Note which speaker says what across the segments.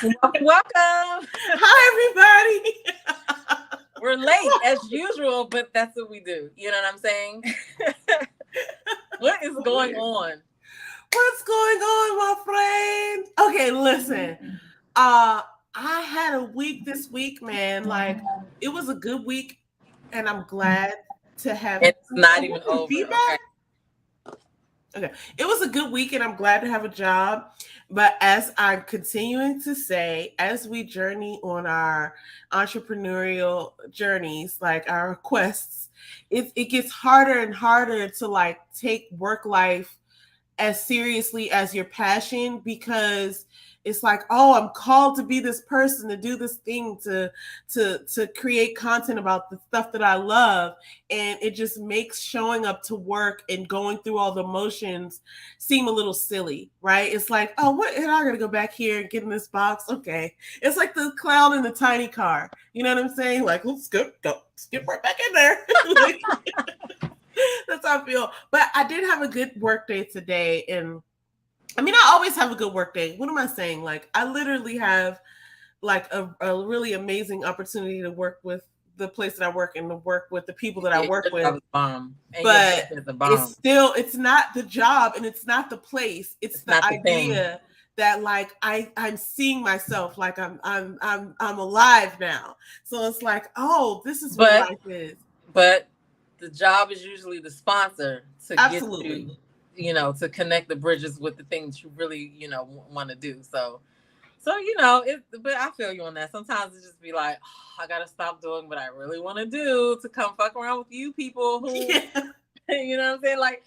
Speaker 1: Welcome, welcome, welcome.
Speaker 2: Hi, everybody.
Speaker 1: We're late as usual, but that's what we do. You know what I'm saying? What is going on?
Speaker 2: What's going on, my friend? Okay, listen. I had a week this week, man. Like it was a good week, and I'm glad to have.
Speaker 1: It's not even over.
Speaker 2: Feedback. Okay, it was a good week, and I'm glad to have a job. But as I'm continuing to say, as we journey on our entrepreneurial journeys, like our quests, it gets harder and harder to like take work life as seriously as your passion, because it's like, oh, I'm called to be this person, to do this thing, to create content about the stuff that I love. And it just makes showing up to work and going through all the motions seem a little silly, right? It's like, oh, what, and I gotta go back here and get in this box. Okay. It's like the clown in the tiny car. You know what I'm saying? Like, let's go skip right back in there. That's how I feel. But I did have a good work day today. And I mean, I always have a good work day. What am I saying? Like, I literally have like a really amazing opportunity to work with the place that I work and to work with the people that I work with.
Speaker 1: But
Speaker 2: it's not the job and it's not the place. It's the idea that like I'm seeing myself, like I'm alive now. So it's like, oh, this is what life is.
Speaker 1: But the job is usually the sponsor to get you, to connect the bridges with the things you really, want to do. So, but I feel you on that. Sometimes it just be like, oh, I got to stop doing what I really want to do to come fuck around with you people who, you know what I'm saying? Like,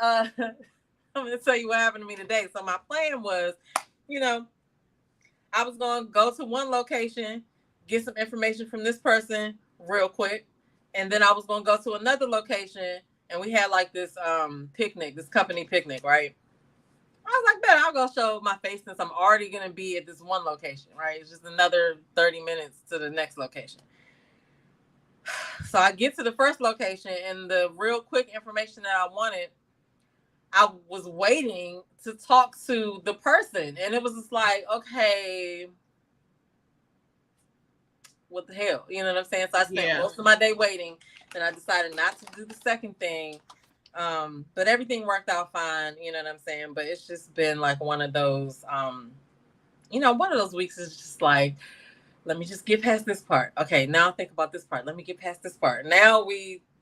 Speaker 1: I'm going to tell you what happened to me today. So my plan was, I was going to go to one location, get some information from this person real quick. And then I was going to go to another location, and we had like this picnic, this company picnic, right? I was like, bet I'll go show my face since I'm already going to be at this one location, right? It's just another 30 minutes to the next location. So I get to the first location, and the real quick information that I wanted, I was waiting to talk to the person. And it was just like, okay, what the hell? You know what I'm saying? So I spent most of my day waiting, and I decided not to do the second thing. But everything worked out fine, you know what I'm saying? But it's just been like one of those, one of those weeks is just like, let me just get past this part. Okay, now think about this part. Let me get past this part. Now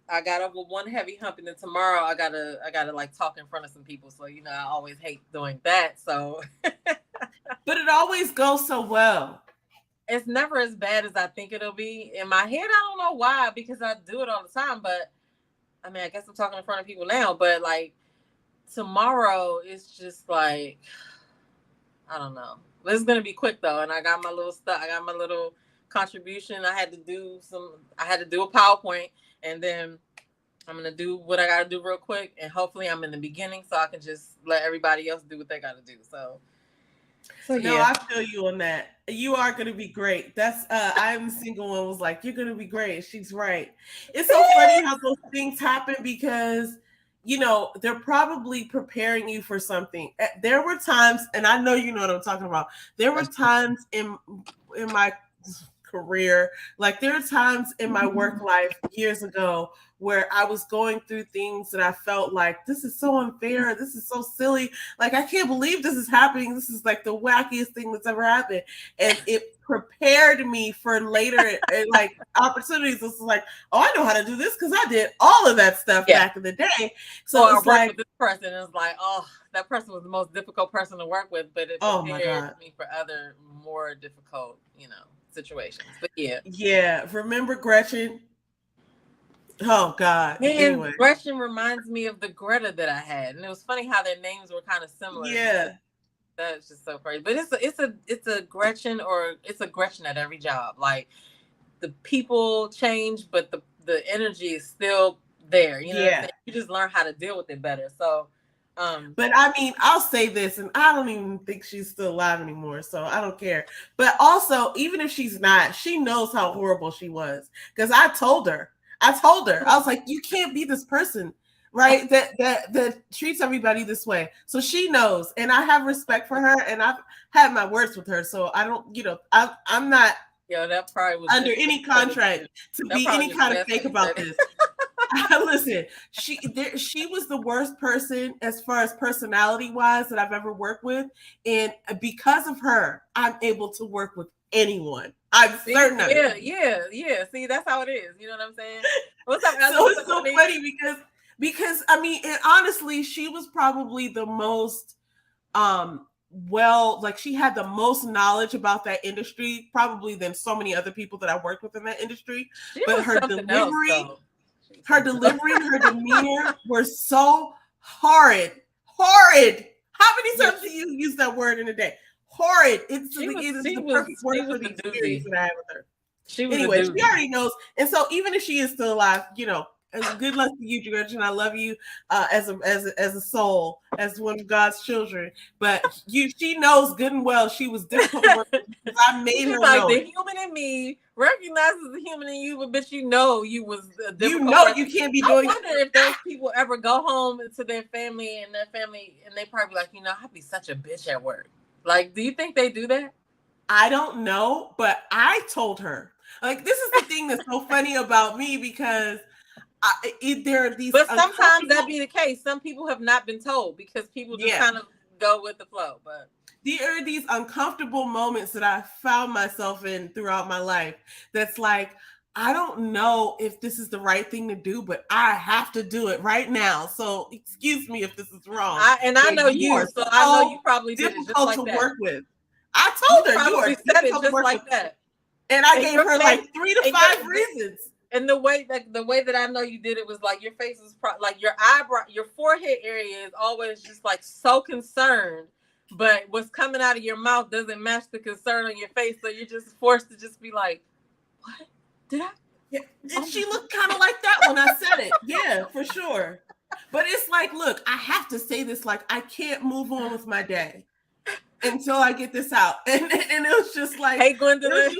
Speaker 1: I got over one heavy hump, and then tomorrow I gotta like talk in front of some people. So, I always hate doing that. So
Speaker 2: but it always goes so well.
Speaker 1: It's never as bad as I think it'll be. In my head, I don't know why, because I do it all the time. But I mean, I guess I'm talking in front of people now. But like tomorrow, it's just like, I don't know. But it's gonna be quick though, and I got my little stuff. I got my little contribution. I had to do a PowerPoint, and then I'm gonna do what I gotta do real quick, and hopefully I'm in the beginning so I can just let everybody else do what they gotta do. So
Speaker 2: no, I feel you on that. You are going to be great. That's I'm single one was like, you're going to be great. She's right. It's so funny how those things happen because, they're probably preparing you for something. There were times, and I know you know what I'm talking about. There were times in my career, like there are times in my work life years ago where I was going through things that I felt like, this is so unfair, this is so silly, like I can't believe this is happening, this is like the wackiest thing that's ever happened, and it prepared me for later like opportunities. It's like, oh, I know how to do this because I did all of that stuff back in the day. So it's like
Speaker 1: with this person is like, oh, that person was the most difficult person to work with, but it prepared me for other more difficult, situations. But
Speaker 2: remember Gretchen? Oh God.
Speaker 1: Anyway. Gretchen reminds me of the Greta that I had, and it was funny how their names were kind of similar. That's just so crazy. But it's a Gretchen, or it's a Gretchen at every job. Like the people change, but the energy is still there. You just learn how to deal with it better. So
Speaker 2: but I mean, I'll say this, and I don't even think she's still alive anymore, so I don't care. But also, even if she's not, she knows how horrible she was, because I told her, I was like, you can't be this person. right? That treats everybody this way. So she knows, and I have respect for her, and I've had my words with her. So I don't, I'm not
Speaker 1: that probably was
Speaker 2: under any contract to be any kind of fake about this. Listen, she was the worst person as far as personality wise that I've ever worked with, and because of her, I'm able to work with anyone. I'm certain of it.
Speaker 1: Yeah. See, that's how it is. You know what I'm saying? What's up?
Speaker 2: So it's so funny because I mean, and honestly, she was probably the most she had the most knowledge about that industry probably than so many other people that I worked with in that industry. But her delivery, her demeanor were so horrid. How many times do you use that word in a day? Horrid. It's the perfect word for the experience that I had with her. She already knows. And so even if she is still alive, good luck to you, Gretchen. I love you as a soul, as one of God's children. But she knows good and well she was difficult to work with because I made her know.
Speaker 1: The human in me recognizes the human in you, but bitch, you was a difficult person.
Speaker 2: You can't be doing.
Speaker 1: I wonder if those people ever go home to their family and they probably like, I'd be such a bitch at work. Like, do you think they do that?
Speaker 2: I don't know, but I told her. Like, this is the thing that's so funny about me because there are these.
Speaker 1: But sometimes that be the case. Some people have not been told because people just kind of go with the flow. But
Speaker 2: there are these uncomfortable moments that I found myself in throughout my life. That's like, I don't know if this is the right thing to do, but I have to do it right now. So excuse me if this is wrong.
Speaker 1: I know you, so I know you probably did it just like
Speaker 2: to work with. I told her you are
Speaker 1: said it just like that.
Speaker 2: And I gave her like 3 to 5 reasons.
Speaker 1: And the way that I know you did it was like your face was like your eyebrow, your forehead area is always just like so concerned, but what's coming out of your mouth doesn't match the concern on your face. So you're just forced to just be like, what did I?
Speaker 2: Yeah. And she looked kind of like that when I said it. Yeah, for sure. But it's like, look, I have to say this. Like, I can't move on with my day until I get this out. And it was just like,
Speaker 1: hey, Gwendolyn.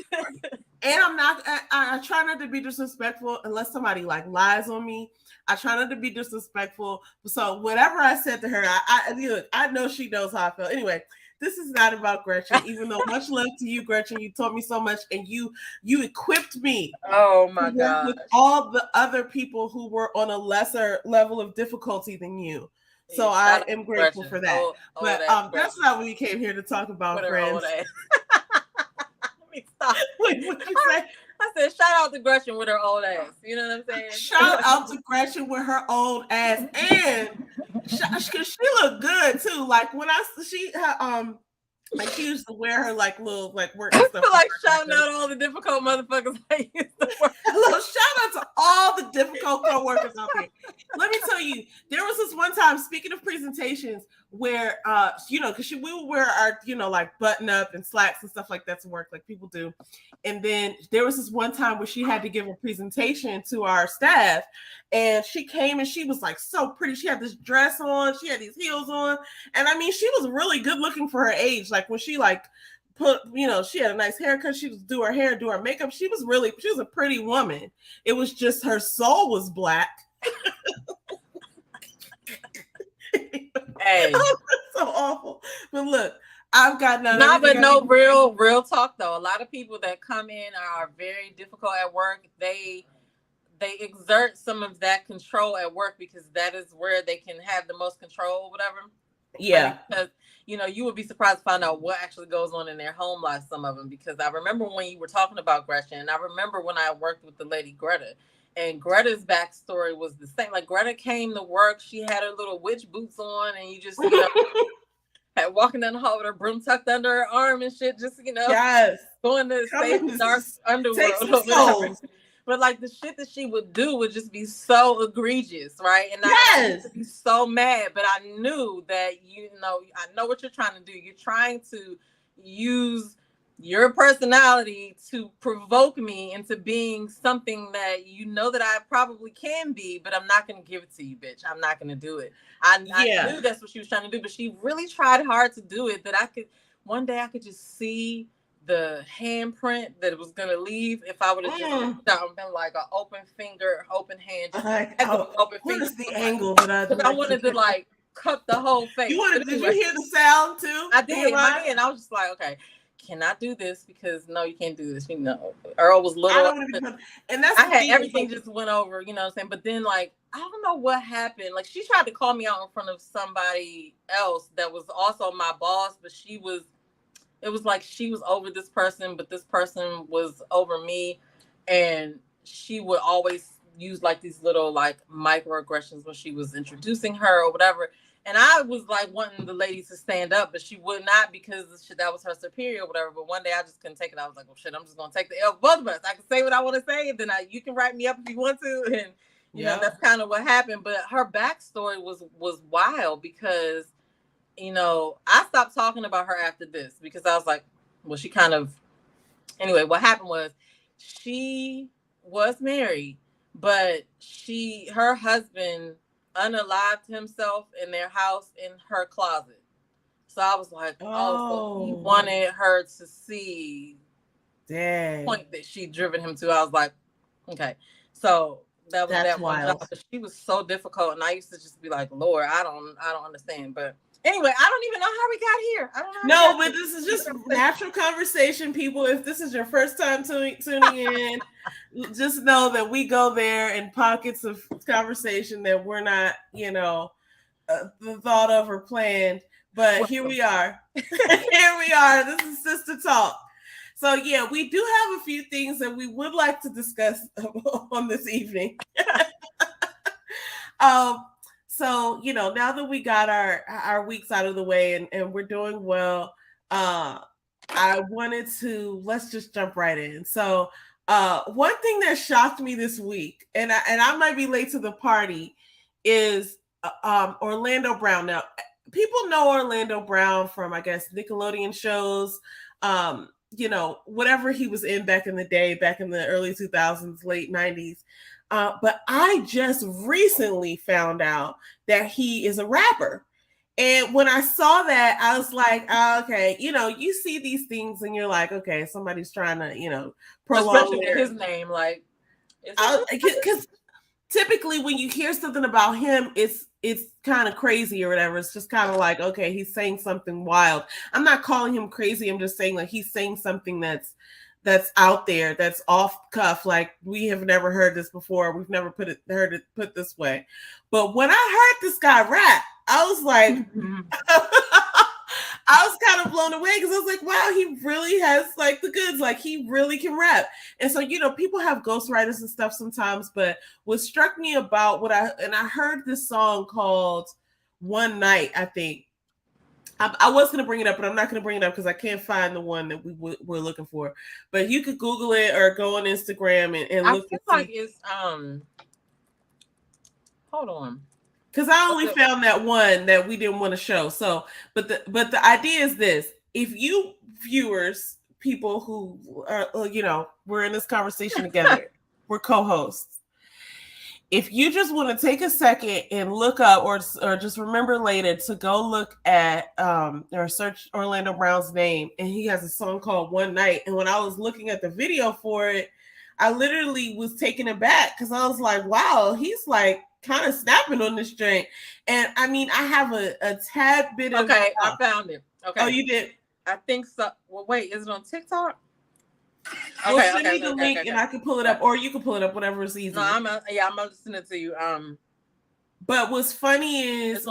Speaker 2: And I try not to be disrespectful unless somebody like lies on me. I try not to be disrespectful. So whatever I said to her, I know she knows how I feel. Anyway, this is not about Gretchen, even though much love to you, Gretchen. You taught me so much and you equipped me.
Speaker 1: Oh my God.
Speaker 2: With all the other people who were on a lesser level of difficult than you. So I am grateful for that. But that's not what we came here to talk about, friends.
Speaker 1: Let me stop.
Speaker 2: Wait, what you say?
Speaker 1: I said, shout out to Gretchen with her old ass. You know what I'm saying?
Speaker 2: Shout out to Gretchen with her old ass, and because she looked good too. Like when she used to wear her like little like work stuff.
Speaker 1: I feel like shouting out all the difficult motherfuckers I used to work.
Speaker 2: Shout out to all the difficult co-workers out there. Let me tell you, there was this one time, speaking of presentations, where because we would wear our like button up and slacks and stuff like that to work, like people do. And then there was this one time where she had to give a presentation to our staff, and she came and she was like so pretty. She had this dress on, she had these heels on, and I mean she was really good looking for her age. Like when she like put, she had a nice haircut, she would do her hair, do her makeup. She was a pretty woman. It was just her soul was black.
Speaker 1: Hey,
Speaker 2: so awful. But look, I've got real talk though. A lot of people that come in are very difficult at work. They exert some of that control at work because that is where they can have the most control or whatever. Yeah.
Speaker 1: Because you would be surprised to find out what actually goes on in their home life, some of them, because I remember when you were talking about Gretchen, and I remember when I worked with the lady Greta. And Greta's backstory was the same. Like Greta came to work, she had her little witch boots on, and you just had walking down the hall with her broom tucked under her arm and shit, just
Speaker 2: yes,
Speaker 1: going to stay in the dark underworld. But like the shit that she would do would just be so egregious, right? And I used to be so mad, but I knew that I know what you're trying to do. You're trying to use your personality to provoke me into being something that that I probably can be, but I'm not going to give it to you, bitch. I'm not going to do it. I knew that's what she was trying to do, but she really tried hard to do it, that one day I could just see the handprint that it was gonna leave if I would have just been like an open finger, open hand.
Speaker 2: What is the angle that
Speaker 1: I wanted to like cut the whole face.
Speaker 2: Did you hear the sound too?
Speaker 1: I did. And I was just like, okay, cannot do this because no, you can't do this. You know, Earl was little,
Speaker 2: and that's
Speaker 1: I had everything just went over. You know what I'm saying? But then like I don't know what happened. Like she tried to call me out in front of somebody else that was also my boss, but it was like she was over this person, but this person was over me, and she would always use like these little like microaggressions when she was introducing her or whatever. And I was like wanting the ladies to stand up, but she would not because that was her superior or whatever. But one day I just couldn't take it. I was like, well, shit, I'm just going to take the L. Both of us. I can say what I want to say, and then you can write me up if you want to. And, you know, that's kind of what happened. But her backstory was wild because, you know, I stopped talking about her after this because I was like, well, she kind of, anyway, what happened was she was married, but her husband unalived himself in their house in her closet. So I was like, so he wanted her to see the point that she'd driven him to. I was like, okay. So that was that one job. She was so difficult, and I used to just be like, Lord, I don't understand. But anyway, I don't even know how we got here. I don't know.
Speaker 2: No, but this is just natural conversation, people. If this is your first time tuning in, just know that we go there in pockets of conversation that we're not, you know, thought of or planned. But here we are. Here we are. This is Sister Talk. So yeah, we do have a few things that we would like to discuss on this evening. So, you know, now that we got our weeks out of the way and we're doing well, I wanted to, let's just jump right in. So one thing that shocked me this week, and I might be late to the party, is Orlando Brown. Now, people know Orlando Brown from, I guess, Nickelodeon shows, you know, whatever he was in back in the day, back in the early 2000s, late 90s. But I just recently found out that he is a rapper. And when I saw that, I was like, oh, okay, you know, you see these things and you're like, okay, somebody's trying to, you know, prolong
Speaker 1: his name. Like,
Speaker 2: because typically when you hear something about him, it's kind of crazy or whatever. It's just kind of like, okay, he's saying something wild. I'm not calling him crazy. I'm just saying like he's saying something that's out there, that's off cuff, like we have never heard this before. We've never heard it put this way. But when I heard this guy rap, I was like, I was kind of blown away because I was like, wow, he really has like the goods, like he really can rap. And so, you know, people have ghostwriters and stuff sometimes, but what struck me about I heard this song called One Night, I think. I was going to bring it up, but I'm not going to bring it up because I can't find the one that we're looking for. But you could Google it or go on Instagram and look.
Speaker 1: I feel like it's hold on,
Speaker 2: because I only found that one that we didn't want to show. So, but the idea is this: if you viewers, people who are, you know, we're in this conversation together, we're co-hosts. If you just want to take a second and look up or just remember later to go look at or search Orlando Brown's name, and he has a song called One Night. And when I was looking at the video for it, I literally was taken aback because I was like, wow, he's like kind of snapping on this joint. And I mean, I have a tad bit of...
Speaker 1: Okay, I found it. Okay.
Speaker 2: Oh, you did?
Speaker 1: I think so. Well, wait, is it on TikTok?
Speaker 2: Well, send me the link and I can pull it up, or you can pull it up, whatever is easy.
Speaker 1: No, I'm gonna send it to you.
Speaker 2: But what's funny is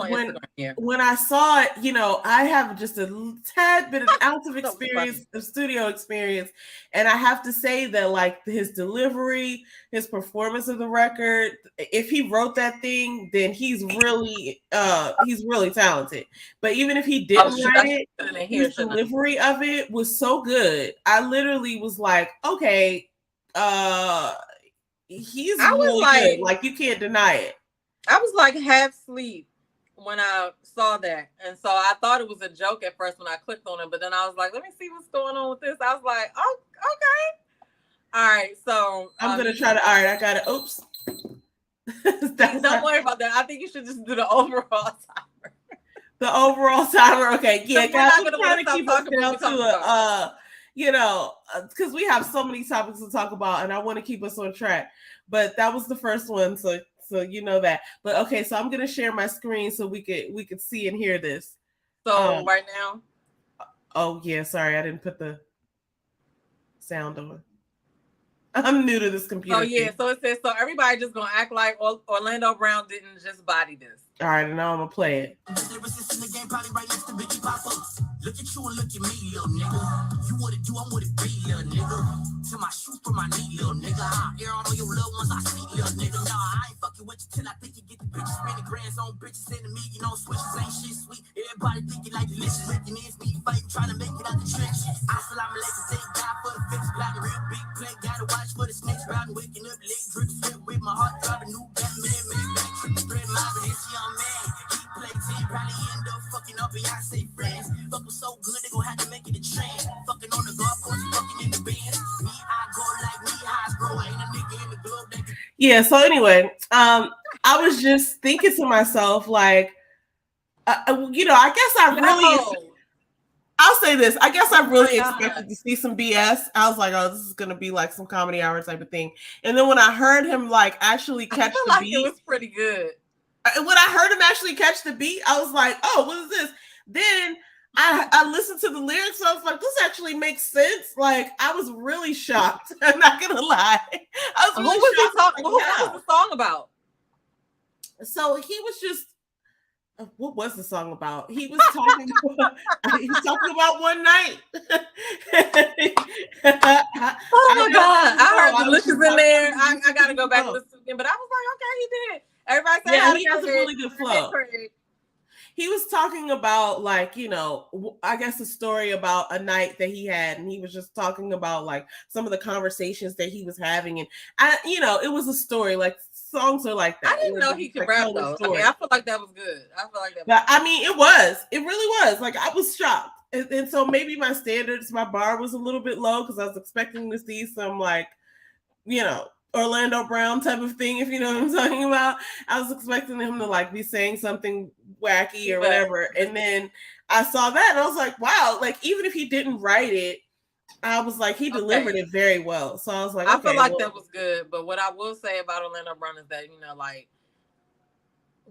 Speaker 2: when I saw it, you know, I have just a tad bit of ounce of experience, of studio experience, and I have to say that like his delivery, his performance of the record, if he wrote that thing, then he's really talented. But even if he didn't write it, his delivery of it was so good. I literally was like, okay, he's really good. Like you can't deny it.
Speaker 1: I was like half asleep when I saw that. And so I thought it was a joke at first when I clicked on it. But then I was like, let me see what's going on with this. I was like, oh, okay. All right. So
Speaker 2: I'm going to try to. All right. I got it. Oops.
Speaker 1: Don't worry about that. I think you should just do the overall timer.
Speaker 2: The overall timer. Okay. Yeah, guys, we're trying to keep us down to because we have so many topics to talk about, and I want to keep us on track. But that was the first one, so you know that. But okay, so I'm gonna share my screen so we could see and hear this.
Speaker 1: So right now.
Speaker 2: Oh yeah, sorry, I didn't put the sound on. I'm new to this computer.
Speaker 1: Oh yeah, so it says so everybody just gonna act like Orlando Brown didn't just body this.
Speaker 2: All right, now I'm gonna play it.
Speaker 3: Look at you and look at me, little nigga. You what it do, I'm what it be, little nigga. To my shoes for my knee, little nigga. I air on all your little ones, I see, little nigga. Nah, I ain't fucking with you till I think you get the bitches. Spending grands on bitches, sending me, switches ain't shit sweet. Everybody think you like delicious. Making ends meet, fighting, trying to make it out the trenches. Assalamu alaikum, thank God for the fix. Black real big play, gotta watch for the snakes. Riding, waking up late, drip, slip with my heart throbbing. New Batman, make back, tripping, spread my this young man. He play 10, probably end up fucking up Beyonce friends. Fuck was so good, they gon' have to make it a trend. Fucking on the golf course, fucking in the band. Me, I go like me, highs grow. Ain't a nigga in the globe that can...
Speaker 2: Yeah, so anyway, I was just thinking to myself, like, I guess I really... I'll say this. I guess I really expected to see some BS. I was like, oh, this is going to be like some comedy hour type of thing. And then when I heard him like actually catch the beat.
Speaker 1: It was pretty good.
Speaker 2: When I heard him actually catch the beat, I was like, oh, what is this? Then I listened to the lyrics. So I was like, this actually makes sense. Like, I was really shocked. I'm not going to lie. I was really shocked.
Speaker 1: What was the song about?
Speaker 2: So he was just... What was the song about? He was talking about one night.
Speaker 1: Oh my God. I heard Delicious in there. I got to go back and listen again. But I was like, okay, he did. Everybody said,
Speaker 2: yeah, he has a really good flow. He was talking about, like, I guess a story about a night that he had, and he was just talking about like some of the conversations that he was having, and it was a story. Like, songs are like that.
Speaker 1: I didn't know he could rap though. I mean, I feel like that was good.
Speaker 2: But I mean, it really was. Like, I was shocked, and so maybe my bar was a little bit low because I was expecting to see some like, Orlando Brown type of thing, if you know what I'm talking about. I was expecting him to like be saying something wacky or whatever. And then I saw that and I was like, wow, like even if he didn't write it, I was like, he delivered it very well. So I was like,
Speaker 1: I feel like that was good. But what I will say about Orlando Brown is that, like,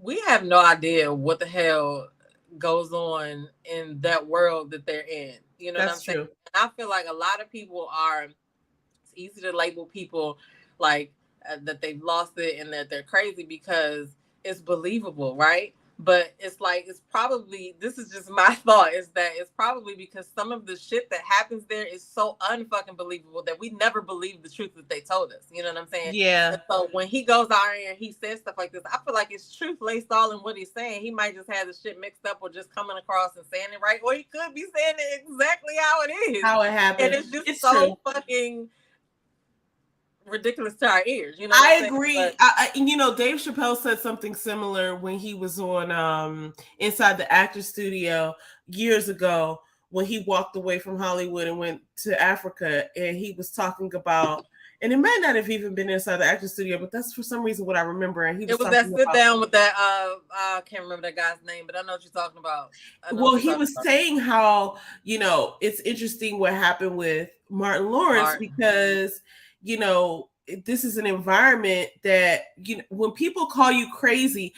Speaker 1: we have no idea what the hell goes on in that world that they're in. You know what I'm saying? And I feel like a lot of people it's easy to label people like that they've lost it and that they're crazy because it's believable, right? But it's like, this is just my thought, is that it's probably because some of the shit that happens there is so unfucking believable that we never believe the truth that they told us. You know what I'm saying?
Speaker 2: Yeah.
Speaker 1: And so when he goes out here and he says stuff like this, I feel like it's truth laced all in what he's saying. He might just have the shit mixed up or just coming across and saying it right, or he could be saying it exactly how it is.
Speaker 2: How it happened.
Speaker 1: And it's so true. Fucking ridiculous to our ears,
Speaker 2: I agree. Dave Chappelle said something similar when he was on Inside the Actors Studio years ago, when he walked away from Hollywood and went to Africa, and he was talking about, and it might not have even been Inside the Actors Studio, but that's for some reason what I remember. And he was
Speaker 1: that sit down with that I can't remember that guy's name, but I know what you're talking about.
Speaker 2: Well, he was saying how it's interesting what happened with Martin Lawrence because this is an environment that, when people call you crazy,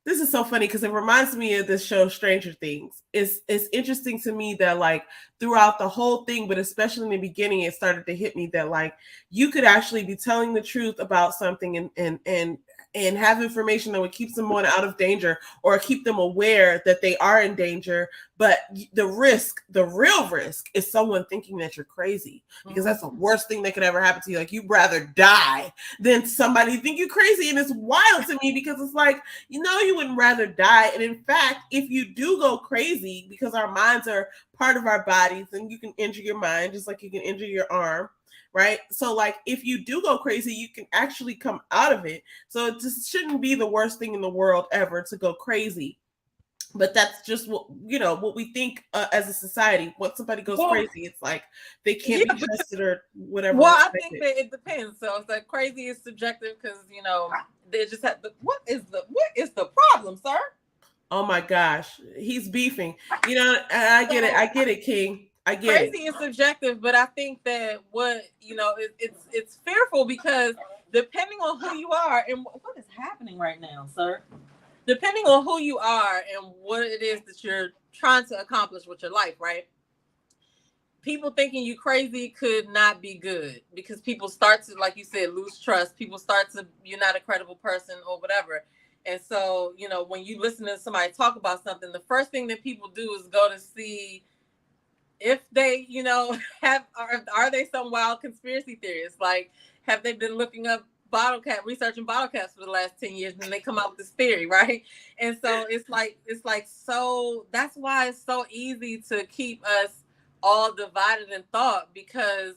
Speaker 2: this is so funny because it reminds me of this show, Stranger Things. It's interesting to me that like throughout the whole thing, but especially in the beginning, it started to hit me that like you could actually be telling the truth about something and have information that would keep someone out of danger or keep them aware that they are in danger. But the real risk is someone thinking that you're crazy, because that's the worst thing that could ever happen to you. Like, you'd rather die than somebody think you crazy. And it's wild to me because it's like, you wouldn't rather die. And in fact, if you do go crazy, because our minds are part of our bodies, and you can injure your mind just like you can injure your arm. Right. So like, if you do go crazy, you can actually come out of it. So it just shouldn't be the worst thing in the world ever to go crazy. But that's just what we think as a society. When somebody goes crazy, it's like they can't be trusted or whatever.
Speaker 1: Well, I think that it depends. So it's like crazy is subjective because they just have what is the problem, sir?
Speaker 2: Oh my gosh, he's beefing. I get it, King. I get it.
Speaker 1: Crazy is subjective, but I think that it's fearful because depending on who you are and what is happening right now, sir. Depending on who you are and what it is that you're trying to accomplish with your life, right? People thinking you crazy could not be good because people start to, like you said, lose trust. People start to, you're not a credible person or whatever. And so, when you listen to somebody talk about something, the first thing that people do is go to see if they, are they some wild conspiracy theorists? Like, have they been looking up researching bottle caps for the last 10 years, and they come out with this theory, right? And so it's like so that's why it's so easy to keep us all divided in thought, because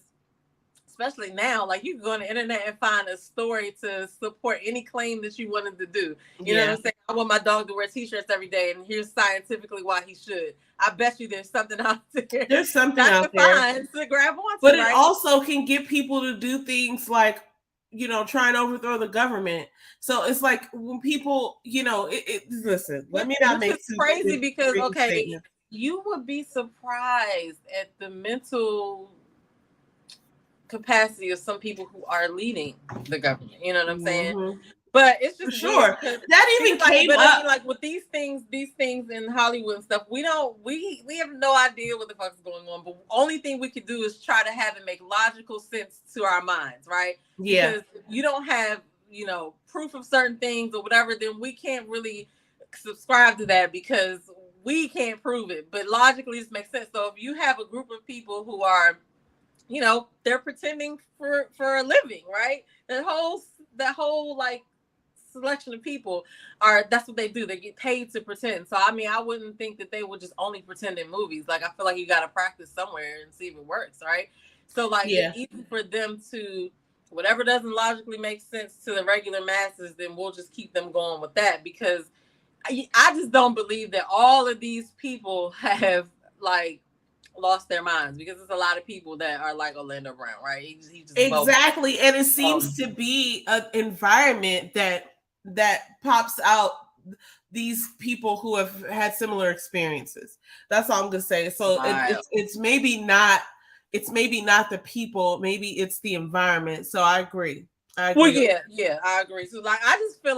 Speaker 1: especially now, like, you can go on the internet and find a story to support any claim that you wanted to do. You know what I'm saying? I want my dog to wear t-shirts every day, and here's scientifically why he should. I bet you there's something out there.
Speaker 2: There's something out there
Speaker 1: to grab onto,
Speaker 2: but it also can get people to do things like, try and overthrow the government. So it's like when people, listen, let me not make
Speaker 1: it's crazy because, okay, you would be surprised at the mental capacity of some people who are leading the government. You know what I'm saying?
Speaker 2: Mm-hmm.
Speaker 1: But it's just
Speaker 2: for sure that even came up.
Speaker 1: I mean, like with these things in Hollywood and stuff, we have no idea what the fuck is going on. But only thing we could do is try to have it make logical sense to our minds, right?
Speaker 2: Yeah.
Speaker 1: Because if you don't have, proof of certain things or whatever, then we can't really subscribe to that because we can't prove it. But logically, this makes sense. So if you have a group of people who are, they're pretending for a living, right? That whole like selection of people that's what they do. They get paid to pretend. So I mean, I wouldn't think that they would just only pretend in movies. Like, I feel like you got to practice somewhere and see if it works, right? So like, it's easy for them to, whatever doesn't logically make sense to the regular masses, then we'll just keep them going with that, because I just don't believe that all of these people have like lost their minds, because there's a lot of people that are like Orlando Brown, right? He just
Speaker 2: exactly. And it seems to be an environment that pops out these people who have had similar experiences. That's all I'm gonna say. So it's maybe not the people, maybe it's the environment. So I agree.
Speaker 1: Well, yeah, I agree. So like, I just feel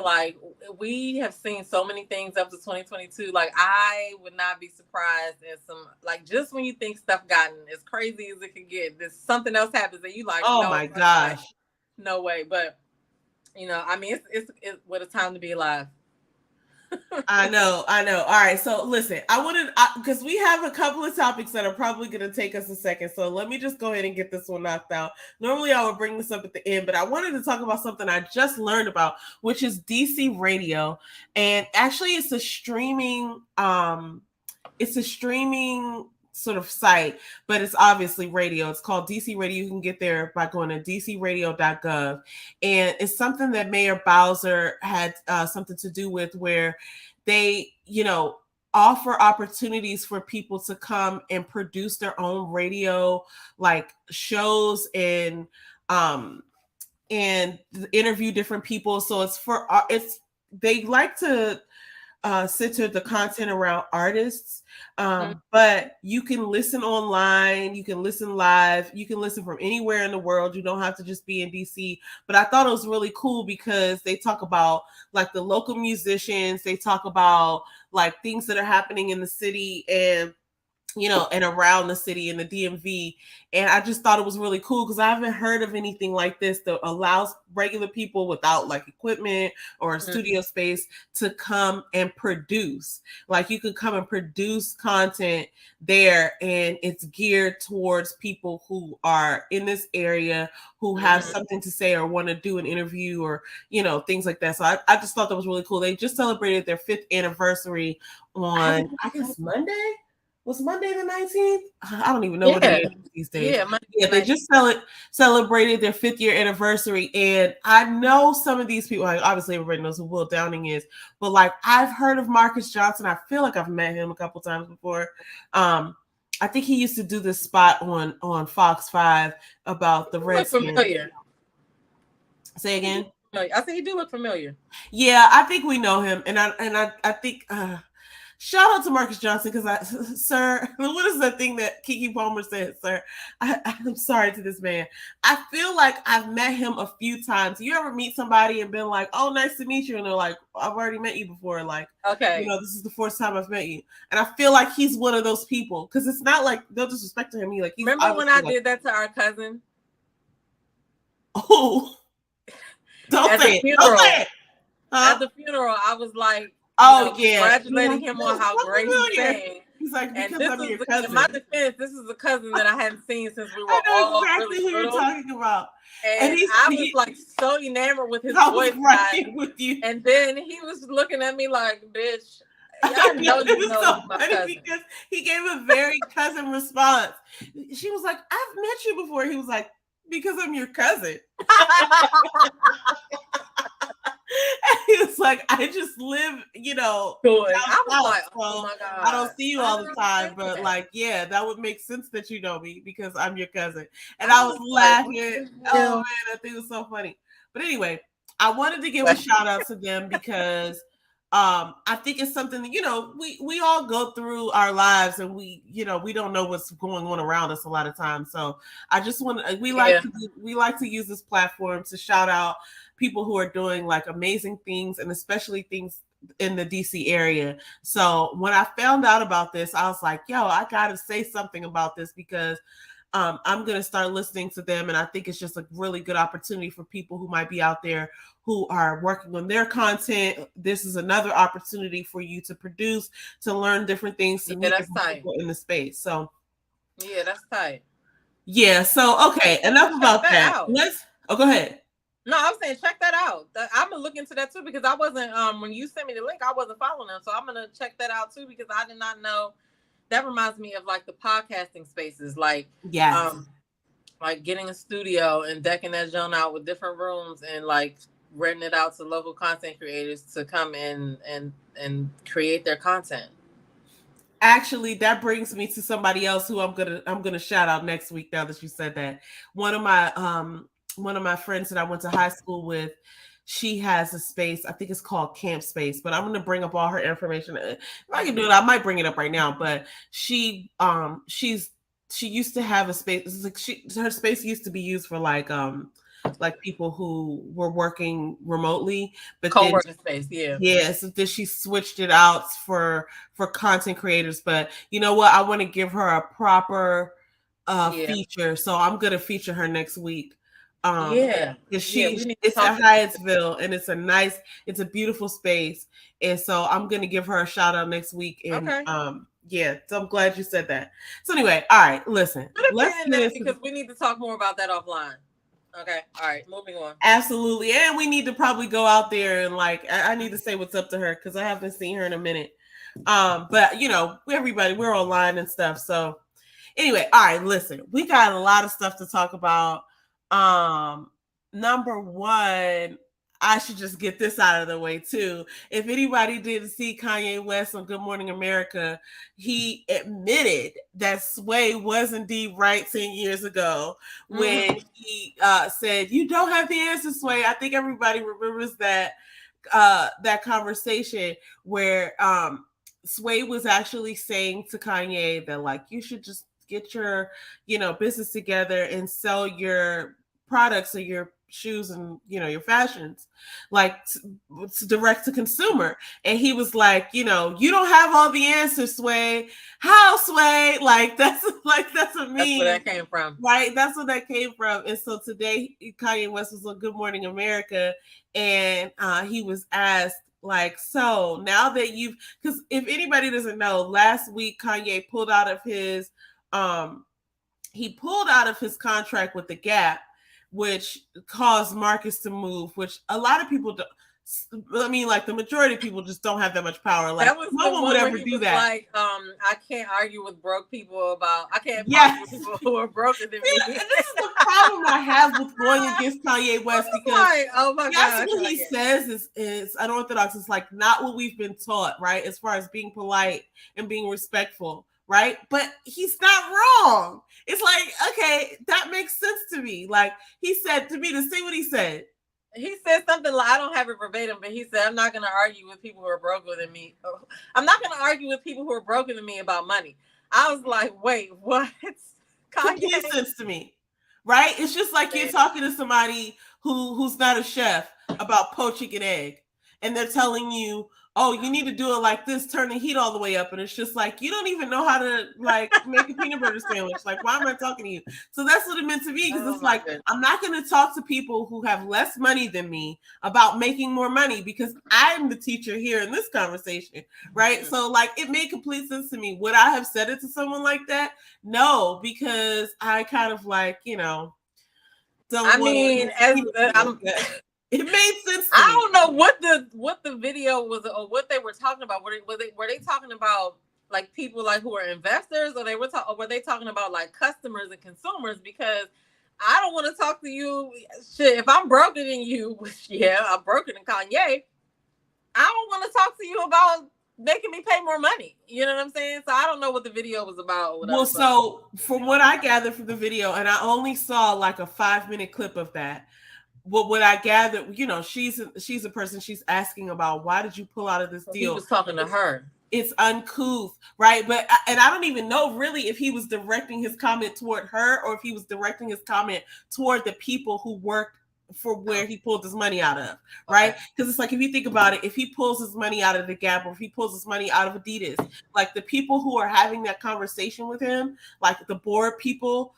Speaker 1: like we have seen so many things up to 2022. Like, I would not be surprised if just when you think stuff gotten as crazy as it can get, there's something else happens and you like,
Speaker 2: oh
Speaker 1: no,
Speaker 2: my gosh,
Speaker 1: no way. But I mean, it's what a time to be alive.
Speaker 2: I know. All right. So listen, because we have a couple of topics that are probably going to take us a second. So let me just go ahead and get this one knocked out. Normally I would bring this up at the end, but I wanted to talk about something I just learned about, which is DC Radio. And actually it's a streaming sort of site, but it's obviously radio. It's called DC Radio. You can get there by going to dcradio.gov. And it's something that Mayor Bowser had something to do with, where they, offer opportunities for people to come and produce their own radio, like shows and interview different people. So they like to center the content around artists, but you can listen online, you can listen live, you can listen from anywhere in the world. You don't have to just be in DC. But I thought it was really cool because they talk about like the local musicians, they talk about like things that are happening in the city and and around the city in the DMV. And I just thought it was really cool because I haven't heard of anything like this that allows regular people without like equipment or a studio space to come and produce. Like, you could come and produce content there, and it's geared towards people who are in this area, who have something to say or want to do an interview or, things like that. So I just thought that was really cool. They just celebrated their 5th anniversary on, I guess, Monday? Was Monday the 19th? I don't even know what it is these days. They just celebrated their 5th year anniversary. And I know some of these people, like, obviously everybody knows who Will Downing is, but like, I've heard of Marcus Johnson. I feel like I've met him a couple times before. I think he used to do this spot on Fox 5 about the Redskins.
Speaker 1: Familiar.
Speaker 2: Say again?
Speaker 1: I think he do look familiar.
Speaker 2: Yeah, I think we know him. And I think Shout out to Marcus Johnson because sir, what is that thing that Keke Palmer said, sir? I'm sorry to this man. I feel like I've met him a few times. You ever meet somebody and been like, "Oh, nice to meet you," and they're like, "I've already met you before." Like,
Speaker 1: Okay.
Speaker 2: this is the first time I've met you, and I feel like he's one of those people because it's not like no disrespect to him.
Speaker 1: Remember when I did that to our cousin?
Speaker 2: Oh, don't say it. Don't say it.
Speaker 1: At the funeral, I was like, congratulating him on how great he's saying.
Speaker 2: He's like, because I'm your cousin.
Speaker 1: In my defense, this is a cousin that I hadn't seen since we were
Speaker 2: all exactly really who you're talking about.
Speaker 1: And I was like so enamored with his voice.
Speaker 2: Right with you.
Speaker 1: And then he was looking at me like, bitch, I know you know so my cousin.
Speaker 2: Because he gave a very cousin response. She was like, I've met you before. He was like, because I'm your cousin. He was like, I just live,
Speaker 1: I was like, oh my God.
Speaker 2: I don't see you all the time, but like, yeah, that would make sense that you know me because I'm your cousin. And I was laughing. Oh man, I think it was so funny. But anyway, I wanted to give a shout out to them because I think it's something that, we all go through our lives and we don't know what's going on around us a lot of times. So I just we like to use this platform to shout out people who are doing like amazing things and especially things in the DC area. So when I found out about this, I was like, yo, I got to say something about this because I'm going to start listening to them. And I think it's just a really good opportunity for people who might be out there who are working on their content. This is another opportunity for you to produce, to learn different things, to meet people in the space. So
Speaker 1: yeah, that's tight.
Speaker 2: Yeah. So, okay. Enough about that. Go ahead.
Speaker 1: No, I was saying check that out. I'm gonna look into that too because I wasn't when you sent me the link, I wasn't following them. So I'm gonna check that out too because I did not know. That reminds me of like the podcasting spaces, like like getting a studio and decking that zone out with different rooms and like renting it out to local content creators to come in and create their content.
Speaker 2: Actually, that brings me to somebody else who I'm gonna shout out next week. Now that you said that, one of my friends that I went to high school with, she has a space. I think it's called Camp Space, but I'm going to bring up all her information. If I can do it, I might bring it up right now. But she used to have a space. Her space used to be used for like people who were working remotely, but
Speaker 1: co-working space.
Speaker 2: Yeah. So then she switched it out for content creators. But you know what? I want to give her a proper feature, so I'm going to feature her next week. It's at Hyattsville and it's a beautiful space, and so I'm gonna give her a shout out next week. And so I'm glad you said that. So anyway, all right, listen,
Speaker 1: because we need to talk more about that offline. Okay, all right, moving on.
Speaker 2: Absolutely, and we need to probably go out there and I need to say what's up to her because I haven't seen her in a minute. But we're online and stuff. So anyway, all right, listen, we got a lot of stuff to talk about. Number one, I should just get this out of the way too. If anybody didn't see Kanye West on Good Morning America, he admitted that Sway was indeed right 10 years ago when he said, "You don't have the answer, Sway." I think everybody remembers that conversation where Sway was actually saying to Kanye that like you should just get your business together and sell your products or your shoes and your fashions like direct to consumer. And he was like, you don't have all the answers, Sway. How, Sway? That's a meme. That's where
Speaker 1: that came from,
Speaker 2: right? That's where that came from. And so today Kanye West was on Good Morning America, and he was asked so now that because if anybody doesn't know, last week Kanye pulled out of his contract with the Gap, which caused Marcus to move, which a lot of people don't. I mean, the majority of people just don't have that much power. No one would ever do that.
Speaker 1: I can't argue with broke people about. I can't argue with people who are broker than me.
Speaker 2: And this is the problem I have with going against Kanye West because
Speaker 1: oh my God,
Speaker 2: what he says is unorthodox. It's not what we've been taught, right? As far as being polite and being respectful. Right. But he's not wrong. It's okay, that makes sense to me. He said to me to say what he said.
Speaker 1: he said something like, I don't have it verbatim, but he said, I'm not going to argue with people who are broker than me. I'm not going to argue with people who are broker than me about money. I was like, wait, what?
Speaker 2: Complete sense to me, right? It's just like you're talking to somebody who's not a chef about poaching an egg, and they're telling you, oh, you need to do it like this, turn the heat all the way up. And it's just like, you don't even know how to like make a peanut butter sandwich. Like, why am I talking to you? So that's what it meant to me. Because it's like, I'm not going to talk to people who have less money than me about making more money because I'm the teacher here in this conversation. Right. So like, it made complete sense to me. Would I have said it to someone like that? No, because I kind of like, don't it made sense to
Speaker 1: I
Speaker 2: me.
Speaker 1: don't know what the video was or what they were talking about. Were they talking about like people like who are investors, or were they talking about like customers and consumers? Because I don't want to talk to you. Shit, if I'm broker than you, which I'm broker than Kanye, I don't want to talk to you about making me pay more money. You know what I'm saying? So I don't know what the video was about. Or whatever,
Speaker 2: well, so from what I gathered from the video, and I only saw like a 5-minute clip of that. Well, what I gathered, she's a person, she's asking about why did you pull out of this deal?
Speaker 1: He was talking to her.
Speaker 2: It's uncouth, right? And I don't even know really if he was directing his comment toward her or if he was directing his comment toward the people who worked for where he pulled his money out of, right? Because it's like, if you think about it, if he pulls his money out of the Gap or if he pulls his money out of Adidas, like the people who are having that conversation with him, like the board people,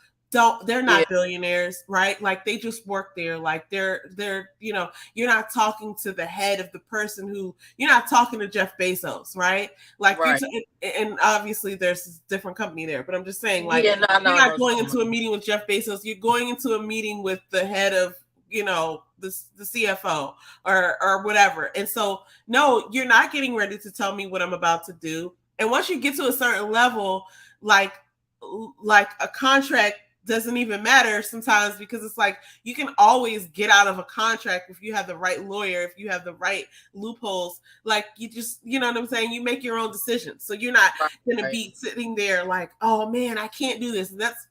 Speaker 2: they're not billionaires, right? Like they just work there. Like they're you're not talking to the head of the person you're not talking to Jeff Bezos, right? Like right. And obviously there's a different company there, but I'm just saying, like, you're not going into a meeting with Jeff Bezos, you're going into a meeting with the head of the CFO or whatever. And so no, you're not getting ready to tell me what I'm about to do. And once you get to a certain level, like a contract doesn't even matter sometimes, because it's like you can always get out of a contract if you have the right lawyer, if you have the right loopholes. Like you just, you know what I'm saying? You make your own decisions. So you're not going to be sitting there like, oh man, I can't do this. And that's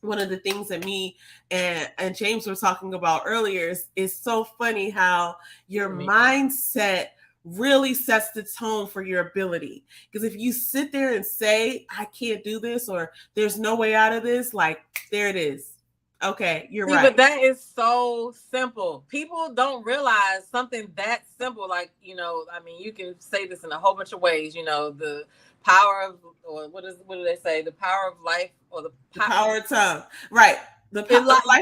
Speaker 2: one of the things that me and James were talking about earlier. Is so funny how your mindset really sets the tone for your ability. Because if you sit there and say, I can't do this, or there's no way out of this, like, there it is. Okay, you're right.
Speaker 1: But that is so simple. People don't realize something that simple. Like, I mean, you can say this in a whole bunch of ways, the power of, or what do they say? The power of life, or the
Speaker 2: power of tongue. Right. Life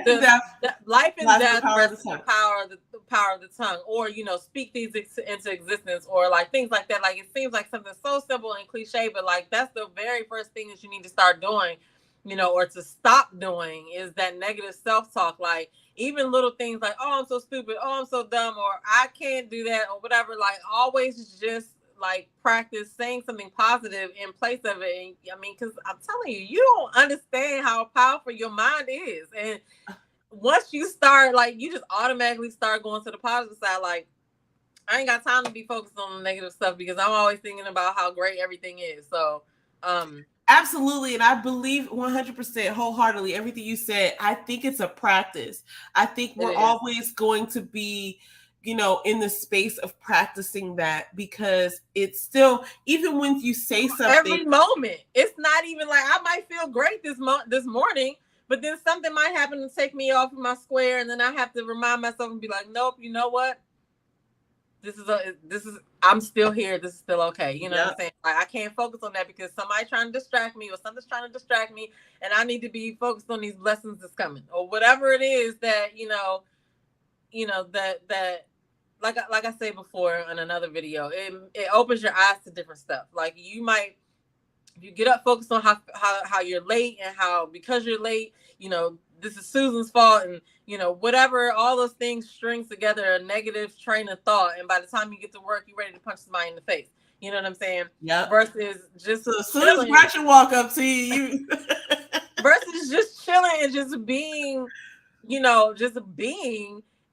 Speaker 2: and death.
Speaker 1: Life and death versus the power of the tongue, or speak these into existence, or like things like that. Like, it seems like something so simple and cliche, but like that's the very first thing that you need to start doing, or to stop doing, is that negative self-talk. Like even little things like, oh, I'm so stupid, oh, I'm so dumb, or I can't do that, or whatever. Like always just like practice saying something positive in place of it. And I mean, because I'm telling you, you don't understand how powerful your mind is. And once you start, like, you just automatically start going to the positive side. Like, I ain't got time to be focused on the negative stuff because I'm always thinking about how great everything is. So,
Speaker 2: absolutely. And I believe 100% wholeheartedly everything you said. I think it's a practice. I think we're always going to be, in the space of practicing that, because it's still, even when you say something,
Speaker 1: every moment, it's not even like, I might feel great this morning, but then something might happen to take me off of my square, and then I have to remind myself and be like, nope, you know what? This is I'm still here. This is still okay. You know what I'm saying? Like, I can't focus on that because somebody's trying to distract me, or something's trying to distract me, and I need to be focused on these blessings that's coming, or whatever it is that, that like I said before in another video, it opens your eyes to different stuff. Like you might, if you get up focused on how you're late, and how because you're late, this is Susan's fault, and whatever, all those things strings together a negative train of thought, and by the time you get to work, you're ready to punch somebody in the face. You know what I'm saying?
Speaker 2: Yeah.
Speaker 1: Versus just
Speaker 2: so as soon as Gretchen walk up to you,
Speaker 1: versus just chilling and just being,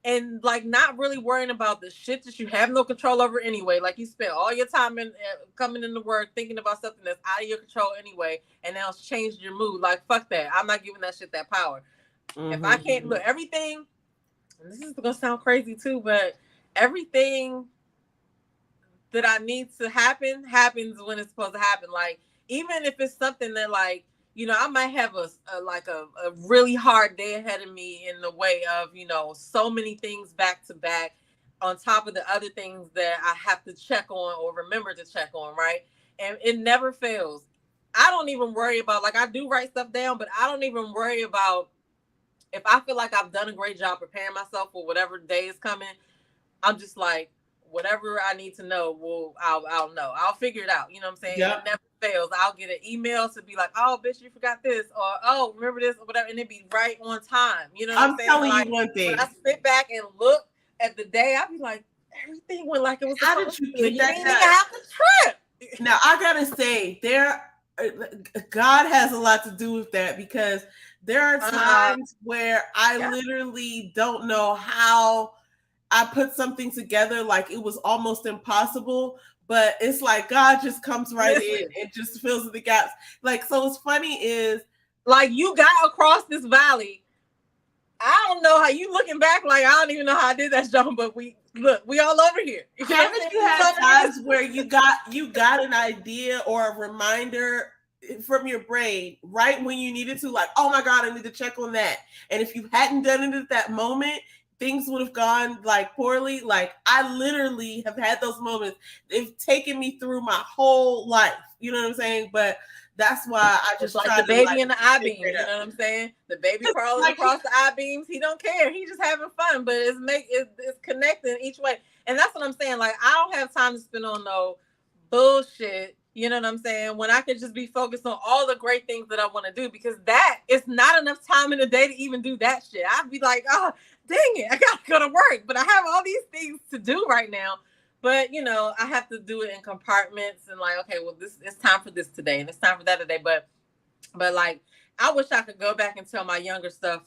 Speaker 1: and like not really worrying about the shit that you have no control over anyway. Like you spent all your time coming into work thinking about something that's out of your control anyway, and now it's changed your mood. Like fuck that. I'm not giving that shit that power. If I can't look, everything and this is gonna sound crazy too, but everything that I need to happen happens when it's supposed to happen. Like, even if it's something that, like, you know, I might have a really hard day ahead of me in the way of, you know, so many things back to back on top of the other things that I have to check on or remember to check on, right? And it never fails. I don't even worry about, like, I do write stuff down, but I don't even worry about if I feel like I've done a great job preparing myself for whatever day is coming. I'm just like, whatever I need to know, I'll know. I'll figure it out. You know what I'm saying?
Speaker 2: Yep.
Speaker 1: It never fails. I'll get an email to be like, oh, bitch, you forgot this, or oh, remember this, or whatever, and it be right on time. You know what I'm saying?
Speaker 2: telling
Speaker 1: like,
Speaker 2: you one thing.
Speaker 1: When I sit back and look at the day, I'll be like, everything went like it was.
Speaker 2: How did you get that
Speaker 1: didn't have to trip.
Speaker 2: Now I gotta say, God has a lot to do with that, because there are times where I literally don't know how I put something together, like it was almost impossible, but it's like God just comes right in and just fills the gaps. Like, so what's funny is, like, you got across this valley. I don't know how you looking back, like, I don't even know how I did that, John, but we all over here. Haven't you had times where you got an idea or a reminder from your brain right when you needed to, like, oh my God, I need to check on that. And if you hadn't done it at that moment, things would have gone like poorly. Like, I literally have had those moments. They've taken me through my whole life. You know what I'm saying? But that's why I just
Speaker 1: like the baby in the I-beam. You know what I'm saying? The baby crawling like, across the I-beams. He don't care. He just having fun, but it's connecting each way. And that's what I'm saying. Like, I don't have time to spend on no bullshit. You know what I'm saying? When I could just be focused on all the great things that I want to do, because that is not enough time in the day to even do that shit. I'd be like, oh, dang it, I gotta go to work, but I have all these things to do right now. But, you know, I have to do it in compartments and like, okay, well, it's time for this today and it's time for that today. But like, I wish I could go back and tell my younger self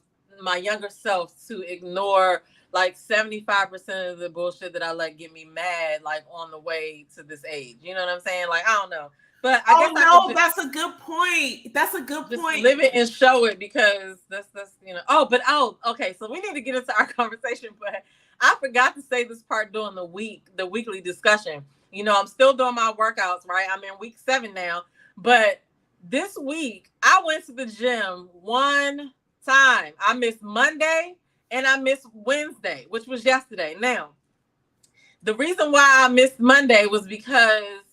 Speaker 1: to ignore like 75% of the bullshit that I let get me mad, like on the way to this age. You know what I'm saying? Like, I don't know. But I guess that's a good point. That's a good point. Live it and show it, because that's you know. Okay. So we need to get into our conversation, but I forgot to say this part during the weekly discussion. You know, I'm still doing my workouts, right? I'm in week 7 now, but this week I went to the gym one time. I missed Monday and I missed Wednesday, which was yesterday. Now, the reason why I missed Monday was because.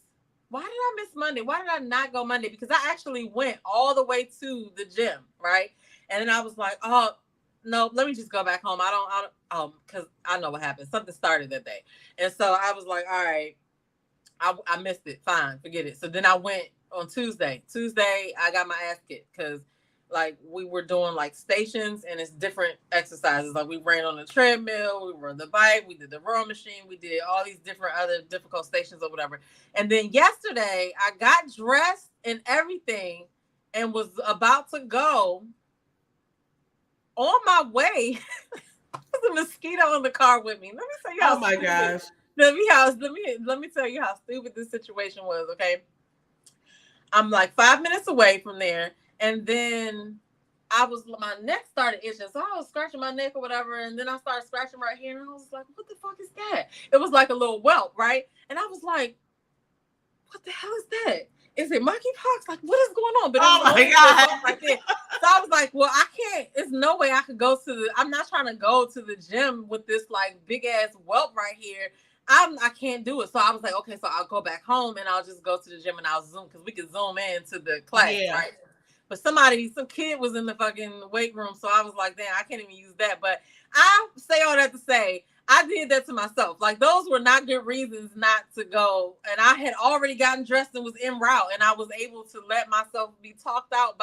Speaker 1: Why did I miss Monday? Why did I not go Monday? Because I actually went all the way to the gym, right? And then I was like, oh, no, let me just go back home. Because I know what happened. Something started that day. And so I was like, all right, I missed it. Fine, forget it. So then I went on Tuesday. I got my ass kicked because like we were doing like stations and it's different exercises. Like we ran on the treadmill, we rode the bike, we did the row machine, we did all these different other difficult stations or whatever. And then yesterday I got dressed and everything and was about to go. On my way, there's a mosquito in the car with me. Let me tell you how. Oh my gosh. Let me tell you how stupid this situation was. Okay, I'm like 5 minutes away from there. And then my neck started itching. So I was scratching my neck or whatever. And then I started scratching right here. And I was like, what the fuck is that? It was like a little whelp, right? And I was like, what the hell is that? Is it monkeypox? Like, what is going on? But oh my God. Right there. So I was like, well, I can't. There's no way I could go I'm not trying to go to the gym with this like big ass whelp right here. I can't do it. So I was like, okay, so I'll go back home and I'll just go to the gym and I'll Zoom, because we could Zoom into the class, right? But some kid was in the fucking weight room. So I was like, damn, I can't even use that. But I say all that to say, I did that to myself. Like, those were not good reasons not to go. And I had already gotten dressed and was en route. And I was able to let myself be talked out of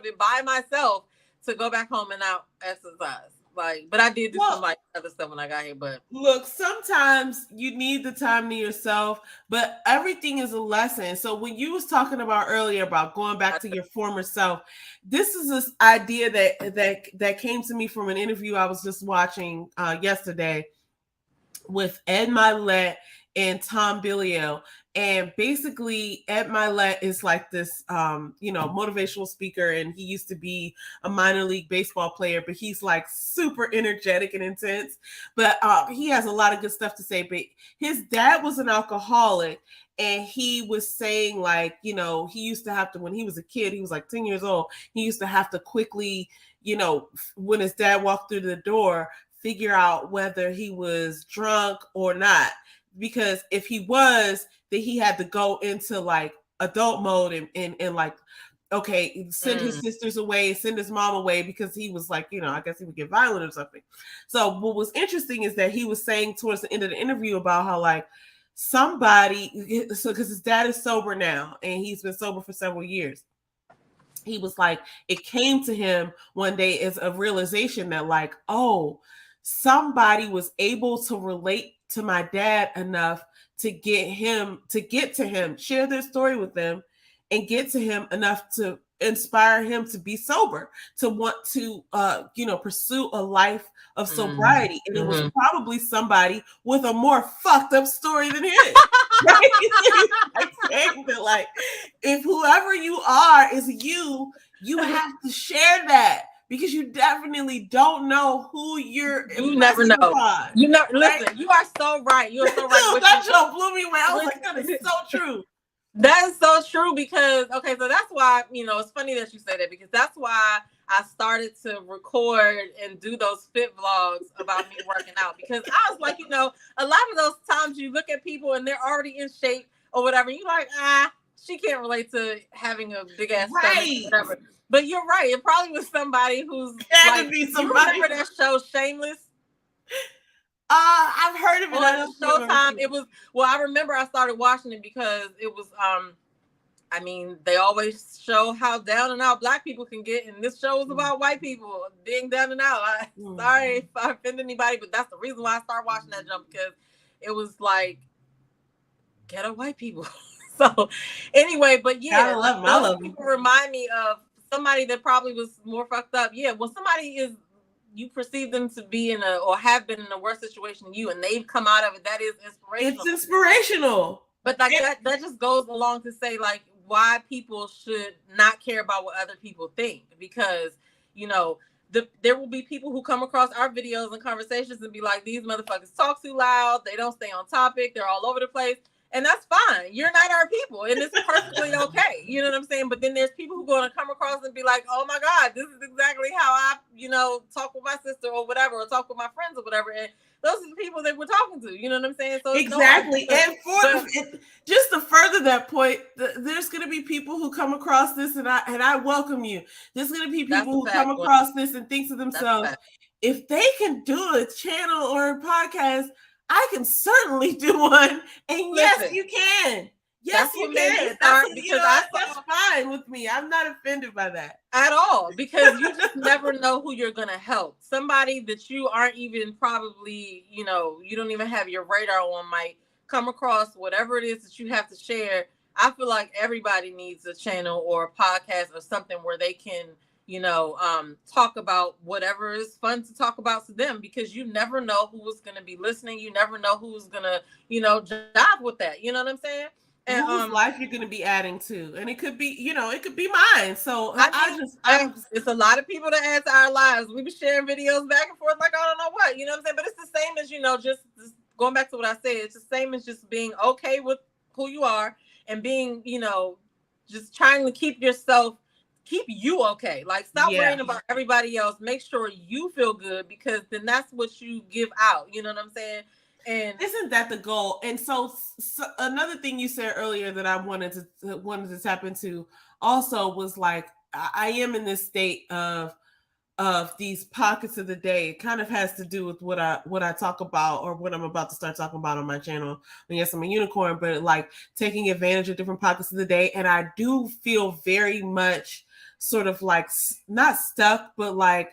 Speaker 1: it by myself to go back home and out exercise. Like, but I did do some like other stuff when I got here. But look, sometimes you need the time to yourself, but everything is a lesson. So when you was talking about earlier about going back to your former self, this is this idea that came to me from an interview I was just watching yesterday.
Speaker 2: with Ed Milet and Tom Bilyeu. And basically, Ed Milet is like this, motivational speaker, and he used to be a minor league baseball player, but he's like super energetic and intense. But he has a lot of good stuff to say. But his dad was an alcoholic, and he was saying, like, he used to have to, when he was a kid, he was like 10 years old, he used to have to quickly, when his dad walked through the door, figure out whether he was drunk or not. Because if he was, then he had to go into like adult mode and like, okay, send his sisters away, send his mom away, because he was like, I guess he would get violent or something. So what was interesting is that he was saying towards the end of the interview about how like because his dad is sober now and he's been sober for several years. He was like, it came to him one day as a realization that like, oh, somebody was able to relate to my dad enough to get to him, share their story with them, and get to him enough to inspire him to be sober, to want to, pursue a life of sobriety. And it was probably somebody with a more fucked up story than his. Right? Like saying that, like, if whoever you are is you have to share that. Because you definitely don't know who you're.
Speaker 1: You never know.
Speaker 2: Upon,
Speaker 1: listen.
Speaker 2: Right?
Speaker 1: You are so right. You are so right.
Speaker 2: That show blew me away. I was like, that is so true.
Speaker 1: That is so true because so that's why it's funny that you say that, because that's why I started to record and do those fit vlogs about me working out, because I was like, a lot of those times you look at people and they're already in shape or whatever, and you're like, she can't relate to having a big ass stomach, whatever. But you're right. It probably was somebody who's like, you remember that show Shameless?
Speaker 2: I've heard of it.
Speaker 1: On Showtime. It was, I remember I started watching it because it was, they always show how down and out Black people can get, and this show was about white people being down and out. Sorry if I offend anybody, but that's the reason why I started watching that jump, because it was like ghetto white people. So anyway, but yeah, I love people remind me of somebody that probably was more fucked up. Yeah, when somebody is, you perceive them to be in or have been in a worse situation than you, and they've come out of it, that is inspirational. It's inspirational. But like that just goes along to say like why people should not care about what other people think, because there will be people who come across our videos and conversations and be like, these motherfuckers talk too loud, they don't stay on topic, they're all over the place. And that's fine. You're not our people. And it's perfectly okay. You know what I'm saying? But then there's people who are going to come across and be like, oh my God, this is exactly how I, talk with my sister or whatever, or talk with my friends or whatever. And those are the people that we're talking to. You know what I'm saying? So exactly. And
Speaker 2: just to further that point, there's going to be people who come across this, and I welcome you. There's going to be people who come across this and think to themselves, if they can do a channel or a podcast, I can certainly do one. And yes, you can. Yes, you can. That's fine with me. I'm not offended by that
Speaker 1: at all, because you just never know who you're going to help. Somebody that you aren't even probably, you don't even have your radar on might come across whatever it is that you have to share. I feel like everybody needs a channel or a podcast or something where they can, talk about whatever is fun to talk about to them, because you never know who is going to be listening. You never know who's going to, jive with that. You know what I'm saying? And
Speaker 2: whose life you're going to be adding to. And it could be, it could be mine. So
Speaker 1: it's a lot of people that add to our lives. We be sharing videos back and forth like, I don't know what, you know what I'm saying? But it's the same as, just going back to what I said, it's the same as just being okay with who you are and being, just trying to keep you okay. Like, stop worrying about everybody else. Make sure you feel good, because then that's what you give out. You know what I'm saying? And
Speaker 2: isn't that the goal? And so another thing you said earlier that I wanted to tap into also was like, I am in this state of these pockets of the day. It kind of has to do with what I talk about, or what I'm about to start talking about on my channel. And yes, I'm a unicorn, but like taking advantage of different pockets of the day. And I do feel very much sort of like not stuck, but like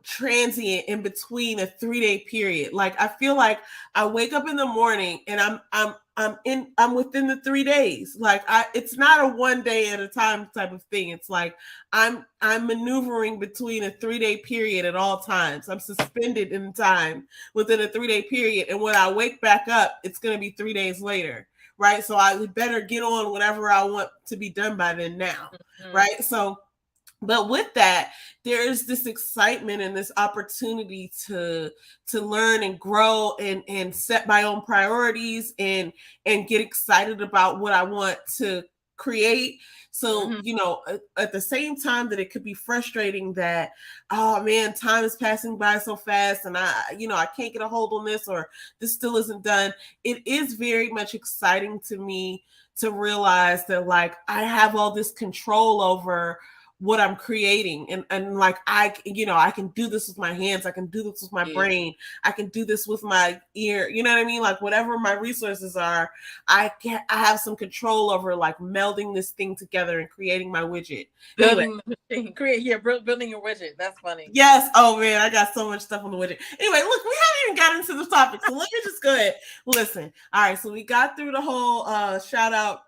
Speaker 2: transient in between a 3-day period. Like I feel like I wake up in the morning and I'm within the 3 days. Like it's not a 1 day at a time type of thing. It's like I'm maneuvering between a 3-day period at all times. I'm suspended in time within a 3-day period. And when I wake back up, it's going to be 3 days later. Right. So I better get on whatever I want to be done by then now. Mm-hmm. Right. So, but with that, there's this excitement and this opportunity to learn and grow and set my own priorities and get excited about what I want to create. So, at the same time that it could be frustrating that, oh man, time is passing by so fast and I can't get a hold on this or this still isn't done. It is very much exciting to me to realize that like I have all this control over what I'm creating and like I can do this with my hands, I can do this with my brain, I can do this with my ear, you know what I mean? Like whatever my resources are, I have some control over like melding this thing together and creating my widget.
Speaker 1: Building your widget. That's funny.
Speaker 2: Yes. Oh man, I got so much stuff on the widget. Anyway, look, we haven't even gotten into the topic, so let me just go ahead. Listen. All right, so we got through the whole shout out.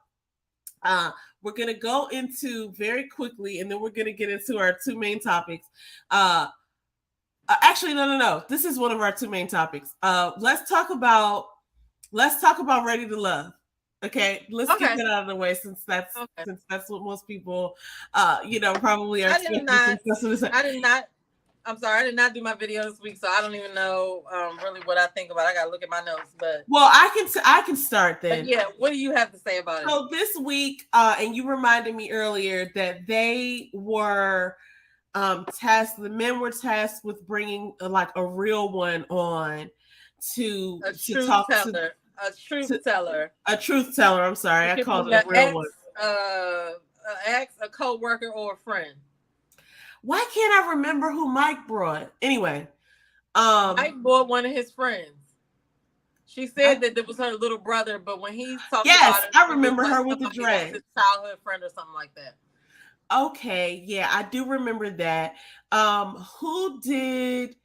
Speaker 2: We're going to go into very quickly, and then we're going to get into our two main topics. Actually, no. This is one of our two main topics. Let's talk about Ready to Love. Okay, let's get that out of the way since that's what most people, probably are.
Speaker 1: I did not. I'm sorry, I did not do my video this week, so I don't even know really what I think about it. I gotta look at my notes, but
Speaker 2: I can start then.
Speaker 1: But yeah, what do you have to say about it?
Speaker 2: So this week, and you reminded me earlier that they were tasked. The men were tasked with bringing like a real one on to talk to
Speaker 1: a truth teller.
Speaker 2: A truth teller. I'm sorry, I called it a real one.
Speaker 1: A co-worker or a friend.
Speaker 2: Why can't I remember who Mike brought? Anyway,
Speaker 1: Mike brought one of his friends. She said that it was her little brother, but when he talked about it,
Speaker 2: I remember her with the dread.
Speaker 1: His childhood friend or something like that.
Speaker 2: Okay, yeah, I do remember that. Who did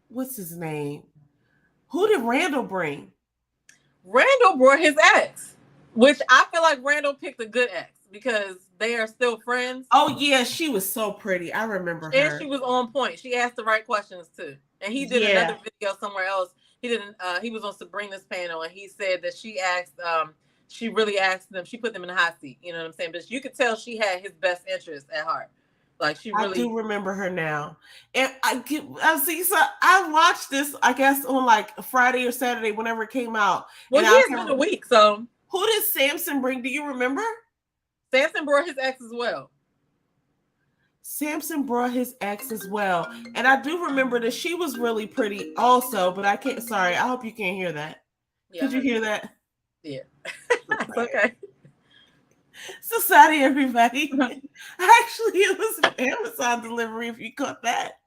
Speaker 2: what's his name? Who did Randall bring?
Speaker 1: Randall brought his ex, which I feel like Randall picked a good ex because they are still friends.
Speaker 2: Oh yeah, she was so pretty. I remember her.
Speaker 1: And she was on point. She asked the right questions too. And he did another video somewhere else. He was on Sabrina's panel and he said that she really asked them, she put them in the hot seat. You know what I'm saying? But you could tell she had his best interest at heart. Like she really.
Speaker 2: I do remember her now. And so I watched this, I guess, on like Friday or Saturday, whenever it came out.
Speaker 1: Well, it's been a week, so.
Speaker 2: Who did Samson bring? Do you remember?
Speaker 1: Samson brought his ex as well.
Speaker 2: Samson brought his ex as well. And I do remember that she was really pretty also, but I can't, sorry, I hope you can't hear that. Yeah, could you hear that?
Speaker 1: Yeah. Okay.
Speaker 2: So sorry, everybody. Actually, it was an Amazon delivery, if you caught that.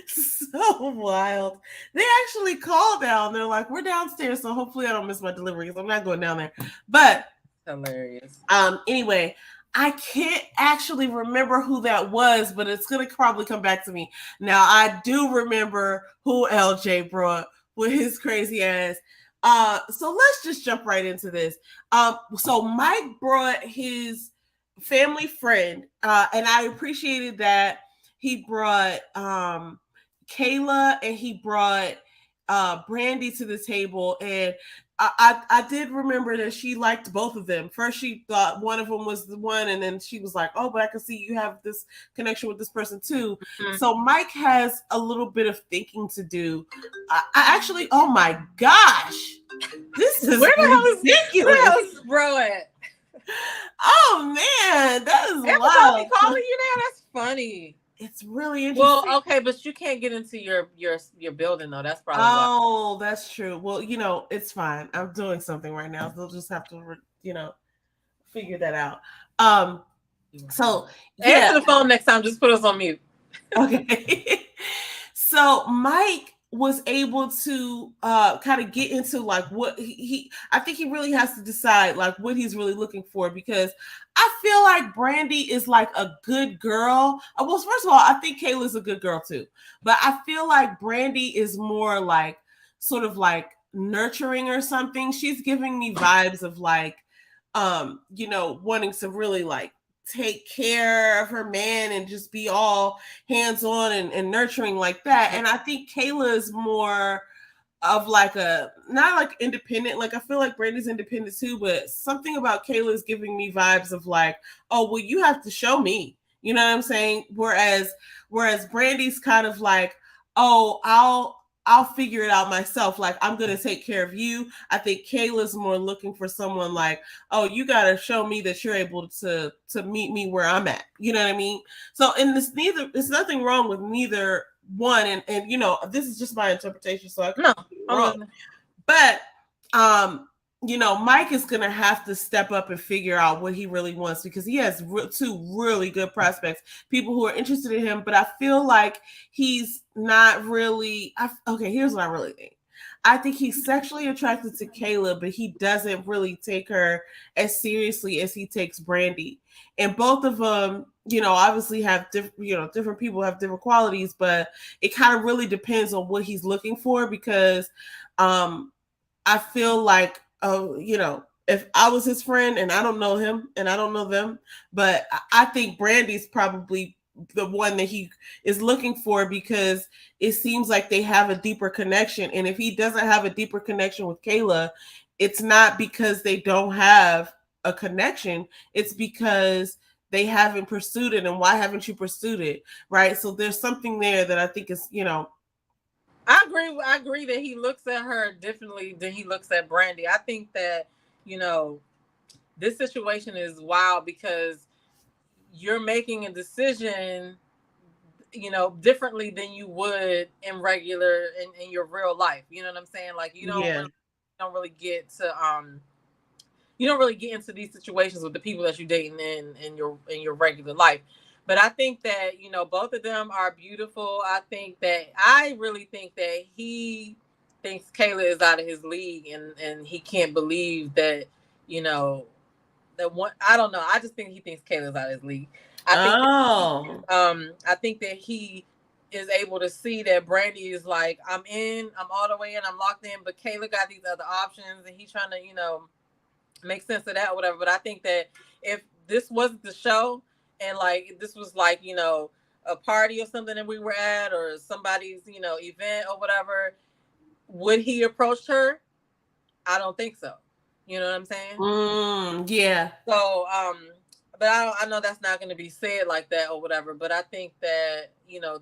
Speaker 2: So wild. They actually called down. They're like, we're downstairs, so hopefully I don't miss my delivery because I'm not going down there. But
Speaker 1: hilarious.
Speaker 2: Anyway, I can't actually remember who that was, but it's gonna probably come back to me. Now I do remember who LJ brought with his crazy ass. So let's just jump right into this. So Mike brought his family friend, and I appreciated that he brought Kayla and he brought Brandy to the table, and I did remember that she liked both of them. First, she thought one of them was the one, and then she was like, "Oh, but I can see you have this connection with this person too." Mm-hmm. So Mike has a little bit of thinking to do. I actually, oh my gosh, this is
Speaker 1: where the hell is ridiculous. Where else is bro at?
Speaker 2: Oh man, that is
Speaker 1: wild.
Speaker 2: Everybody
Speaker 1: calling you now? That's funny.
Speaker 2: It's really interesting.
Speaker 1: Well, okay, but you can't get into your building though. That's probably
Speaker 2: why. That's true. Well, it's fine. I'm doing something right now. They'll just have to, figure that out. So
Speaker 1: answer the phone next time. Just put us on mute.
Speaker 2: Okay. So Mike was able to kind of get into like what he I think he really has to decide like what he's really looking for, because I feel like Brandy is like a good girl. Well, first of all, I think Kayla's a good girl too, but I feel like Brandy is more like sort of like nurturing or something. She's giving me vibes of like wanting to really like take care of her man and just be all hands-on and nurturing like that. And I think Kayla is more of like a not like independent. Like I feel like Brandy's independent too, but something about Kayla is giving me vibes of like, oh well, you have to show me. You know what I'm saying? Whereas Brandy's kind of like, oh, I'll figure it out myself. Like, I'm going to take care of you. I think Kayla's more looking for someone like, oh, you got to show me that you're able to meet me where I'm at. You know what I mean? So, and there's nothing wrong with neither one. And this is just my interpretation. So I could be wrong. But, Mike is going to have to step up and figure out what he really wants, because he has two really good prospects, people who are interested in him. But I feel like he's not really. Okay, here's what I really think. I think he's sexually attracted to Kayla, but he doesn't really take her as seriously as he takes Brandy. And both of them, obviously have different people have different qualities, but it kind of really depends on what he's looking for, because I feel like, if I was his friend and I don't know him and I don't know them, but I think Brandy's probably the one that he is looking for, because it seems like they have a deeper connection. And if he doesn't have a deeper connection with Kayla, it's not because they don't have a connection. It's because they haven't pursued it. And why haven't you pursued it? Right. So there's something there that I think is,
Speaker 1: I agree that he looks at her differently than he looks at Brandy. I think that, this situation is wild because you're making a decision, differently than you would in regular in your real life. You know what I'm saying? Like you don't really get into these situations with the people that you're dating in your regular life. But I think that, both of them are beautiful. I really think that he thinks Kayla is out of his league, and he can't believe that, that one. I don't know. I just think he thinks Kayla's out of his league. I think that he is able to see that Brandy is like, I'm all the way in, I'm locked in, but Kayla got these other options, and he's trying to, make sense of that or whatever. But I think that if this wasn't the show, and like this was like, a party or something that we were at, or somebody's, event or whatever, would he approach her? I don't think so. You know what I'm saying?
Speaker 2: Yeah.
Speaker 1: So, but I know that's not going to be said like that or whatever. But I think that,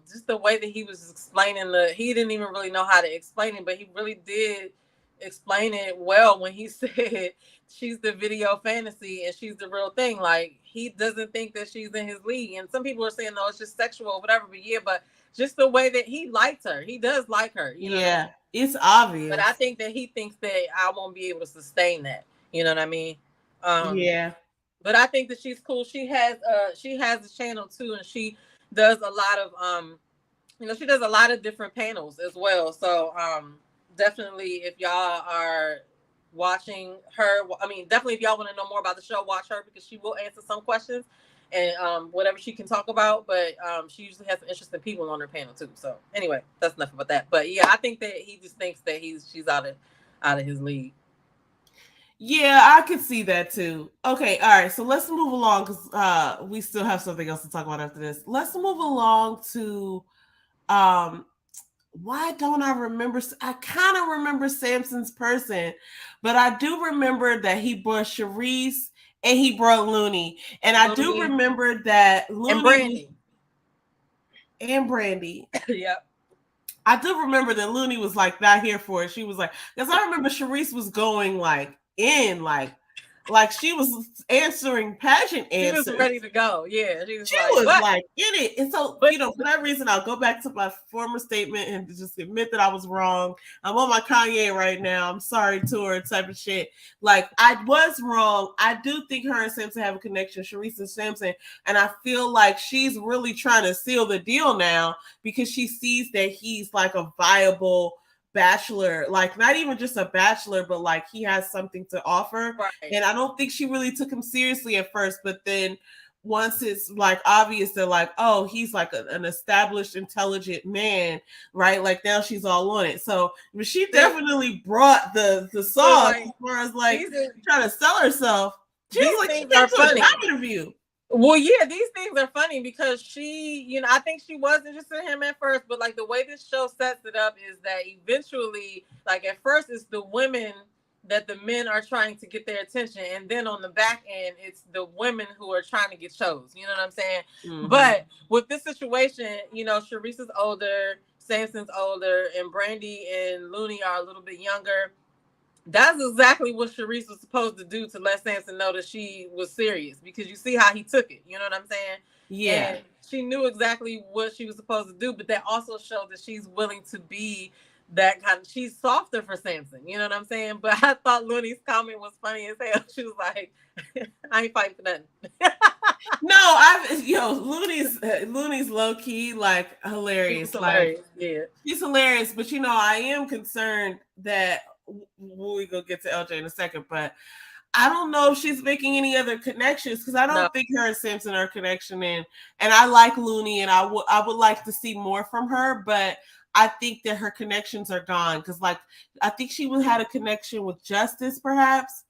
Speaker 1: just the way that he was explaining he didn't even really know how to explain it, but he really did explain it well when he said she's the video fantasy and she's the real thing. Like, he doesn't think that she's in his league. And some people are saying, no, it's just sexual or whatever. But yeah, but just the way that he likes her, he does like her.
Speaker 2: Yeah, it's obvious.
Speaker 1: But I think that he thinks that I won't be able to sustain that. You know what I mean?
Speaker 2: Yeah.
Speaker 1: But I think that she's cool. She has a channel too, and she does a lot of she does a lot of different panels as well. So definitely, if y'all are watching her, definitely if y'all want to know more about the show, watch her, because she will answer some questions and whatever she can talk about. But she usually has some interesting people on her panel too. So anyway, that's enough about that. But yeah, I think that he just thinks that she's out of his league.
Speaker 2: Yeah, I could see that too. Okay, all right. So let's move along, because we still have something else to talk about after this. Let's move along to why don't I remember? I kind of remember Samson's person, but I do remember that he brought Charisse and he brought Looney. And I do remember that Looney and Brandy.
Speaker 1: Yep.
Speaker 2: I do remember that Looney was like not here for it. She was like, because I remember Charisse was going like in, like Like she was answering pageant answers.
Speaker 1: She was ready to go. Yeah, she
Speaker 2: She
Speaker 1: like,
Speaker 2: was
Speaker 1: "What?"
Speaker 2: like in it. And so,
Speaker 1: But-
Speaker 2: you know, for that reason, I'll go back to my former statement and just admit that I was wrong. I'm on my Kanye right now. I'm sorry to her type of shit. Like, I was wrong. I do think her and Samson have a connection, Charissa Sampson. And I feel like she's really trying to seal the deal now because she sees that he's like a viable bachelor, like not even just a bachelor, but like he has something to offer.
Speaker 1: Right.
Speaker 2: And I don't think she really took him seriously at first, but then once it's like obvious that like, oh, he's like an established intelligent man, right? Like now she's all on it. So she definitely brought the sauce as far as like trying to sell herself. She was like, she came to a job interview.
Speaker 1: Well, yeah, these things are funny because she, you know, I think she was interested in him at first, but like the way this show sets it up is that eventually, like at first it's the women that the men are trying to get their attention, and then on the back end it's the women who are trying to get chose. You know what I'm saying? Mm-hmm. But with this situation, you know, Charissa's older, Samson's older, and Brandy and Looney are a little bit younger. That's exactly what Charisse was supposed to do to let Samson know that she was serious, because you see how he took it. You know what I'm saying?
Speaker 2: Yeah.
Speaker 1: And she knew exactly what she was supposed to do, but that also showed that she's willing to be that kind of, she's softer for Samson. You know what I'm saying? But I thought Looney's comment was funny as hell. She was like, I ain't fighting for nothing.
Speaker 2: No, Looney's low key, like hilarious.
Speaker 1: Hilarious.
Speaker 2: Like, yeah. She's hilarious, but you know, I am concerned that we go get to LJ in a second, but I don't know if she's making any other connections, because I don't think her and Samson are a connection and I like Looney and I would like to see more from her, but I think that her connections are gone, because like I think she had a connection with Justice perhaps.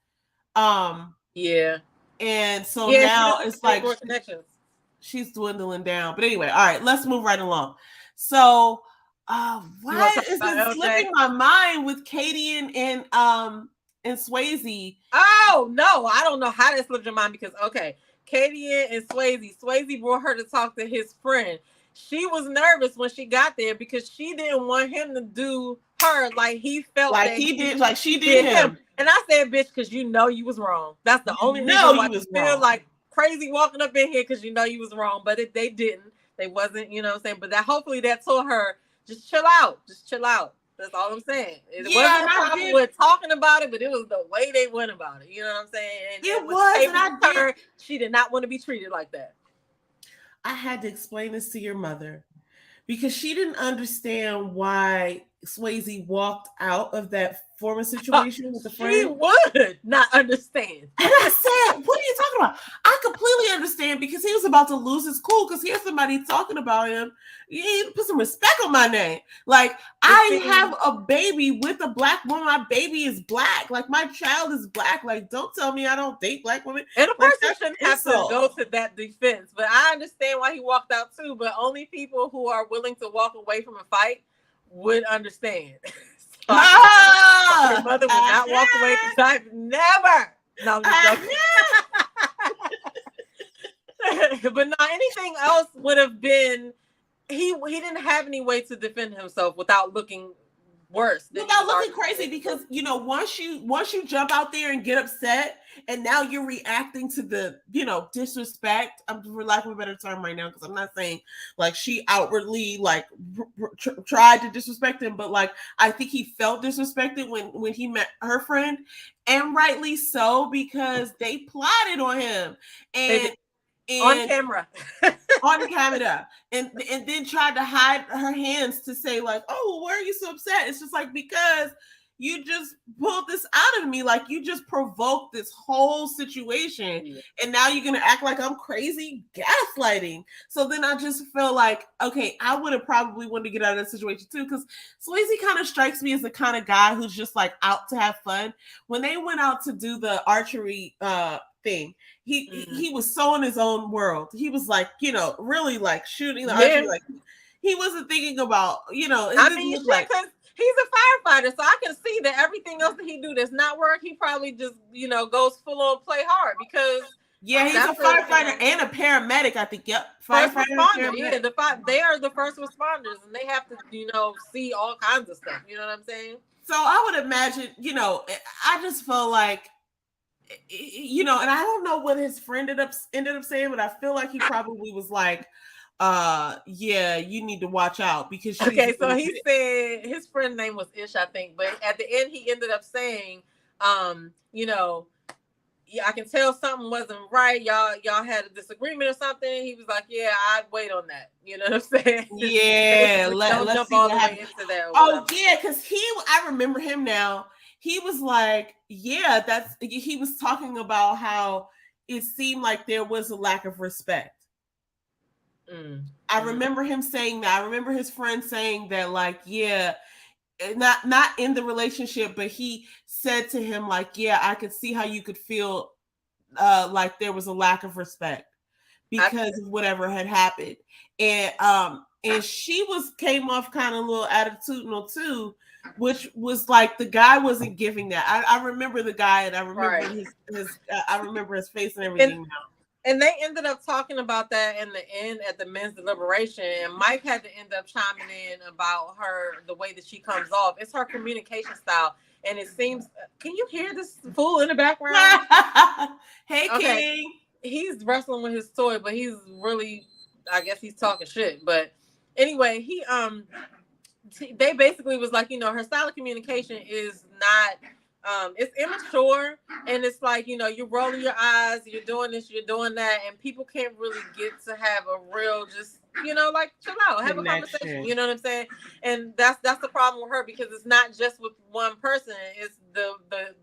Speaker 1: Yeah.
Speaker 2: And so now it's like
Speaker 1: more connections.
Speaker 2: She's dwindling down. But anyway, all right, let's move right along. So why is it slipping my mind with Katie and Swayze?
Speaker 1: Oh no, I don't know how that slipped your mind, because Katie and Swayze brought her to talk to his friend. She was nervous when she got there because she didn't want him to do her like he felt
Speaker 2: like
Speaker 1: that
Speaker 2: he did, like she did him.
Speaker 1: And I said, bitch, because you know you was wrong. That's the only reason why you feel like crazy walking up in here, because you know you was wrong. But they didn't. They wasn't, you know what I'm saying? But that hopefully that told her, just chill out. Just chill out. That's all I'm saying. It wasn't a problem with talking about it, but it was the way they went about it. You know what I'm saying? And
Speaker 2: it was, and
Speaker 1: she did not want to be treated like that.
Speaker 2: I had to explain this to your mother because she didn't understand why Swayze walked out of that former situation with the friend.
Speaker 1: She would not understand.
Speaker 2: And I said, what are you talking about? I completely understand, because he was about to lose his cool because here's somebody talking about him. You need to put some respect on my name. Like, I have a baby with a black woman. My baby is black. Like, my child is black. Like, don't tell me I don't date black women.
Speaker 1: And a person shouldn't have to go to that defense. But I understand why he walked out too. But only people who are willing to walk away from a fight would understand. So your mother would not walk away from fight. Never. No, but no, anything else would have been. He didn't have any way to defend himself without looking worse.
Speaker 2: Without looking crazy, because you know, once you jump out there and get upset, and now you're reacting to the, you know, disrespect. I'm for lack of a better term right now, because I'm not saying like she outwardly like tried to disrespect him, but like I think he felt disrespected when he met her friend, and rightly so, because they plotted on him and
Speaker 1: on camera.
Speaker 2: On camera, and then tried to hide her hands to say like, oh, why are you so upset? It's just like, because you just pulled this out of me, like you just provoked this whole situation, and now you're gonna act like I'm crazy, gaslighting. So then I just feel like, okay, I would have probably wanted to get out of that situation too, because Swayze kind of strikes me as the kind of guy who's just like out to have fun. When they went out to do the archery thing, he was so in his own world. He was like, you know, really like shooting the archery, like he wasn't thinking about, you know.
Speaker 1: I mean, because he's a firefighter, so I can see that everything else that he do that's not work, he probably just, you know, goes full on play hard, because
Speaker 2: he's a firefighter and a paramedic, I think. Yep,
Speaker 1: firefighter. They are the first responders, and they have to, you know, see all kinds of stuff. You know what I'm saying?
Speaker 2: So I would imagine, you know, I just feel like you know, and I don't know what his friend ended up saying, but I feel like he probably was like, yeah, you need to watch out because she's
Speaker 1: okay. So he said his friend's name was Ish, I think, but at the end he ended up saying, you know, yeah, I can tell something wasn't right. Y'all had a disagreement or something. He was like, yeah, I'd wait on that. You know what I'm saying?
Speaker 2: Yeah,
Speaker 1: don't jump all the way into that.
Speaker 2: Oh yeah, because I remember him now. He was like, yeah, he was talking about how it seemed like there was a lack of respect. I remember him saying that. I remember his friend saying that, like, yeah, not in the relationship, but he said to him, like, yeah, I could see how you could feel like there was a lack of respect because of whatever had happened. And she came off kind of a little attitudinal too, which was like the guy wasn't giving that. I remember the guy, and I remember I remember his face and everything now.
Speaker 1: And they ended up talking about that in the end at the men's deliberation. And Mike had to end up chiming in about the way that she comes off. It's her communication style. And it seems, can you hear this fool in the background?
Speaker 2: Hey, okay. King.
Speaker 1: He's wrestling with his toy, but he's really, I guess he's talking shit. But anyway, they basically was like, you know, her style of communication is not, it's immature, and it's like, you know, you're rolling your eyes, you're doing this, you're doing that, and people can't really get to have a real, just, you know, like, chill out, have a conversation, you know what I'm saying? And that's the problem with her, because it's not just with one person, it's the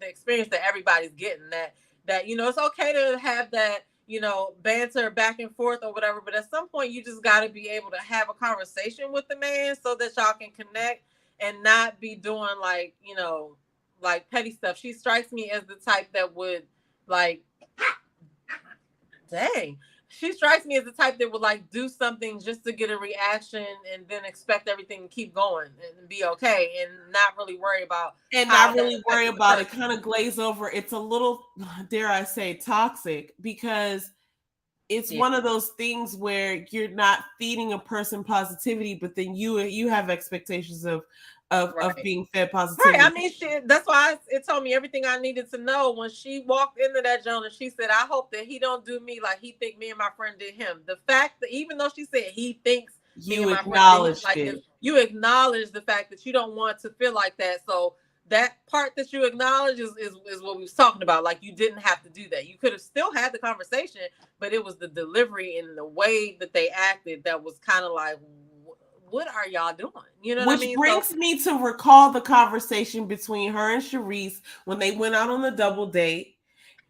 Speaker 1: experience that everybody's getting, that you know, it's okay to have that, you know, banter back and forth or whatever, but at some point you just got to be able to have a conversation with the man so that y'all can connect and not be doing, like, you know, like petty stuff. She strikes me as the type that would, like, she strikes me as the type that would, like, do something just to get a reaction and then expect everything to keep going and be okay and not really worry about
Speaker 2: it, kind of glaze over. It's a little, dare I say, toxic, because it's one of those things where you're not feeding a person positivity, but then you have expectations of being fed positivity.
Speaker 1: Right. I mean, that's why it told me everything I needed to know when she walked into that joint, and she said, I hope that he don't do me like he think me and my friend did him. The fact that even though she said he thinks
Speaker 2: you acknowledged it.
Speaker 1: You acknowledge the fact that you don't want to feel like that. So that part that you acknowledge is what we was talking about. Like, you didn't have to do that. You could have still had the conversation, but it was the delivery and the way that they acted that was kind of like, what are y'all doing? You know what I mean?
Speaker 2: Which brings me to recall the conversation between her and Sharice when they went out on the double date.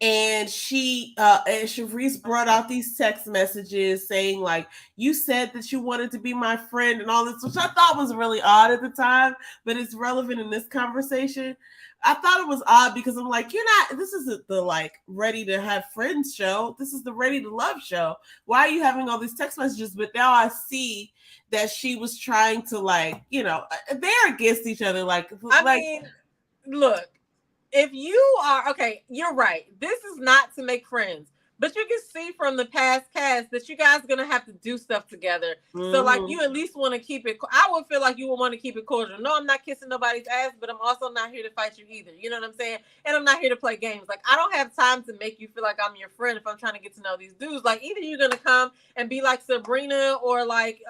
Speaker 2: And Sharice brought out these text messages saying, like, you said that you wanted to be my friend and all this, which I thought was really odd at the time, but it's relevant in this conversation. I thought it was odd because I'm like, this isn't the, like, ready to have friends show. This is the ready to love show. Why are you having all these text messages? But now I see that she was trying to, like, you know, they're against each other. I
Speaker 1: mean, look, if you are, okay, you're right. This is not to make friends, but you can see from the past cast that you guys are going to have to do stuff together. Mm-hmm. So, like, you at least want to keep it, I would feel like you would want to keep it cordial. No, I'm not kissing nobody's ass, but I'm also not here to fight you either. You know what I'm saying? And I'm not here to play games. Like, I don't have time to make you feel like I'm your friend if I'm trying to get to know these dudes. Like, either you're going to come and be like Sabrina, or like,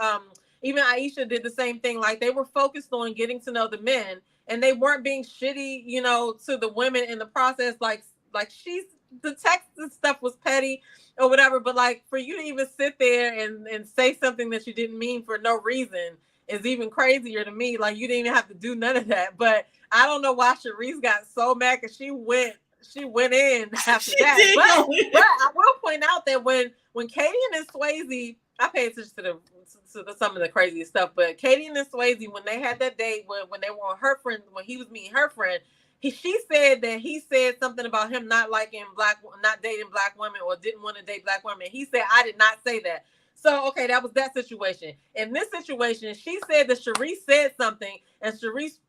Speaker 1: even Aisha did the same thing. Like, they were focused on getting to know the men, and they weren't being shitty, you know, to the women in the process. Like the text and stuff was petty or whatever, but, like, for you to even sit there and say something that you didn't mean for no reason is even crazier to me. Like, you didn't even have to do none of that. But I don't know why Sharice got so mad, because she went in after that. But I will point out that when Katie and Swayze, I pay attention to some of the craziest stuff, but Katie and Swayze, when they had that date, when they were on her friend, when he was meeting her friend, she said that he said something about him not dating black women, or didn't want to date black women. He said, I did not say that. So, okay, that was that situation. In this situation, she said that Sharice said something, and Sharice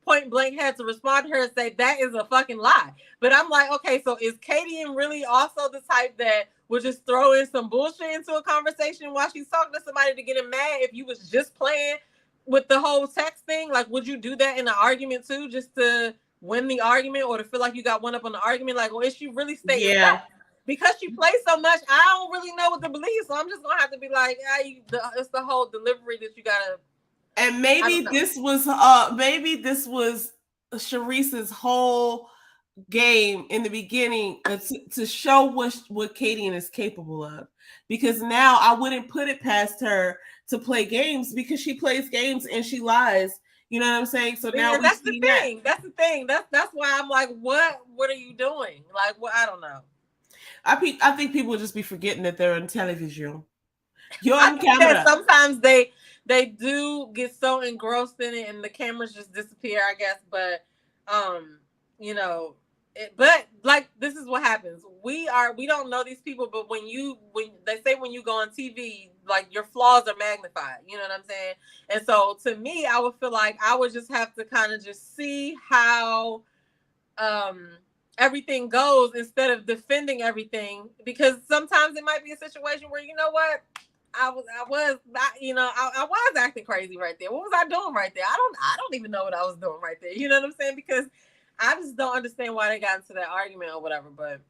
Speaker 1: point blank had to respond to her and say, that is a fucking lie. But I'm like, okay, so is Katie really also the type that would just throw in some bullshit into a conversation while she's talking to somebody to get him mad if you was just playing with the whole text thing? Like, would you do that in an argument too, just to win the argument or to feel like you got one up on the argument. Like, well, is she really stating
Speaker 2: Yeah.
Speaker 1: that? Because she plays so much, I don't really know what to believe. So I'm just gonna have to be like, it's the whole delivery that you gotta.
Speaker 2: And maybe this was Sharice's whole game in the beginning to show what Kadian is capable of. Because now I wouldn't put it past her to play games because she plays games and she lies. You know what I'm saying? So now
Speaker 1: that's the thing. That's the thing. That's why I'm like, what are you doing? Like, well, I don't know.
Speaker 2: I think people just be forgetting that they're on television. You're on camera.
Speaker 1: Sometimes they do get so engrossed in it and the cameras just disappear, I guess. But you know, but like this is what happens. We don't know these people, but when they say when you go on TV, like your flaws are magnified. You know what I'm saying? And so to me, I would feel like I would just have to kind of just see how everything goes instead of defending everything, because sometimes it might be a situation where, you know what, I was acting crazy right there. What was I doing right there? I don't even know what I was doing right there. You know what I'm saying? Because I just don't understand why they got into that argument or whatever. But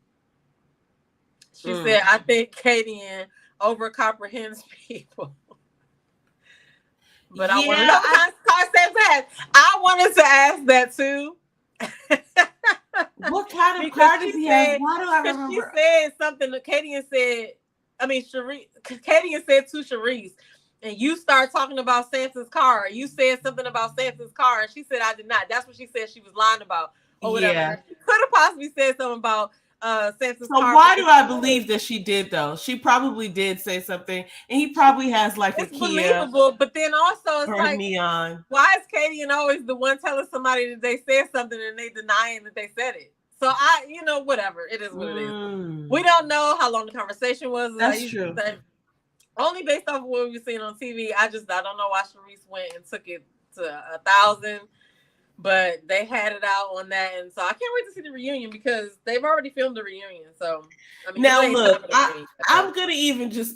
Speaker 1: she said, I think Kadian over comprehends people. But I want to know what kind of car I wanted to ask that too.
Speaker 2: What kind of car does he have? Why do I remember?
Speaker 1: She said something that Kadian said. Kadian said to Sharice, and you start talking about Sansa's car. You said something about Sansa's car, and she said I did not. That's what she said she was lying about, or whatever.
Speaker 2: Yeah.
Speaker 1: She could have possibly said something about Sansa's car.
Speaker 2: So why do I believe that she did though? She probably did say something, and he probably has like
Speaker 1: it's
Speaker 2: a Kia
Speaker 1: believable, but then also it's
Speaker 2: or
Speaker 1: like
Speaker 2: Neon.
Speaker 1: Why is Kadian always the one telling somebody that they said something and they denying that they said it? So whatever. It is what it is. We don't know how long the conversation was.
Speaker 2: That's true.
Speaker 1: Only based off of what we've seen on TV. I don't know why Sharice went and took it to 1,000, but they had it out on that, and so I can't wait to see the reunion because they've already filmed the reunion. So
Speaker 2: now look, I'm gonna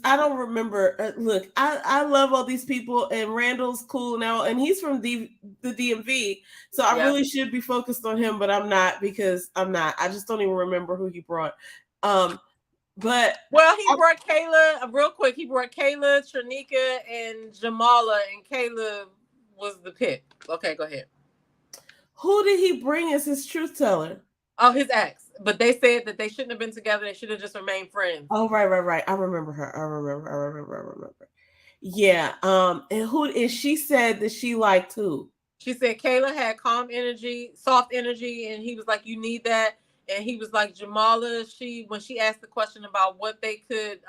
Speaker 2: I don't remember. Look, I love all these people, and Randall's cool now, and he's from the DMV, so I really should be focused on him, but I'm not because I'm not. I just don't even remember who he brought. But
Speaker 1: he brought Kayla real quick. He brought Kayla, Trinika, and Jamala, and Kayla was the pick. Okay, go ahead.
Speaker 2: Who did he bring as his truth teller?
Speaker 1: Oh, his ex. But they said that they shouldn't have been together. They should have just remained friends.
Speaker 2: Oh, right. I remember her. I remember. Yeah. And she said that she liked who?
Speaker 1: She said Kayla had calm energy, soft energy, and he was like, you need that. And he was like, Jamala, when she asked the question about what they could,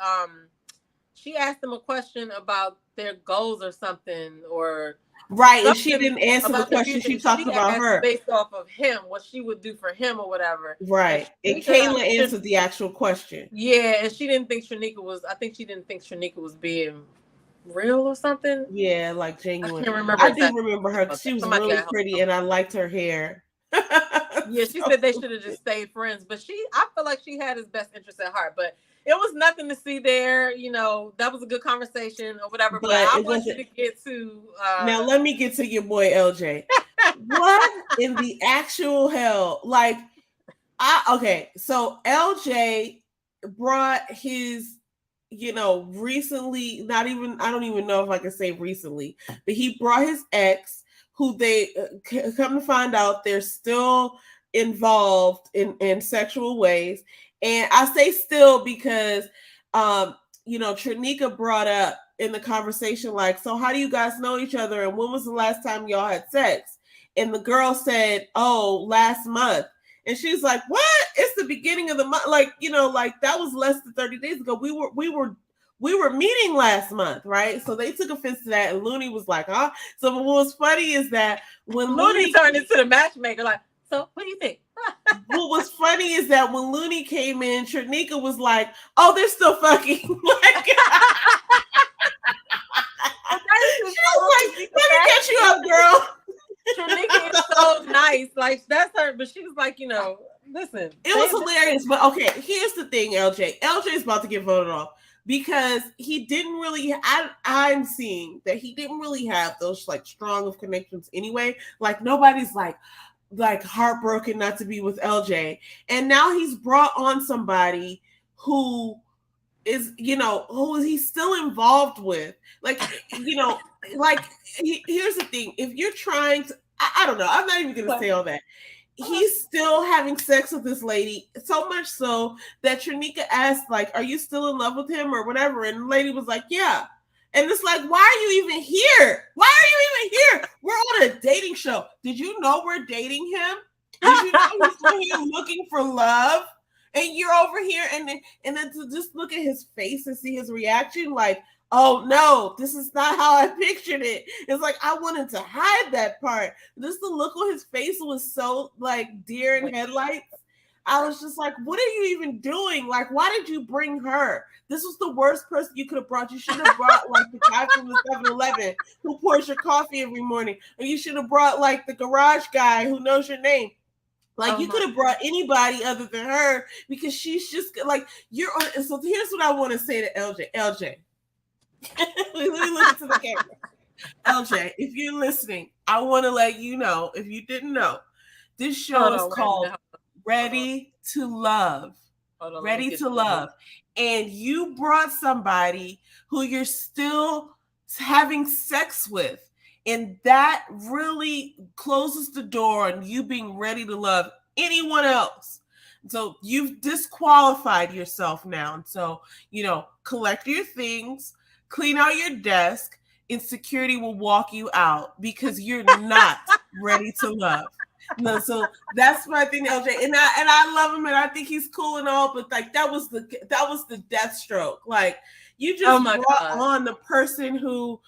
Speaker 1: she asked them a question about their goals or something, or
Speaker 2: right, and she didn't answer the question. She talked about her
Speaker 1: based off of him, what she would do for him or whatever.
Speaker 2: Right, and Kayla answered the actual question.
Speaker 1: Yeah, and she didn't think Shanika was. I think she didn't think Shanika was being real or something.
Speaker 2: Yeah, like genuine.
Speaker 1: I can't remember.
Speaker 2: I do remember her because she was really pretty, and I liked her hair.
Speaker 1: Yeah, she said they should have just stayed friends, but I feel like she had his best interest at heart. But it was nothing to see there. That was a good conversation or whatever. But I want you to get to.
Speaker 2: Now let me get to your boy LJ. What in the actual hell? Like, so LJ brought his, recently. I don't even know if I can say recently, but he brought his ex, who they come to find out they're still involved in sexual ways. And I say still because, Trinika brought up in the conversation, like, so how do you guys know each other? And when was the last time y'all had sex? And the girl said, oh, last month. And she's like, what? It's the beginning of the month. Like, that was less than 30 days ago. We were meeting last month, right? So they took offense to that, and Looney was like, huh? So what was funny is that when
Speaker 1: Looney turned into the matchmaker, like, so what do you think?
Speaker 2: What was funny is that when Looney came in, Trinika was like, oh, they're still fucking. She was like, let me get you up, girl.
Speaker 1: Trinika is so nice. Like, that's her, but she was like, listen.
Speaker 2: It was hilarious, but okay, here's the thing, LJ. LJ is about to get voted off because he didn't really, I'm seeing that he didn't really have those like strong of connections anyway. Like nobody's like, like heartbroken not to be with LJ, and now he's brought on somebody who is, who he's still involved with. Like, like here's the thing: if you're trying to, I don't know, I'm not even gonna say all that. He's still having sex with this lady, so much so that Trinika asked, like, "Are you still in love with him or whatever?" And the lady was like, "Yeah." And it's like, why are you even here? Why are you even here? We're on a dating show. Did you know we're dating him? Did you know he's over here looking for love? And you're over here, and then to just look at his face and see his reaction, like, oh no, this is not how I pictured it. It's like I wanted to hide that part. Just the look on his face was so like deer in headlights. I was just like, what are you even doing? Like, why did you bring her? This was the worst person you could have brought. You should have brought like the guy from the 7-Eleven who pours your coffee every morning. Or you should have brought like the garage guy who knows your name. Like, you could have brought anybody other than her, because she's just like, you're on. And so here's what I want to say to LJ. LJ, let me look into the camera. LJ, if you're listening, I want to let you know, if you didn't know, this show is called Ready to Love. Ready to Love. And you brought somebody who you're still having sex with. And that really closes the door on you being ready to love anyone else. So you've disqualified yourself now. And so, collect your things, clean out your desk, and security will walk you out because you're not ready to love. No, so that's my thing, LJ, and I love him, and I think he's cool and all, but like that was the death stroke. Like, you just brought on the person who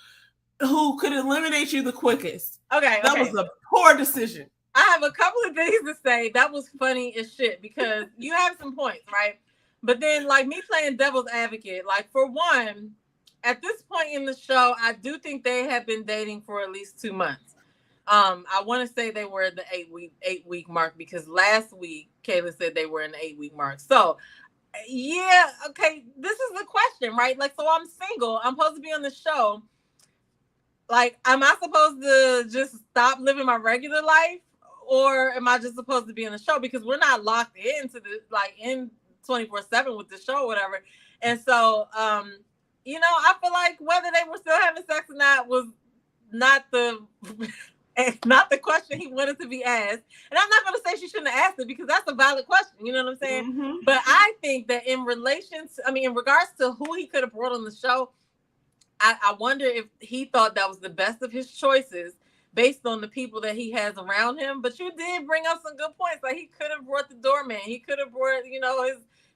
Speaker 2: could eliminate you the quickest.
Speaker 1: Okay,
Speaker 2: that was a poor decision.
Speaker 1: I have a couple of things to say. That was funny as shit because you have some points, right? But then, like, me playing devil's advocate, like, for one, at this point in the show, I do think they have been dating for at least 2 months. I want to say they were at the 8-week mark because last week Kayla said they were in the 8-week mark. So yeah, okay, this is the question, right? Like, so I'm single, I'm supposed to be on the show. Like, am I supposed to just stop living my regular life, or am I just supposed to be on the show? Because we're not locked into the in 24/7 with the show or whatever. And so I feel like whether they were still having sex or not was not the question he wanted to be asked. And I'm not going to say she shouldn't have asked it because that's a valid question. You know what I'm saying? Mm-hmm. But I think that in regards to who he could have brought on the show, I wonder if he thought that was the best of his choices based on the people that he has around him. But you did bring up some good points. Like, he could have brought the doorman. He could have brought,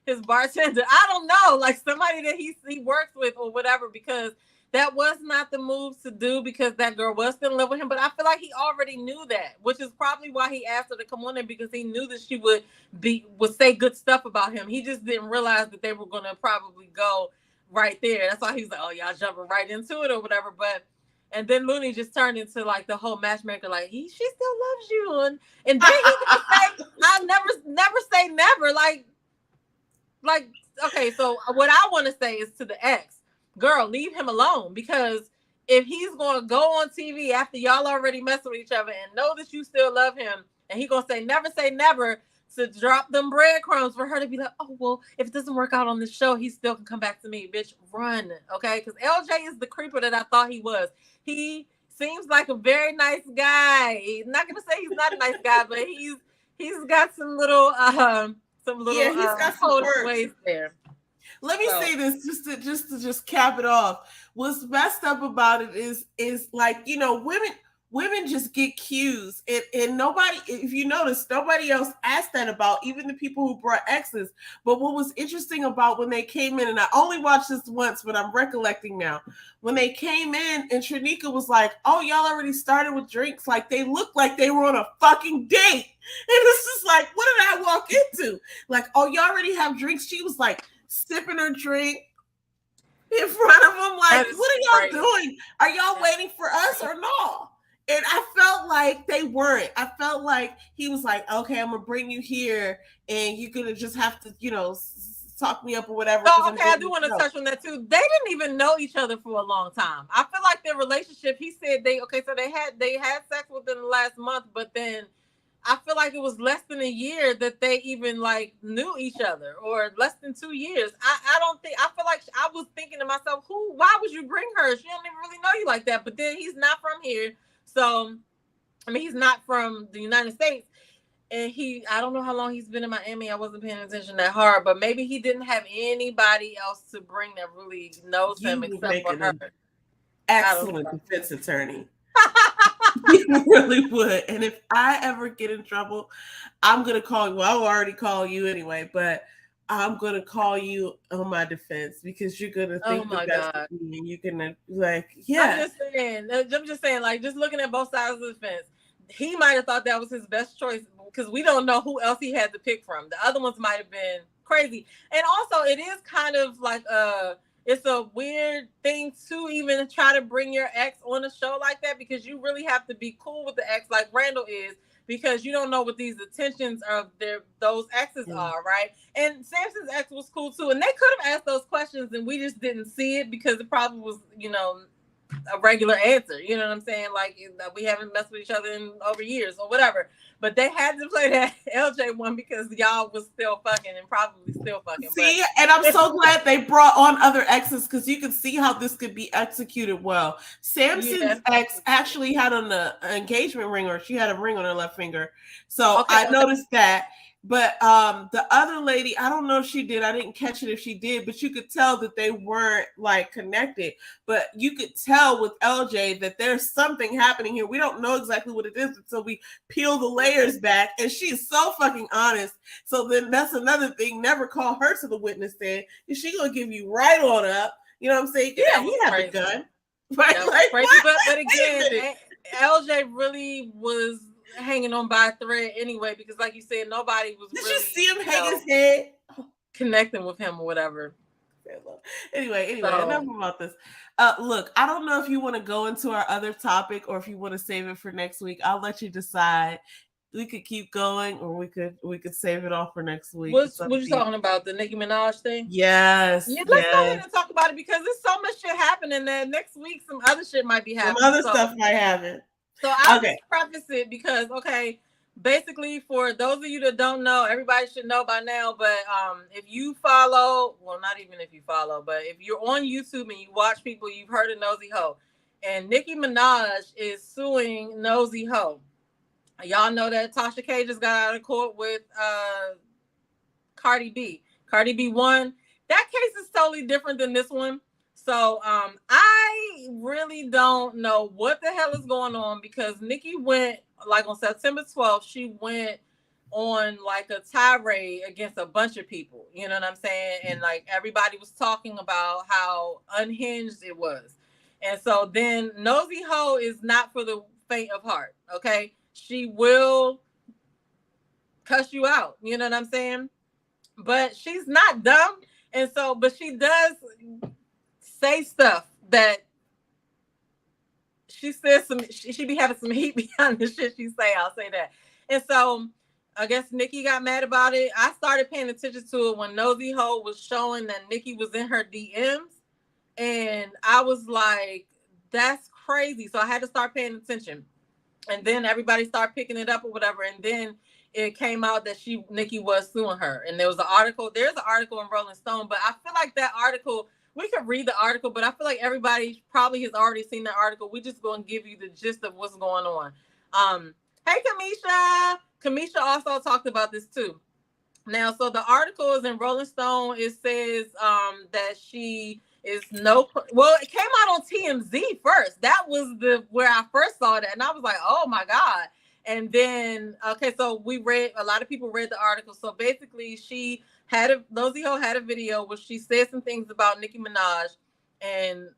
Speaker 1: his bartender. I don't know, like somebody that he works with or whatever, because that was not the move to do because that girl was still in love with him. But I feel like he already knew that, which is probably why he asked her to come on there, because he knew that she would say good stuff about him. He just didn't realize that they were going to probably go right there. That's why he's like, oh, y'all jumping right into it or whatever. And then Looney just turned into like the whole matchmaker, like she still loves you. And then he can say, I'll never say never. Like, okay, so what I want to say is to the ex, girl, leave him alone, because if he's going to go on TV after y'all already messing with each other and know that you still love him, and he going to say never, to drop them breadcrumbs for her to be like, oh, well, if it doesn't work out on this show, he still can come back to me. Bitch, run, okay? Because LJ is the creeper that I thought he was. He seems like a very nice guy. I'm not going to say he's not a nice guy, but he's got some little he's got some ways there.
Speaker 2: Let me say this just to cap it off. What's messed up about it is like, women just get cues, and nobody, if you notice, nobody else asked that about even the people who brought exes. But what was interesting about when they came in, and I only watched this once, but I'm recollecting now, when they came in and Trinika was like, oh, y'all already started with drinks. Like, they looked like they were on a fucking date. And it's just like, what did I walk into? Like, oh, y'all already have drinks? She was like sipping her drink in front of them. Like, what are y'all doing? Are y'all waiting for us or no? And I felt like they weren't. I felt like he was like, okay, I'm going to bring you here and you're going to just have to, talk me up or whatever.
Speaker 1: So, okay, I do want to touch on that too. They didn't even know each other for a long time. I feel like their relationship, he said they had sex within the last month, but then I feel like it was less than a year that they even like knew each other, or less than 2 years. I don't think, I feel like I was thinking to myself, why would you bring her? She don't even really know you like that. But then he's not from here. So, I mean, he's not from the United States. And I don't know how long he's been in Miami. I wasn't paying attention that hard, but maybe he didn't have anybody else to bring that really knows him except for her.
Speaker 2: Excellent defense attorney. You really would. And if I ever get in trouble, I'm going to call you. Well, I'll already call you anyway, but I'm going to call you on my defense because you're going to think the best of me, and you're going to like, yeah.
Speaker 1: I'm just saying, like, just looking at both sides of the fence, he might have thought that was his best choice because we don't know who else he had to pick from. The other ones might have been crazy. And also, it is kind of like it's a weird thing to even try to bring your ex on a show like that, because you really have to be cool with the ex like Randall is, because you don't know what these intentions of those exes are, right? And Samson's ex was cool too, and they could have asked those questions and we just didn't see it because it probably was, a regular answer. You know what I'm saying? Like, we haven't messed with each other in over years or whatever. But they had to play that LJ one because y'all was still fucking and probably still fucking.
Speaker 2: See, and I'm so glad they brought on other exes because you can see how this could be executed well. Samson's ex actually had on an engagement ring, or she had a ring on her left finger. So I noticed that. But the other lady, I don't know if she did. I didn't catch it if she did, but you could tell that they weren't like connected. But you could tell with LJ that there's something happening here. We don't know exactly what it is until we peel the layers back. And she's so fucking honest. So then that's another thing. Never call her to the witness stand. And she gonna give you right on up. You know what I'm saying? Yeah, he had a gun. Right? Like,
Speaker 1: but again, LJ really was hanging on by a thread anyway, because like you said, nobody was
Speaker 2: Did you see him hang his head
Speaker 1: connecting with him or whatever.
Speaker 2: Anyway, enough about this. Look, I don't know if you want to go into our other topic or if you want to save it for next week. I'll let you decide. We could keep going, or we could save it all for next week.
Speaker 1: What you talking about? The Nicki Minaj thing?
Speaker 2: Yes.
Speaker 1: Yeah, let's go ahead and talk about it, because there's so much shit happening that next week some other shit might be happening.
Speaker 2: Some other stuff might happen.
Speaker 1: So I'll just preface it because, basically, for those of you that don't know, everybody should know by now, but if you follow, well, not even if you follow, but if you're on YouTube and you watch people, you've heard of Nosy Ho. And Nicki Minaj is suing Nosy Ho. Y'all know that Tasha K just got out of court with Cardi B. Cardi B won. That case is totally different than this one. So I really don't know what the hell is going on, because Nicki went, like on September 12th, she went on like a tirade against a bunch of people. You know what I'm saying? And like everybody was talking about how unhinged it was. And so then Nosy Ho is not for the faint of heart, okay? She will cuss you out. You know what I'm saying? But she's not dumb. And so, but she does say stuff that she says she be having some heat behind the shit she say. I'll say that. And so I guess Nicki got mad about it. I started paying attention to it when Nosy Ho was showing that Nicki was in her DMs, and I was like, that's crazy. So I had to start paying attention. And then everybody started picking it up or whatever. And then it came out that Nicki was suing her. And there's an article in Rolling Stone, but I feel like that article, we could read the article, but I feel like everybody probably has already seen that article. We're just going to give you the gist of what's going on. Hey, Kamisha. Kamisha also talked about this too. Now, so the article is in Rolling Stone. It says that she is it came out on TMZ first. That was where I first saw that. And I was like, oh my God. And then, so a lot of people read the article. So basically Nosy Ho had a video where she said some things about Nicki Minaj and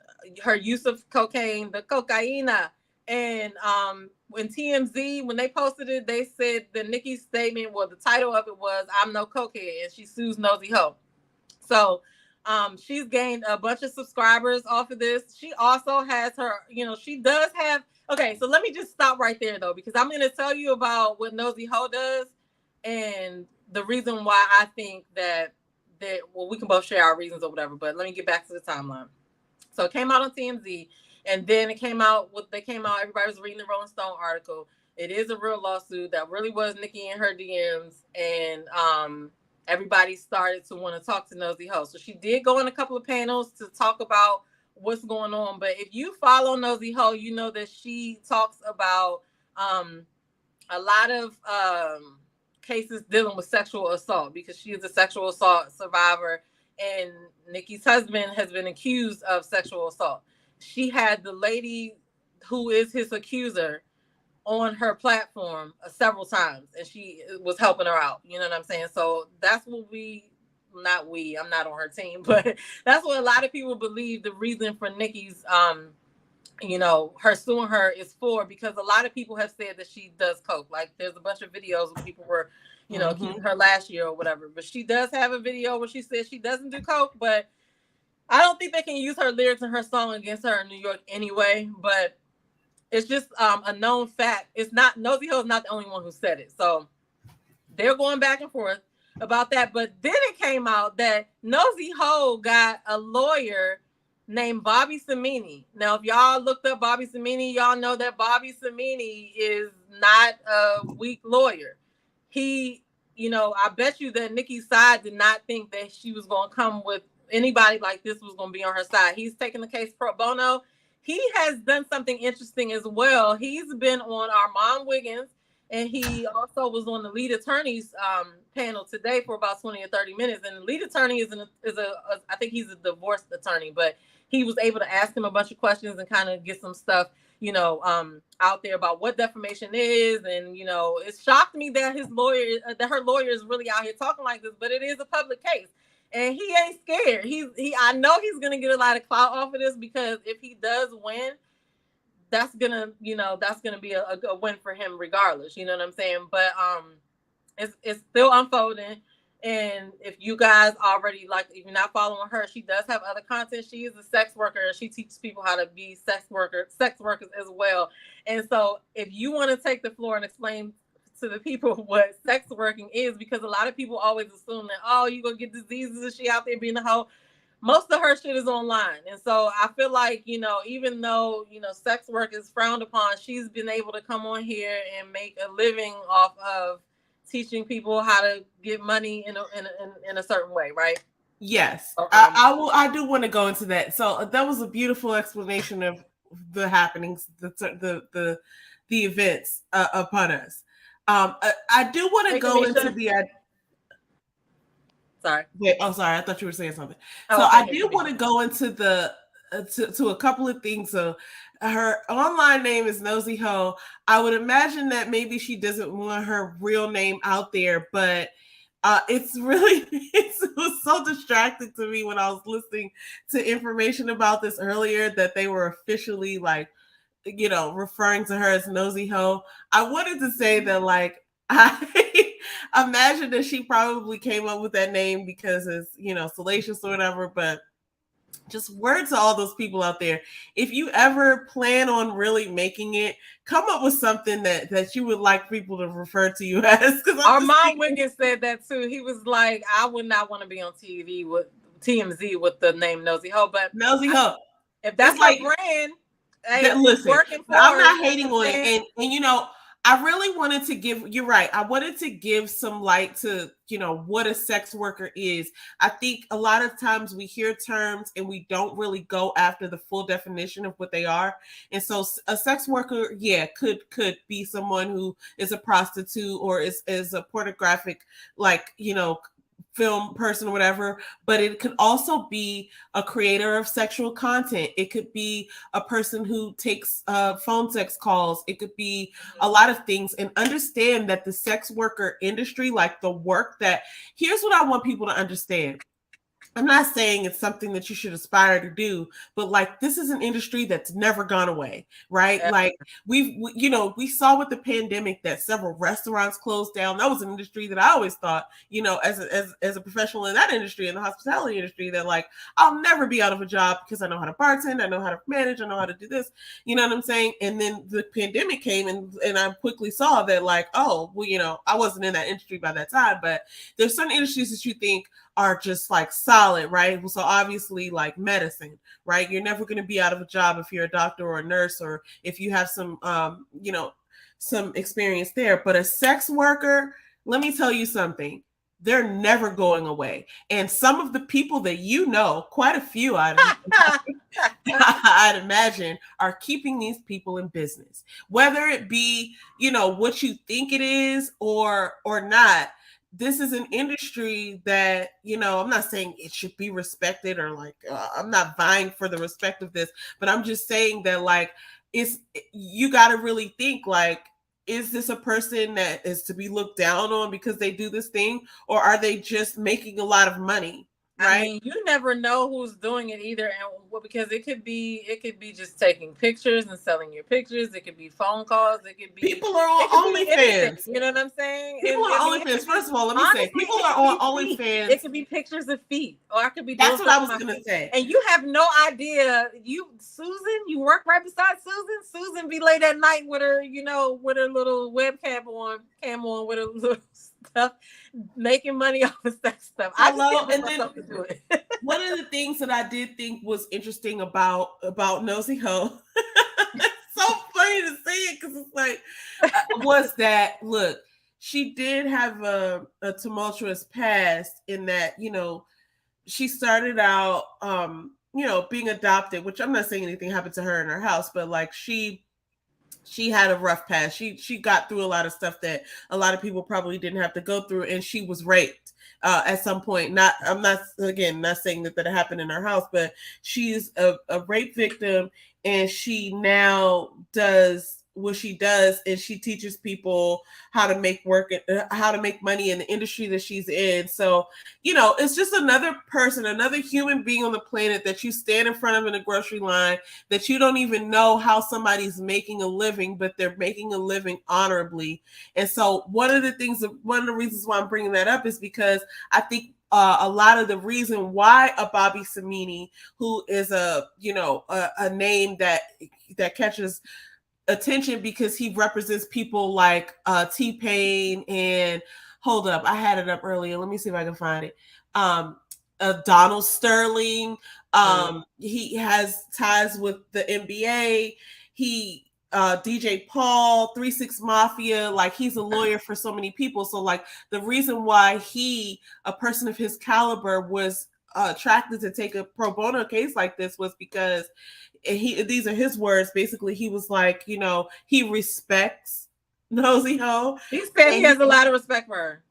Speaker 1: her use of cocaine, the cocaina. And when TMZ, when they posted it, they said the Nicki's statement, well, the title of it was, "I'm no cokehead," and she sues Nosy Ho. So she's gained a bunch of subscribers off of this. She also has she does have, so let me just stop right there though, because I'm going to tell you about what Nosy Ho does and the reason why I think that we can both share our reasons or whatever, but let me get back to the timeline. So it came out on TMZ, and then everybody was reading the Rolling Stone article. It is a real lawsuit. That really was Nicki and her DMs, and everybody started to want to talk to Nosy Ho. So she did go on a couple of panels to talk about what's going on. But if you follow Nosy Ho, you know that she talks about a lot of cases dealing with sexual assault, because she is a sexual assault survivor, and Nicki's husband has been accused of sexual assault. She had the lady who is his accuser on her platform several times, and she was helping her out. You know what I'm saying? So that's what I'm not on her team, but that's what a lot of people believe the reason for Nicki's her suing her is for, because a lot of people have said that she does coke. Like, there's a bunch of videos where people were accusing her last year or whatever, but she does have a video where she says she doesn't do coke. But I don't think they can use her lyrics in her song against her in New York anyway. But it's just a known fact. It's not, Nosy Ho is not the only one who said it. So they're going back and forth about that. But then it came out that Nosy Ho got a lawyer named Bobby Samini. Now, if y'all looked up Bobby Samini, y'all know that Bobby Samini is not a weak lawyer. He, I bet you that Nicki's side did not think that she was going to come with anybody like this was going to be on her side. He's taking the case pro bono. He has done something interesting as well. He's been on Armand Wiggins, and he also was on the lead attorney's panel today for about 20 or 30 minutes. And the lead attorney I think he's a divorced attorney, but he was able to ask him a bunch of questions and kind of get some stuff, out there about what defamation is. And, it shocked me that her lawyer is really out here talking like this, but it is a public case. And he ain't scared. I know he's gonna get a lot of clout off of this, because if he does win, that's gonna be a win for him regardless. You know what I'm saying? But it's still unfolding. And if you guys already, if you're not following her, she does have other content. She is a sex worker, and she teaches people how to be sex workers as well. And so if you want to take the floor and explain to the people what sex working is, because a lot of people always assume that, you gonna get diseases and she out there being a hoe. Most of her shit is online. And so I feel like, even though, sex work is frowned upon, she's been able to come on here and make a living off of teaching people how to get money in a certain way, right?
Speaker 2: Yes. I do want to go into that. So that was a beautiful explanation of the happenings, the events upon us. I do want to go into the.
Speaker 1: Sorry.
Speaker 2: Wait, sorry. I thought you were saying something. So I do want to go into the to a couple of things. So her online name is Nosy Ho. I would imagine that maybe she doesn't want her real name out there, but it was so distracting to me when I was listening to information about this earlier that they were officially referring to her as Nosy Ho. I wanted to say that I imagine that she probably came up with that name because it's salacious or whatever, but just word to all those people out there. If you ever plan on really making it, come up with something that you would like people to refer to you as.
Speaker 1: Armand Wiggins said that too. He was like, I would not want to be on TV with TMZ with the name Nosy Ho, but
Speaker 2: Nosy Ho.
Speaker 1: If that's my brand,
Speaker 2: listen, I'm not hating on it. And I really wanted to give, you're right. I wanted to give some light to, what a sex worker is. I think a lot of times we hear terms and we don't really go after the full definition of what they are. And so a sex worker, could be someone who is a prostitute or is a pornographic, film person or whatever, but it could also be a creator of sexual content. It could be a person who takes phone sex calls. It could be a lot of things. And understand that the sex worker industry, the work here's what I want people to understand. I'm not saying it's something that you should aspire to do, but this is an industry that's never gone away, right? Yeah. We saw with the pandemic that several restaurants closed down. That was an industry that I always thought, as a professional in that industry, in the hospitality industry, that I'll never be out of a job because I know how to bartend, I know how to manage, I know how to do this. You know what I'm saying? And then the pandemic came and I quickly saw that I wasn't in that industry by that time, but there's certain industries that you think, are just like solid, right? So obviously like medicine, right? You're never going to be out of a job if you're a doctor or a nurse, or if you have some, some experience there. But a sex worker, let me tell you something. They're never going away. And some of the people that you know, quite a few I'd imagine, are keeping these people in business. Whether it be, what you think it is or not, this is an industry that, I'm not saying it should be respected, or like, I'm not vying for the respect of this, but I'm just saying that like, you got to really think like, is this a person that is to be looked down on because they do this thing, or are they just making a lot of money? Right?
Speaker 1: I mean, you never know who's doing it either, and because it could be just taking pictures and selling your pictures. It could be phone calls. It could be
Speaker 2: people are on OnlyFans.
Speaker 1: You know what I'm saying?
Speaker 2: People are on OnlyFans. First of all, let me say, people are on OnlyFans.
Speaker 1: It could be pictures of feet, or I could be.
Speaker 2: That's what I was gonna say.
Speaker 1: And you have no idea. Susan, you work right beside Susan. Susan be late at night with her, with her little webcam on, with her little stuff, making money off of that stuff.
Speaker 2: Hello, and then one of the things that I did think was interesting about Nosy Ho, so funny to say it because it's like, was that, look, she did have a tumultuous past in that, she started out, being adopted, which I'm not saying anything happened to her in her house, but like she had a rough past. She got through a lot of stuff that a lot of people probably didn't have to go through, and she was raped at some point. I'm not saying that happened in her house, but she's a rape victim, and she now does what she does, and she teaches people how to make money in the industry that she's in. So, it's just another person, another human being on the planet that you stand in front of in a grocery line that you don't even know how somebody's making a living, but they're making a living honorably. And so one of the reasons why I'm bringing that up is because I think a lot of the reason why a Bobby Samini, who is a name that catches attention because he represents people like T-Pain and, hold up, I had it up earlier. Let me see if I can find it. Donald Sterling. He has ties with the NBA. He DJ Paul, 3 6 Mafia, like he's a lawyer for so many people. So like the reason why a person of his caliber, was attracted to take a pro bono case like this was because these are his words. Basically, he was like, he respects Nosy Ho.
Speaker 1: He said he has a lot of respect for her.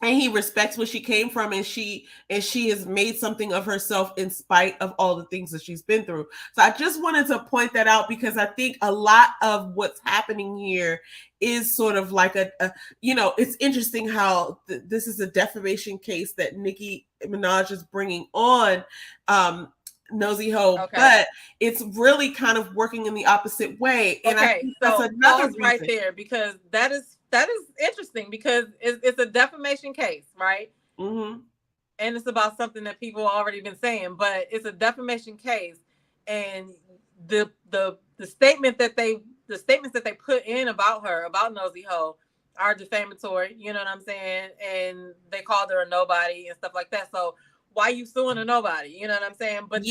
Speaker 2: And he respects where she came from, and she has made something of herself in spite of all the things that she's been through. So I just wanted to point that out because I think a lot of what's happening here is sort of like it's interesting how this is a defamation case that Nicki Minaj is bringing on Nosy Ho, okay, but it's really kind of working in the opposite way. And I think that's another reason
Speaker 1: right there, because that is interesting because it's a defamation case, right?
Speaker 2: Mm-hmm.
Speaker 1: And it's about something that people already been saying, but it's a defamation case, and the statements that they put in about her, about Nosy Ho, are defamatory. You know what I'm saying? And they called her a nobody and stuff like that. So why you suing a nobody? You know what I'm saying? But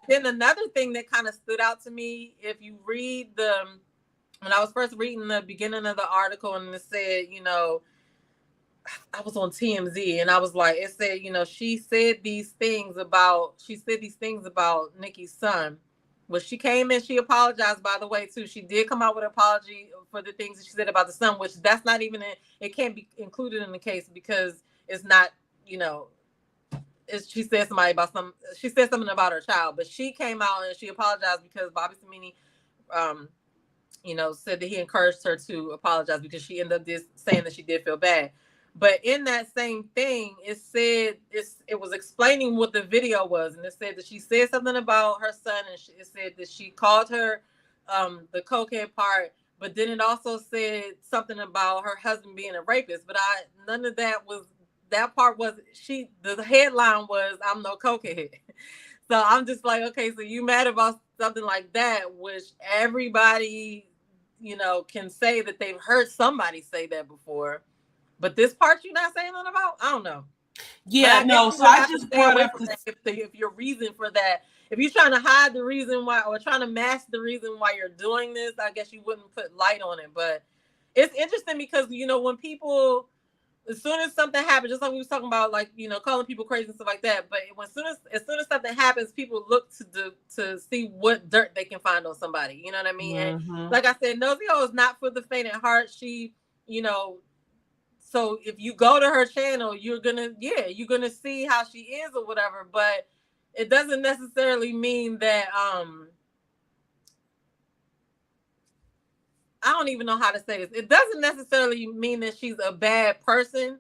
Speaker 1: then another thing that kind of stood out to me, if you read when I was first reading the beginning of the article, and it said, I was on TMZ, and I was like, it said, she said these things about Nicki's son. Well, she came in, she apologized, by the way, too. She did come out with an apology for the things that she said about the son, which that's not even, it can't be included in the case because it's not, she said something about her child, but she came out and she apologized because Bobby Samini, said that he encouraged her to apologize because she ended up saying that she did feel bad. But in that same thing, it said it was explaining what the video was, and it said that she said something about her son, and it said that she called her the cokehead part, but then it also said something about her husband being a rapist. But none of that was. That part was the headline was, "I'm no cokehead." So I'm just like, okay, so you mad about something like that, which everybody, can say that they've heard somebody say that before. But this part you're not saying nothing about? I don't know.
Speaker 2: Yeah,
Speaker 1: But
Speaker 2: no.
Speaker 1: you
Speaker 2: So
Speaker 1: would
Speaker 2: I
Speaker 1: have to
Speaker 2: just
Speaker 1: stay
Speaker 2: brought
Speaker 1: away
Speaker 2: up
Speaker 1: from
Speaker 2: this.
Speaker 1: that if your reason for that, if you're trying to hide the reason why or trying to mask the reason why you're doing this, I guess you wouldn't put light on it. But it's interesting because when people, as soon as something happens, just like we was talking about, like calling people crazy and stuff like that. But as soon as something happens, people look to see what dirt they can find on somebody. You know what I mean?
Speaker 2: Mm-hmm.
Speaker 1: And like I said, Nosy O is not for the faint at heart. She, so if you go to her channel, you're gonna see how she is or whatever. But it doesn't necessarily mean that I don't even know how to say this. It doesn't necessarily mean that she's a bad person,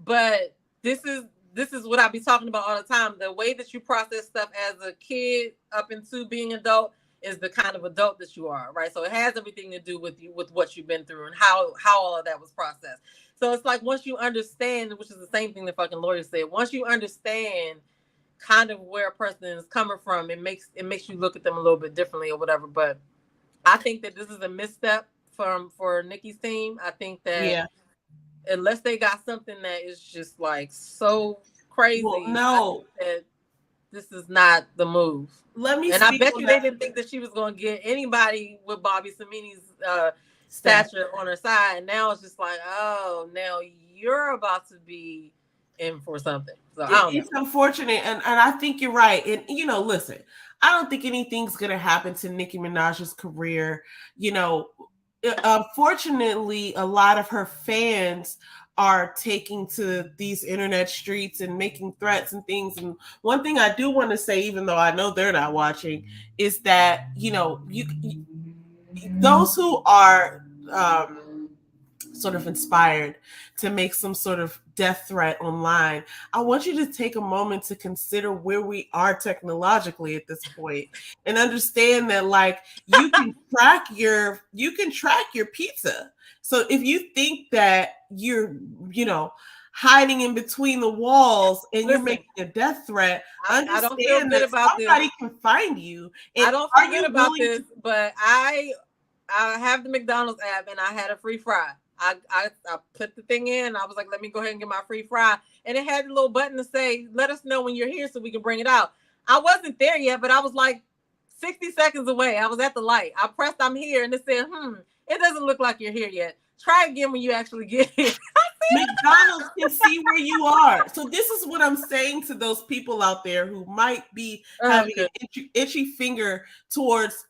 Speaker 1: but this is what I be talking about all the time. The way that you process stuff as a kid up into being adult is the kind of adult that you are, right? So it has everything to do with what you've been through and how all of that was processed. So it's like once you understand, which is the same thing the fucking lawyer said, once you understand kind of where a person is coming from, it makes you look at them a little bit differently or whatever. But I think that this is a misstep for Nikki's team. I think that unless they got something that is just like so crazy,
Speaker 2: no,
Speaker 1: that this is not the move.
Speaker 2: Let me.
Speaker 1: And I bet you they didn't think that she was going to get anybody with Bobby Samini's stature on her side. And now it's just like, oh, now you're about to be in for something. So I don't know.
Speaker 2: It's unfortunate, and I think you're right. And listen, I don't think anything's gonna happen to Nicki Minaj's career. Unfortunately, a lot of her fans are taking to these internet streets and making threats and things. And one thing I do want to say, even though I know they're not watching, is that those who are sort of inspired to make some sort of death threat online, I want you to take a moment to consider where we are technologically at this point and understand that like you can track your pizza. So if you think that you're hiding in between the walls and you're making a death threat,
Speaker 1: I don't feel good about
Speaker 2: somebody
Speaker 1: this.
Speaker 2: can find you.
Speaker 1: I don't feel good about this, but I have the McDonald's app and I had a free fry. I put the thing in. I was like, let me go ahead and get my free fry. And it had a little button to say, let us know when you're here so we can bring it out. I wasn't there yet, but I was like 60 seconds away. I was at the light. I pressed, I'm here. And it said, it doesn't look like you're here yet. Try again when you actually get here.
Speaker 2: McDonald's can see where you are. So this is what I'm saying to those people out there who might be having an itchy finger towards,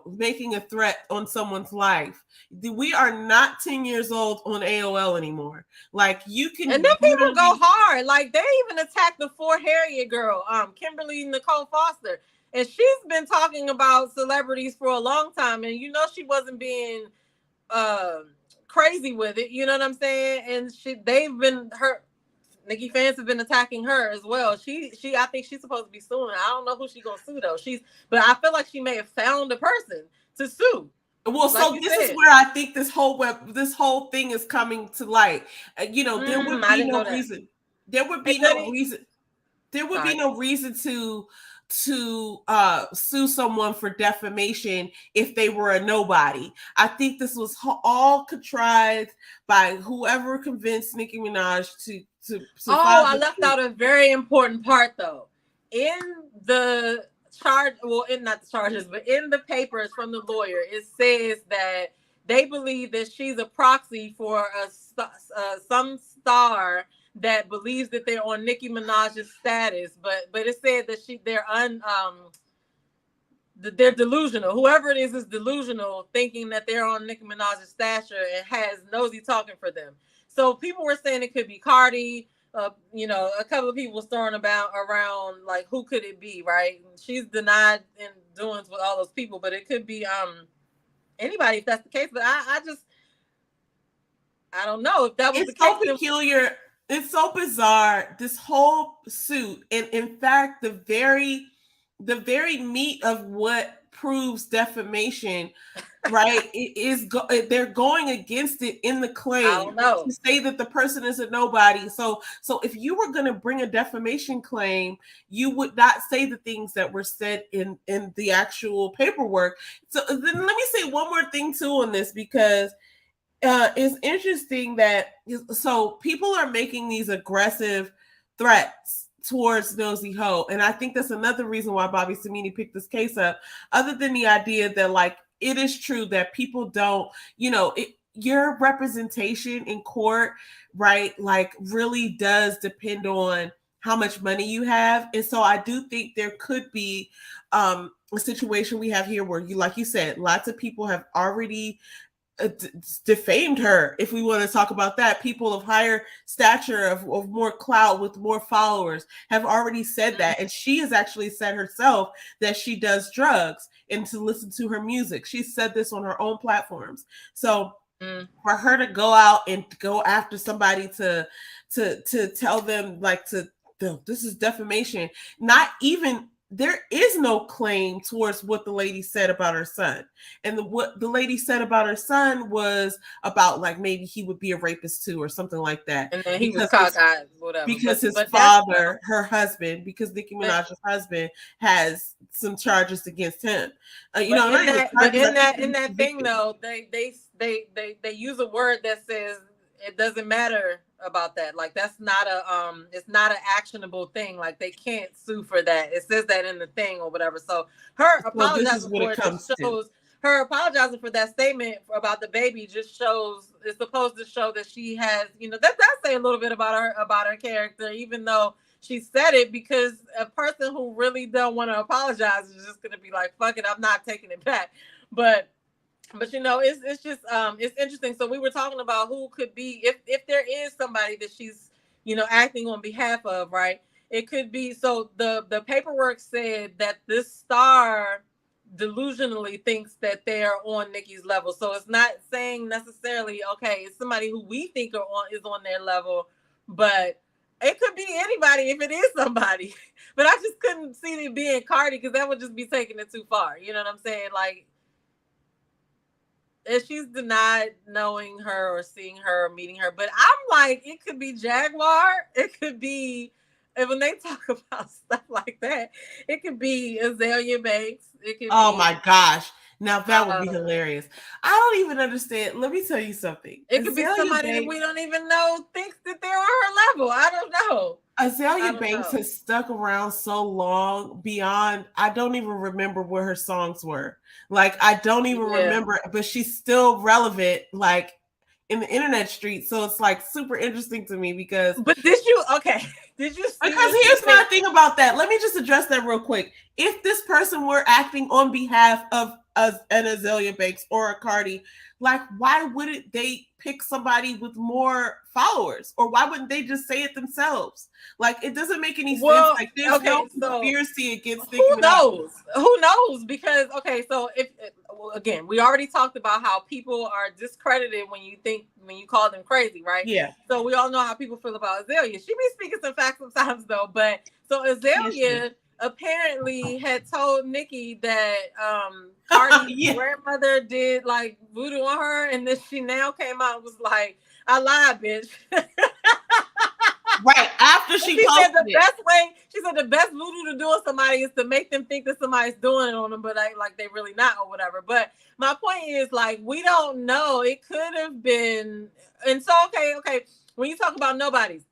Speaker 2: making a threat on someone's life. We are not 10 years old on AOL anymore. Like you can,
Speaker 1: and then people go hard. Like they even attacked the Fort Harriet girl, Kimberly Nicole Foster, and she's been talking about celebrities for a long time, and she wasn't being crazy with it, you know what I'm saying? And Nikki fans have been attacking her as well. I think she's supposed to be suing. I don't know who she's gonna sue though. But I feel like she may have found a person to sue.
Speaker 2: Well, so this is where I think this whole thing is coming to light. There would be no reason. There would be no reason. There would be no reason to sue someone for defamation if they were a nobody. I think this was all contrived by whoever convinced Nicki Minaj to
Speaker 1: I left out a very important part though. In the charge, not the charges, but in the papers from the lawyer, it says that they believe that she's a proxy for some star that believes that they're on Nicki Minaj's status, but it said that they're delusional. Whoever it is delusional, thinking that they're on Nicki Minaj's stature and has Nosy talking for them. So people were saying it could be Cardi. A couple of people was throwing around like who could it be, right? She's denied in doings with all those people, but it could be anybody if that's the case. But I don't know if that was the case.
Speaker 2: It's so peculiar. It's so bizarre, this whole suit. And in fact, the very meat of what proves defamation, right, they're going against it in the claim to say that the person is a nobody. So if you were going to bring a defamation claim, you would not say the things that were said in the actual paperwork. So then let me say one more thing too on this, because It's interesting that so people are making these aggressive threats towards Nosy Ho, and I think that's another reason why Bobby Samini picked this case up. Other than the idea that like it is true that people don't, your representation in court, right? Like really does depend on how much money you have, and so I do think there could be a situation we have here where you, like you said, lots of people have already defamed her. If we want to talk about that, people of higher stature, of more clout, with more followers, have already said that, and she has actually said herself that she does drugs and to listen to her music. She said this on her own platforms. So for her to go out and go after somebody to tell them like this is defamation, not even, there is no claim towards what the lady said about her son. And what the lady said about her son was about like maybe he would be a rapist too or something like that.
Speaker 1: And then he was cockeyed, whatever.
Speaker 2: Because his father, her husband, because Nicki Minaj's husband has some charges against him. In
Speaker 1: that thing though, they use a word that says it doesn't matter about that. Like that's not it's not an actionable thing. Like they can't sue for that. It says that in the thing or whatever. So her apologizing for it shows her apologizing for that statement about the baby just shows, it's supposed to show that she has, that say a little bit about her character, even though she said it, because a person who really don't want to apologize is just gonna be like, fuck it, I'm not taking it back. But it's just it's interesting. So we were talking about who could be, if there is somebody that she's acting on behalf of, right? It could be, so the paperwork said that this star delusionally thinks that they are on Nicki's level. So it's not saying necessarily, okay, it's somebody who we think is on their level, but it could be anybody if it is somebody. But I just couldn't see it being Cardi, because that would just be taking it too far. You know what I'm saying? Like, if she's denied knowing her or seeing her or meeting her. But I'm like, it could be Jaguar. It could be, and when they talk about stuff like that, it could be Azalea Banks. It could
Speaker 2: my gosh. Now that would be hilarious. I don't even understand. Let me tell you something.
Speaker 1: It could be somebody that we don't even know thinks that they're on her level. I don't know.
Speaker 2: Azalea Banks has stuck around so long beyond, I don't even remember where her songs were. Like, I don't even remember, but she's still relevant, like, in the internet street. So it's like super interesting to me because.
Speaker 1: But did you see?
Speaker 2: Because here's my thing about that. Let me just address that real quick. If this person were acting on behalf of an Azalea Banks or a Cardi, like, why wouldn't they pick somebody with more followers? Or why wouldn't they just say it themselves? Like, it doesn't make any sense. Like, there's no conspiracy against Nicki Minaj.
Speaker 1: Who knows? Because, so if again, we already talked about how people are discredited when you call them crazy, right?
Speaker 2: Yeah.
Speaker 1: So we all know how people feel about Azalea. She be speaking some facts sometimes though, but so Azalea apparently had told Nicki that Cardi's grandmother did like voodoo on her, and then she now came out and was like, I lied, bitch.
Speaker 2: Right after she
Speaker 1: said the best voodoo to do on somebody is to make them think that somebody's doing it on them, but like they really not or whatever. But my point is, like, we don't know. It could have been, and so okay. When you talk about nobodies,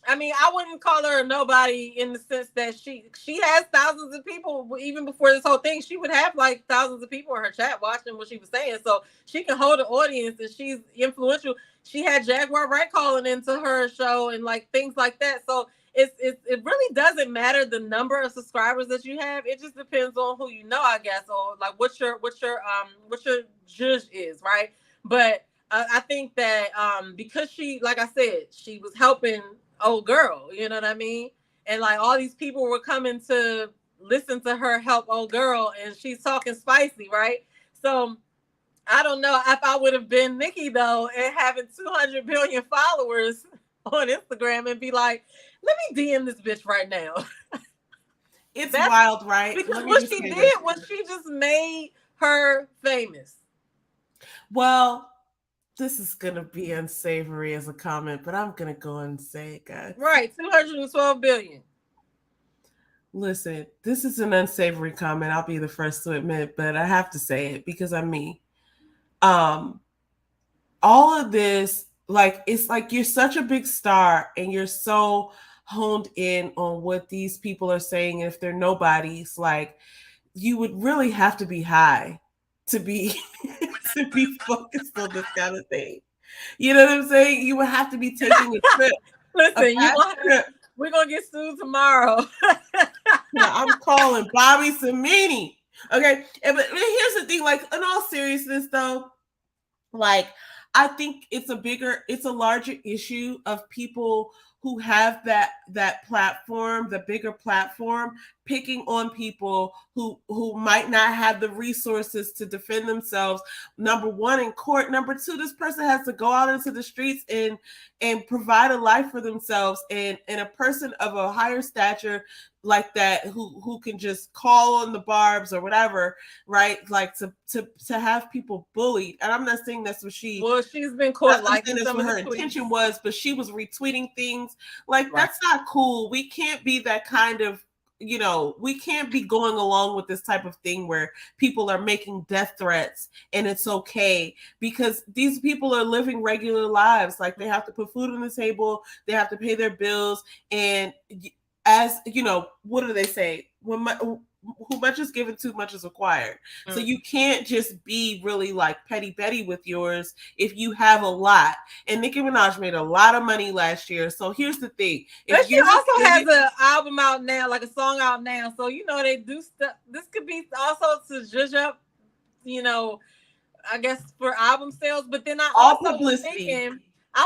Speaker 1: I mean, I wouldn't call her a nobody in the sense that she has thousands of people. Even before this whole thing, she would have like thousands of people in her chat watching what she was saying. So she can hold an audience, and she's influential. She had Jaguar Wright calling into her show and like things like that. So it really doesn't matter the number of subscribers that you have. It just depends on who you know, I guess, or like what your judge is, right? But I think that because she, like I said, she was helping old girl, you know what I mean? And like all these people were coming to listen to her help old girl, and she's talking spicy, right? So I don't know if I would have been Nicki though, and having 200 billion followers on Instagram and be like, let me DM this bitch right now.
Speaker 2: It's wild, right?
Speaker 1: Because what she did was she just made her famous.
Speaker 2: Well, this is going to be unsavory as a comment, but I'm going to go and say it, guys.
Speaker 1: Right, 212 billion.
Speaker 2: Listen, this is an unsavory comment. I'll be the first to admit, but I have to say it because I'm me. all of this, like, it's like you're such a big star and you're so honed in on what these people are saying. And if they're nobodies, like, you would really have to be high to be to be focused on this kind of thing. You know what I'm saying? You would have to be taking a trip.
Speaker 1: Listen, we're gonna get sued tomorrow.
Speaker 2: I'm calling Bobby Samini. Okay, but here's the thing: like, in all seriousness, though, like, I think it's a larger issue of people who have that platform, the bigger platform, picking on people who might not have the resources to defend themselves. Number one, in court. Number two, this person has to go out into the streets and provide a life for themselves. And a person of a higher stature like that, who can just call on the barbs or whatever, right? Like, to have people bullied. And I'm not saying that's what she's
Speaker 1: been caught, like,
Speaker 2: that's what her intention was, but she was retweeting things like,
Speaker 1: right.
Speaker 2: That's not cool. We can't be that kind of, we can't be going along with this type of thing where people are making death threats and it's okay, because these people are living regular lives. Like, they have to put food on the table, they have to pay their bills, and as what do they say? Who much is given, too much is required. So you can't just be really like petty Betty with yours if you have a lot. And Nicki Minaj made a lot of money last year. So here's the thing.
Speaker 1: But she also has an album out now, like a song out now. So, they do stuff. This could be also to judge up, I guess, for album sales. But then I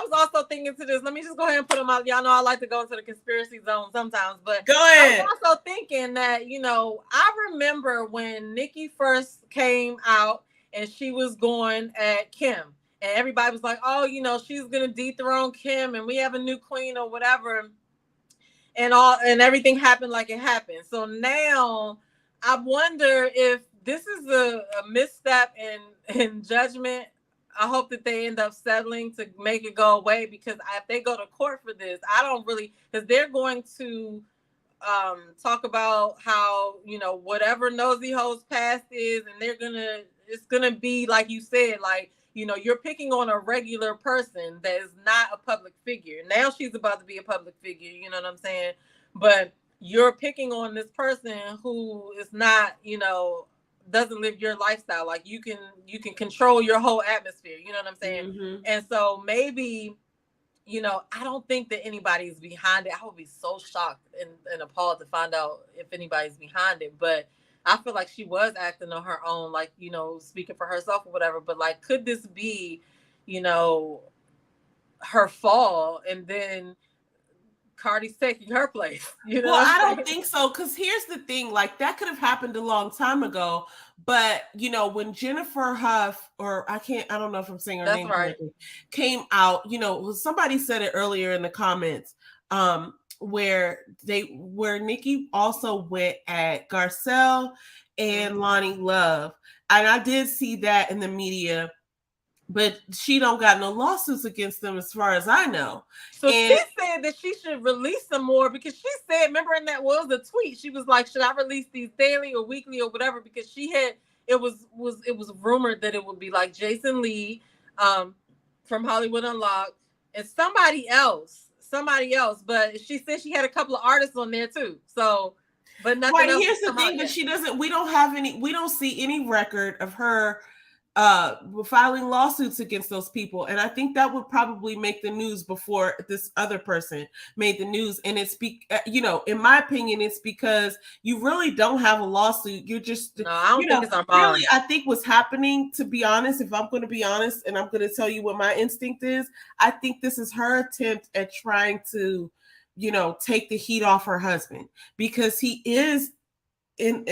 Speaker 1: was also thinking to this. Let me just go ahead and put them out. Y'all know I like to go into the conspiracy zone sometimes, but
Speaker 2: go ahead.
Speaker 1: I was also thinking that, I remember when Nicki first came out and she was going at Kim, and everybody was like, oh, she's going to dethrone Kim and we have a new queen or whatever. And everything happened like it happened. So now I wonder if this is a misstep in judgment. I hope that they end up settling to make it go away, because if they go to court for this, I don't really, because they're going to talk about how, whatever Nosy Ho's past is, and it's gonna be like you said, like, you're picking on a regular person that is not a public figure. Now she's about to be a public figure, you know what I'm saying? But you're picking on this person who is not, doesn't live your lifestyle. Like, you can control your whole atmosphere, you know what I'm saying?
Speaker 2: Mm-hmm.
Speaker 1: And so maybe, I don't think that anybody's behind it. I would be so shocked and appalled to find out if anybody's behind it. But I feel like she was acting on her own, like, speaking for herself or whatever. But, like, could this be, her fall, and then Cardi's taking her place?
Speaker 2: Well, I don't think so, because here's the thing. Like, that could have happened a long time ago. But, when Jennifer Huff, or I don't know if I'm saying her name correctly, came out, somebody said it earlier in the comments, where Nicki also went at Garcelle and Lonnie Love. And I did see that in the media, but she don't got no lawsuits against them as far as I know.
Speaker 1: So she said that she should release some more, because she said, remember, in that was a tweet, she was like, should I release these daily or weekly or whatever? Because it was rumored that it would be like Jason Lee from Hollywood Unlocked and somebody else. But she said she had a couple of artists on there too. So, but nothing else.
Speaker 2: Here's the thing, but we don't see any record of her filing lawsuits against those people, and I think that would probably make the news before this other person made the news. And it's in my opinion, it's because you really don't have a lawsuit. You're just
Speaker 1: I don't think it's our
Speaker 2: really. I think what's happening, to be honest, if I'm going to be honest, and I'm going to tell you what my instinct is, I think this is her attempt at trying to, take the heat off her husband, because he is. And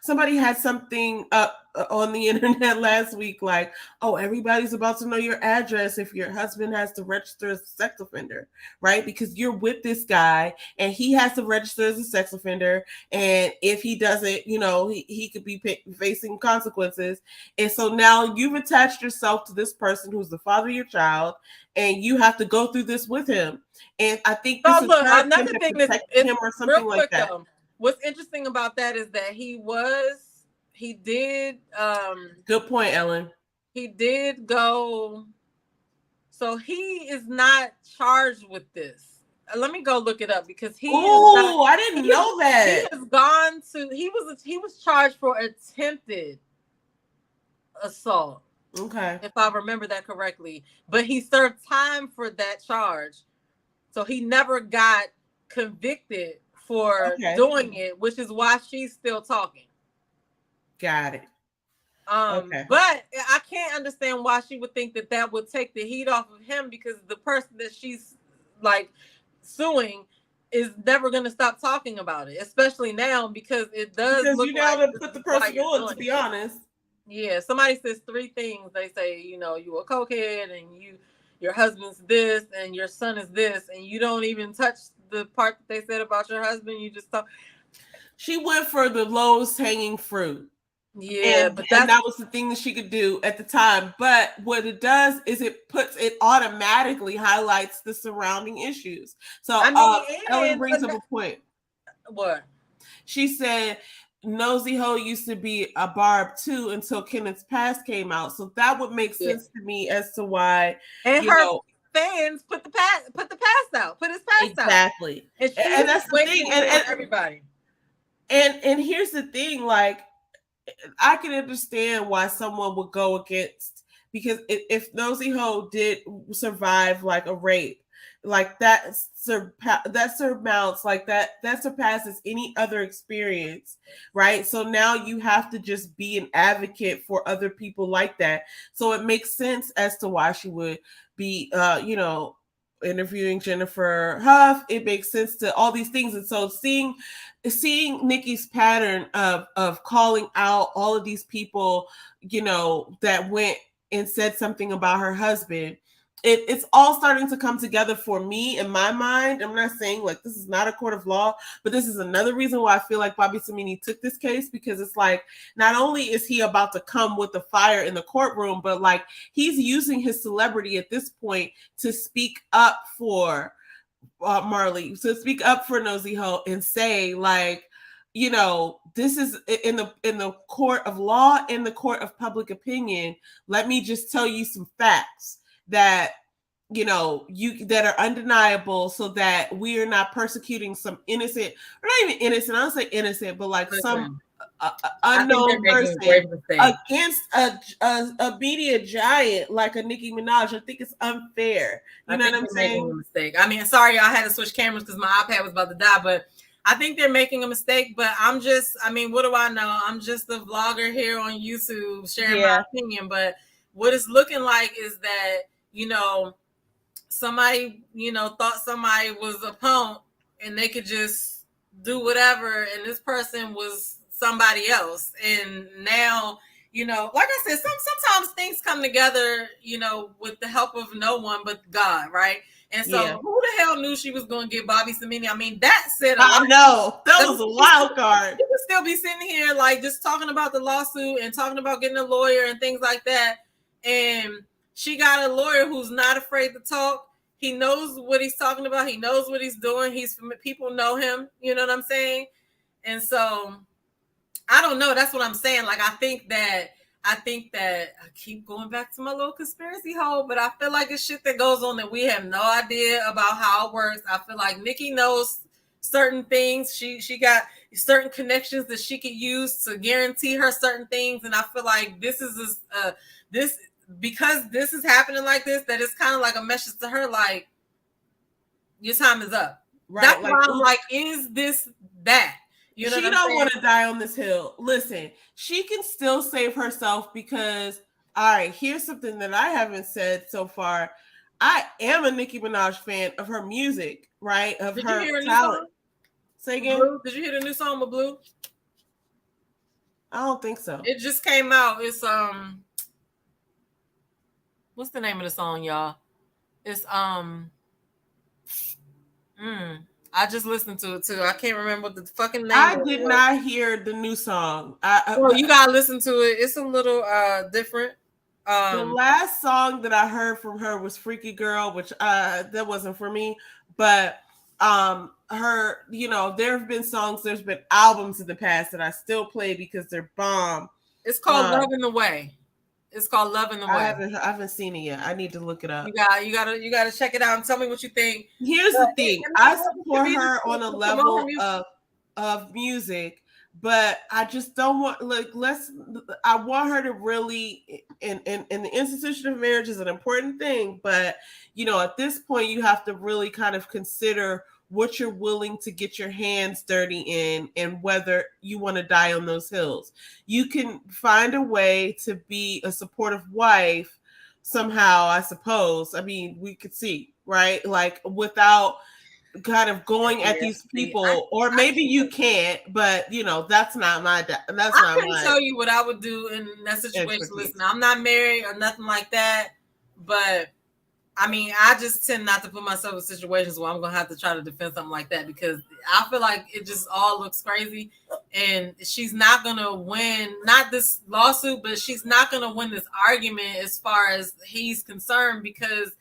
Speaker 2: somebody had something up on the internet last week, like, oh, everybody's about to know your address if your husband has to register as a sex offender, right? Because you're with this guy and he has to register as a sex offender, and if he doesn't, he could be facing consequences. And so now you've attached yourself to this person who's the father of your child, and you have to go through this with him. And I think this is
Speaker 1: another thing that
Speaker 2: him or something like that.
Speaker 1: What's interesting about that is that he did
Speaker 2: good point, Ellen.
Speaker 1: He did go So he is not charged with this. Let me go look it up because he is
Speaker 2: Oh,
Speaker 1: not,
Speaker 2: I didn't know that.
Speaker 1: He has gone to. He was charged for attempted assault.
Speaker 2: Okay.
Speaker 1: If I remember that correctly, but he served time for that charge, so he never got convicted for doing it, which is why she's still talking.
Speaker 2: Got it. Okay.
Speaker 1: But I can't understand why she would think that that would take the heat off of him, because the person that she's like suing is never going to stop talking about it, especially now, because it does
Speaker 2: because
Speaker 1: look
Speaker 2: you now
Speaker 1: like
Speaker 2: to put the person on, to be honest.
Speaker 1: Yeah, somebody says 3 things. They say, you know, you a cokehead, and your husband's this, and your son is this, and you don't even touch the part that they said about your husband. You just talk.
Speaker 2: She went for the lowest hanging fruit.
Speaker 1: Yeah,
Speaker 2: and that was the thing that she could do at the time. But what it does is it automatically highlights the surrounding issues. So Ellen brings up a point.
Speaker 1: What?
Speaker 2: She said Nosy Ho used to be a Barb too until Kenneth's Past came out. So that would make sense to me as to why
Speaker 1: fans put the past out, put his past out.
Speaker 2: Exactly. And that's the thing. And
Speaker 1: everybody.
Speaker 2: And here's the thing, like, I can understand why someone would go against, because if Nosy Ho did survive like a rape, like that surmounts, like that surpasses any other experience, right? So now you have to just be an advocate for other people like that. So it makes sense as to why she would be, interviewing Jennifer Huff. It makes sense to all these things. And so seeing Nikki's pattern of calling out all of these people, that went and said something about her husband, it's all starting to come together for me in my mind. I'm not saying like this is not a court of law, but this is another reason why I feel like Bobby Samini took this case, because it's like, not only is he about to come with the fire in the courtroom, but like he's using his celebrity at this point to speak up for Marley, to speak up for Nosy Ho and say, like, this is in the court of law, in the court of public opinion. Let me just tell you some facts that that are undeniable, so that we are not persecuting some innocent, or not even innocent, I don't say innocent, but like some unknown person against a media giant like a Nicki Minaj. I think it's unfair. You know what I'm saying?
Speaker 1: A mistake. I mean, sorry, I had to switch cameras because my iPad was about to die, but I think they're making a mistake. But what do I know? I'm just a vlogger here on YouTube sharing my opinion. But what it's looking like is that, somebody, thought somebody was a punk and they could just do whatever, and this person was somebody else. And now, like I said, sometimes things come together, with the help of no one but God, right? And so who the hell knew she was going to get Bobby Samini? I mean, that said,
Speaker 2: I know that was a wild card.
Speaker 1: You could still be sitting here like just talking about the lawsuit and talking about getting a lawyer and things like that. And she got a lawyer who's not afraid to talk. He knows what he's talking about. He knows what he's doing. People know him. You know what I'm saying? And so I don't know. That's what I'm saying. Like, I think that I keep going back to my little conspiracy hole, but I feel like it's shit that goes on that we have no idea about how it works. I feel like Nikki knows certain things. She got certain connections that she could use to guarantee her certain things. And I feel like this is because this is happening like this, that it's kind of like a message to her, like, your time is up. Right. That's why I'm like, is this that?
Speaker 2: She don't want to die on this hill. Listen, she can still save herself, because, all right, here's something that I haven't said so far. I am a Nicki Minaj fan of her music, right? Of
Speaker 1: Did
Speaker 2: her
Speaker 1: you hear a
Speaker 2: talent.
Speaker 1: New song?
Speaker 2: Say again?
Speaker 1: Blue? Did you hear the new song with Blue?
Speaker 2: I don't think so.
Speaker 1: It just came out. It's what's the name of the song, y'all? It's I just listened to it too. I can't remember what the fucking name.
Speaker 2: I did not hear the new song.
Speaker 1: You gotta listen to it. It's a little different.
Speaker 2: The last song that I heard from her was Freaky Girl, which that wasn't for me. But her, there have been songs, there's been albums in the past that I still play because they're bomb.
Speaker 1: It's called Love in the Way. It's called Love in the Way.
Speaker 2: I haven't seen it yet. I need to look it up.
Speaker 1: You gotta check it out and tell me what you think.
Speaker 2: Here's the thing. I support her on a level of music, but I just don't want I want her to really in the institution of marriage is an important thing, but at this point you have to really kind of consider what you're willing to get your hands dirty in and whether you want to die on those hills. You can find a way to be a supportive wife somehow, I suppose. I mean, we could see, right? Like without kind of going at these people, or maybe you can't, but that's not my. I
Speaker 1: can tell you what I would do in that situation. Listen, I'm not married or nothing like that, but I mean, I just tend not to put myself in situations where I'm gonna have to try to defend something like that because I feel like it just all looks crazy, and she's not gonna win. Not this lawsuit, but she's not gonna win this argument as far as he's concerned because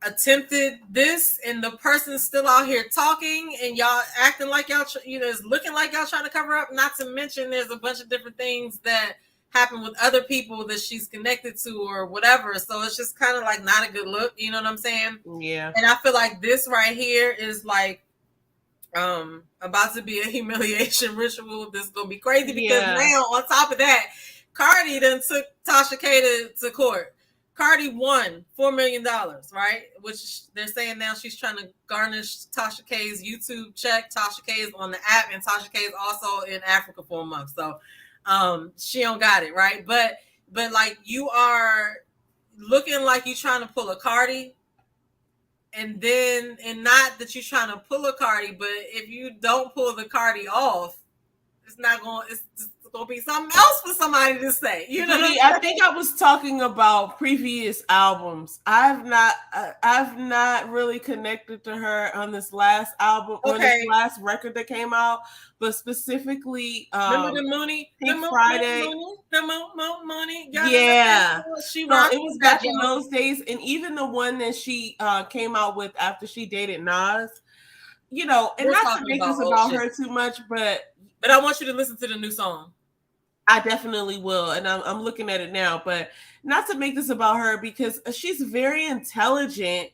Speaker 1: attempted this and the person's still out here talking and y'all acting like y'all it's looking like y'all trying to cover up. Not to mention there's a bunch of different things that happen with other people that she's connected to or whatever, so it's just kind of like not a good look, you know what I'm saying?
Speaker 2: Yeah.
Speaker 1: And I feel like this right here is like about to be a humiliation ritual that's gonna be crazy because now on top of that, Cardi done took Tasha K to court. Cardi won $4 million, right? Which they're saying now she's trying to garnish Tasha K's YouTube check. Tasha K is on the app, and Tasha K is also in Africa for a month. So she don't got it, right? But like you are looking like you trying to pull a Cardi, and not that you're trying to pull a Cardi, but if you don't pull the Cardi off, it's gonna be something else for somebody to say.
Speaker 2: I think I was talking about previous albums. I've not really connected to her on this last album or this last record that came out, but specifically
Speaker 1: remember the Mooney
Speaker 2: Pink Friday.
Speaker 1: The Mooney.
Speaker 2: Yeah.
Speaker 1: She
Speaker 2: it was back in those days, and even the one that she came out with after she dated Nas. And not to make this about her too much, but
Speaker 1: I want you to listen to the new song.
Speaker 2: I definitely will, and I'm looking at it now, but not to make this about her because she's very intelligent.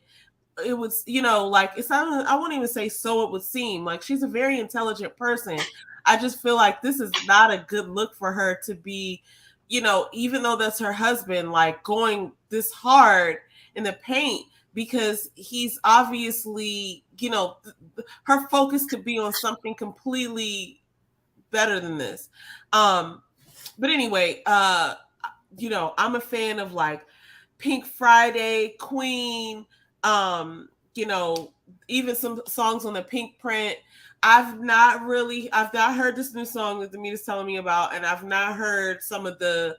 Speaker 2: It was, like it's not, I won't even say so it would seem like she's a very intelligent person. I just feel like this is not a good look for her to be, even though that's her husband, like going this hard in the paint because he's obviously, her focus could be on something completely better than this. But anyway, I'm a fan of like Pink Friday, Queen, even some songs on the Pink Print. I've not heard this new song that Damita's telling me about, and I've not heard some of the,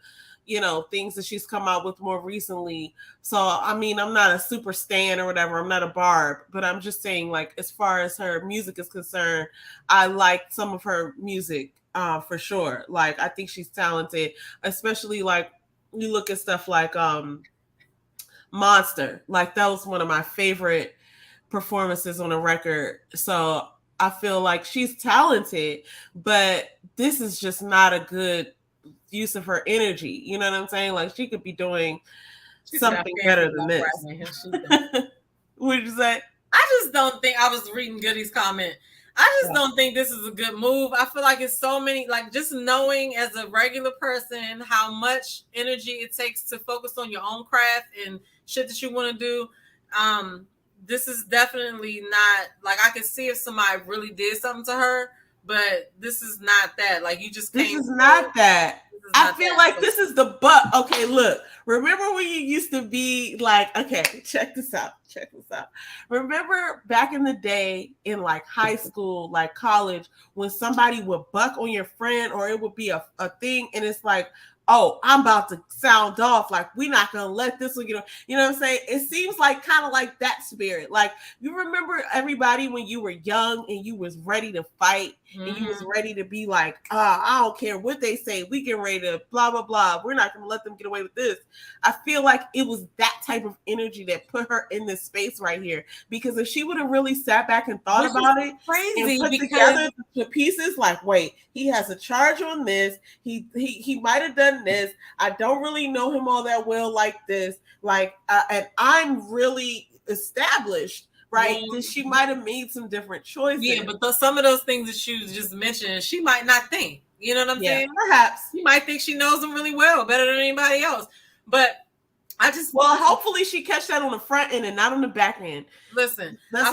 Speaker 2: things that she's come out with more recently. So, I mean, I'm not a super stan or whatever. I'm not a Barb, but I'm just saying, like, as far as her music is concerned, I like some of her music. For sure. Like, I think she's talented, especially like you look at stuff like Monster. Like, that was one of my favorite performances on a record. So I feel like she's talented, but this is just not a good use of her energy. You know what I'm saying? Like, she could be doing something better than this. What did you say?
Speaker 1: I just don't think, I was reading Goody's comment. I just don't think this is a good move. I feel like it's so many, like just knowing as a regular person how much energy it takes to focus on your own craft and shit that you want to do. This is definitely not, like I could see if somebody really did something to her, but this is not that. Like you just can't.
Speaker 2: This is not that. I feel like this is the butt. Okay, look. Remember when you used to be like, okay, check this out. Remember back in the day in like high school, like college, when somebody would buck on your friend or it would be a thing and it's like, oh, I'm about to sound off. Like, we're not going to let this one, you know what I'm saying? It seems like kind of like that spirit. Like, you remember everybody when you were young and you was ready to fight and you was ready to be like, I don't care what they say. We get ready to blah, blah, blah. We're not going to let them get away with this. I feel like it was that type of energy that put her in this space right here. Because if she would have really sat back and thought about it
Speaker 1: crazy
Speaker 2: and put together the pieces, like, wait, he has a charge on this. He might have done done this. I don't really know him all that well like this. Like, and I'm really established, right?
Speaker 1: Well,
Speaker 2: That she might have made some different choices.
Speaker 1: Yeah, but some of those things that you just mentioned, she might not think. You know what I'm saying?
Speaker 2: Perhaps.
Speaker 1: She might think she knows them really well, better than anybody else. But
Speaker 2: well, hopefully she catch that on the front end and not on the back end.
Speaker 1: Listen, I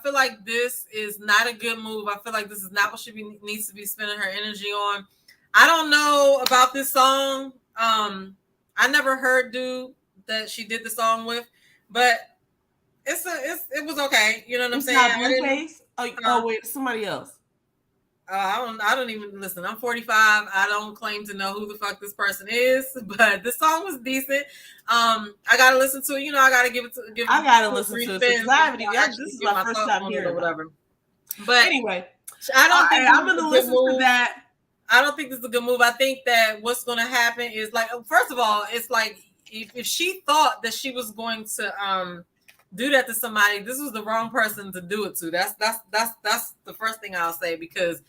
Speaker 1: feel like this is not a good move. I feel like this is not what she needs to be spending her energy on. I don't know about this song. I never heard dude that she did the song with, but it was okay. You know what I'm saying?
Speaker 2: Not Blueface? Oh wait, somebody else.
Speaker 1: I don't even listen. I'm 45. I don't claim to know who the fuck this person is, but the song was decent. I gotta listen to it. You know, I gotta
Speaker 2: I gotta listen to it. This is my first time hearing
Speaker 1: or whatever. But
Speaker 2: anyway,
Speaker 1: I'm
Speaker 2: gonna listen to that.
Speaker 1: I don't think this is a good move. I think that what's gonna happen is, like, first of all, it's like if she thought that she was going to do that to somebody, this was the wrong person to do it to. That's the first thing I'll say, because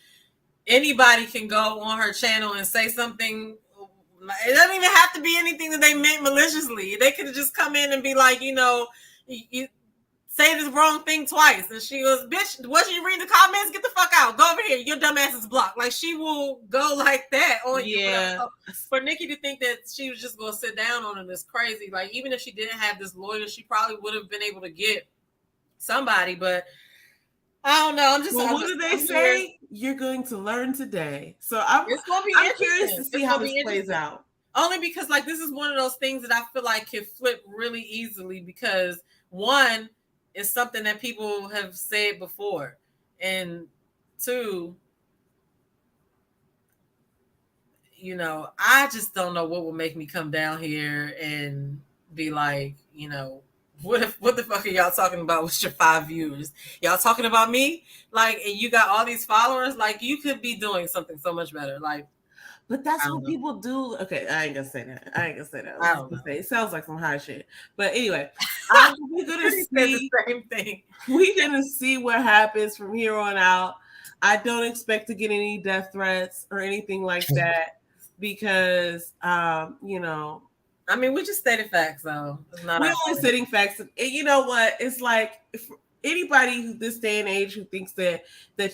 Speaker 1: anybody can go on her channel and say something. It doesn't even have to be anything that they meant maliciously. They could have just come in and be like, you know, you say this wrong thing twice. And she goes, bitch, wasn't you reading the comments? Get the fuck out. Go over here. Your dumb ass is blocked. Like, she will go like that on you. So for Nicki to think that she was just going to sit down on it is crazy. Like, even if she didn't have this lawyer, she probably would have been able to get somebody. But I don't know.
Speaker 2: What do they say? You're going to learn today. So I'm curious to see how this plays out.
Speaker 1: Only because, like, this is one of those things that I feel like can flip really easily, because one, it's something that people have said before, and two, you know, I just don't know what will make me come down here and be like, you know, what the fuck are y'all talking about with your 5 viewers? Y'all talking about me? Like, and you got all these followers? Like, you could be doing something so much better. Like,
Speaker 2: but that's what people do. Okay, I ain't gonna say that. I don't know. It sounds like some high shit. But anyway, we're gonna see
Speaker 1: the same thing.
Speaker 2: We're gonna see what happens from here on out. I don't expect to get any death threats or anything like that, because you know,
Speaker 1: I mean, we just stated facts, though.
Speaker 2: We're only stating facts. And you know what? It's like, if anybody who this day and age who thinks that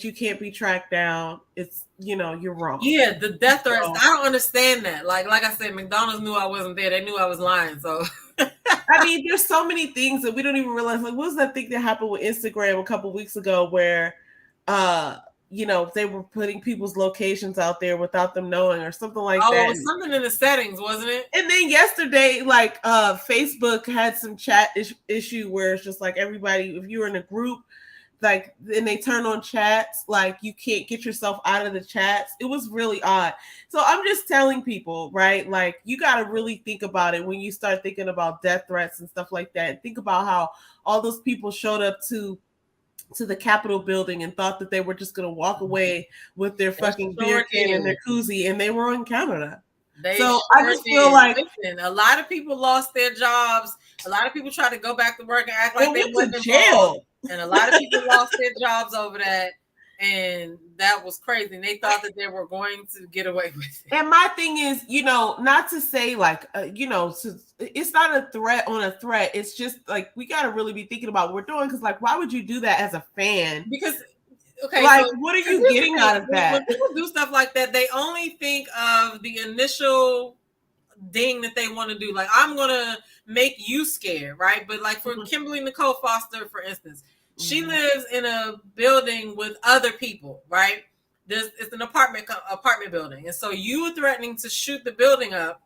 Speaker 2: you can't be tracked down, it's, you know, you're wrong.
Speaker 1: Yeah, the death threats. I don't understand that. Like I said, McDonald's knew I wasn't there. They knew I was lying. So
Speaker 2: I mean, there's so many things that we don't even realize. Like, what was that thing that happened with Instagram a couple of weeks ago where you know, they were putting people's locations out there without them knowing, or something like that.
Speaker 1: Oh, it was something in the settings, wasn't it?
Speaker 2: And then yesterday, like, Facebook had some chat issue where it's just like, everybody, if you're in a group, like, and they turn on chats, like, you can't get yourself out of the chats. It was really odd. So I'm just telling people, right? Like, you got to really think about it when you start thinking about death threats and stuff like that. Think about how all those people showed up to the Capitol building and thought that they were just going to walk away with their fucking beer can and their koozie, and they were in Canada. I just feel like,
Speaker 1: listen, a lot of people lost their jobs. A lot of people tried to go back to work and act like they went to jail. And a lot of people lost their jobs over that. And that was crazy. And they thought that they were going to get away with it.
Speaker 2: And my thing is, you know, not to say like, you know, it's not a threat on a threat. It's just like, we got to really be thinking about what we're doing. Because, like, why would you do that as a fan?
Speaker 1: Because, okay,
Speaker 2: like, so, what are you getting out of that?
Speaker 1: When people do stuff like that, they only think of the initial ding that they want to do. Like, I'm going to make you scared, right? But like for Kimberly Nicole Foster, for instance, she lives in a building with other people, right? It's an apartment building. And so you were threatening to shoot the building up.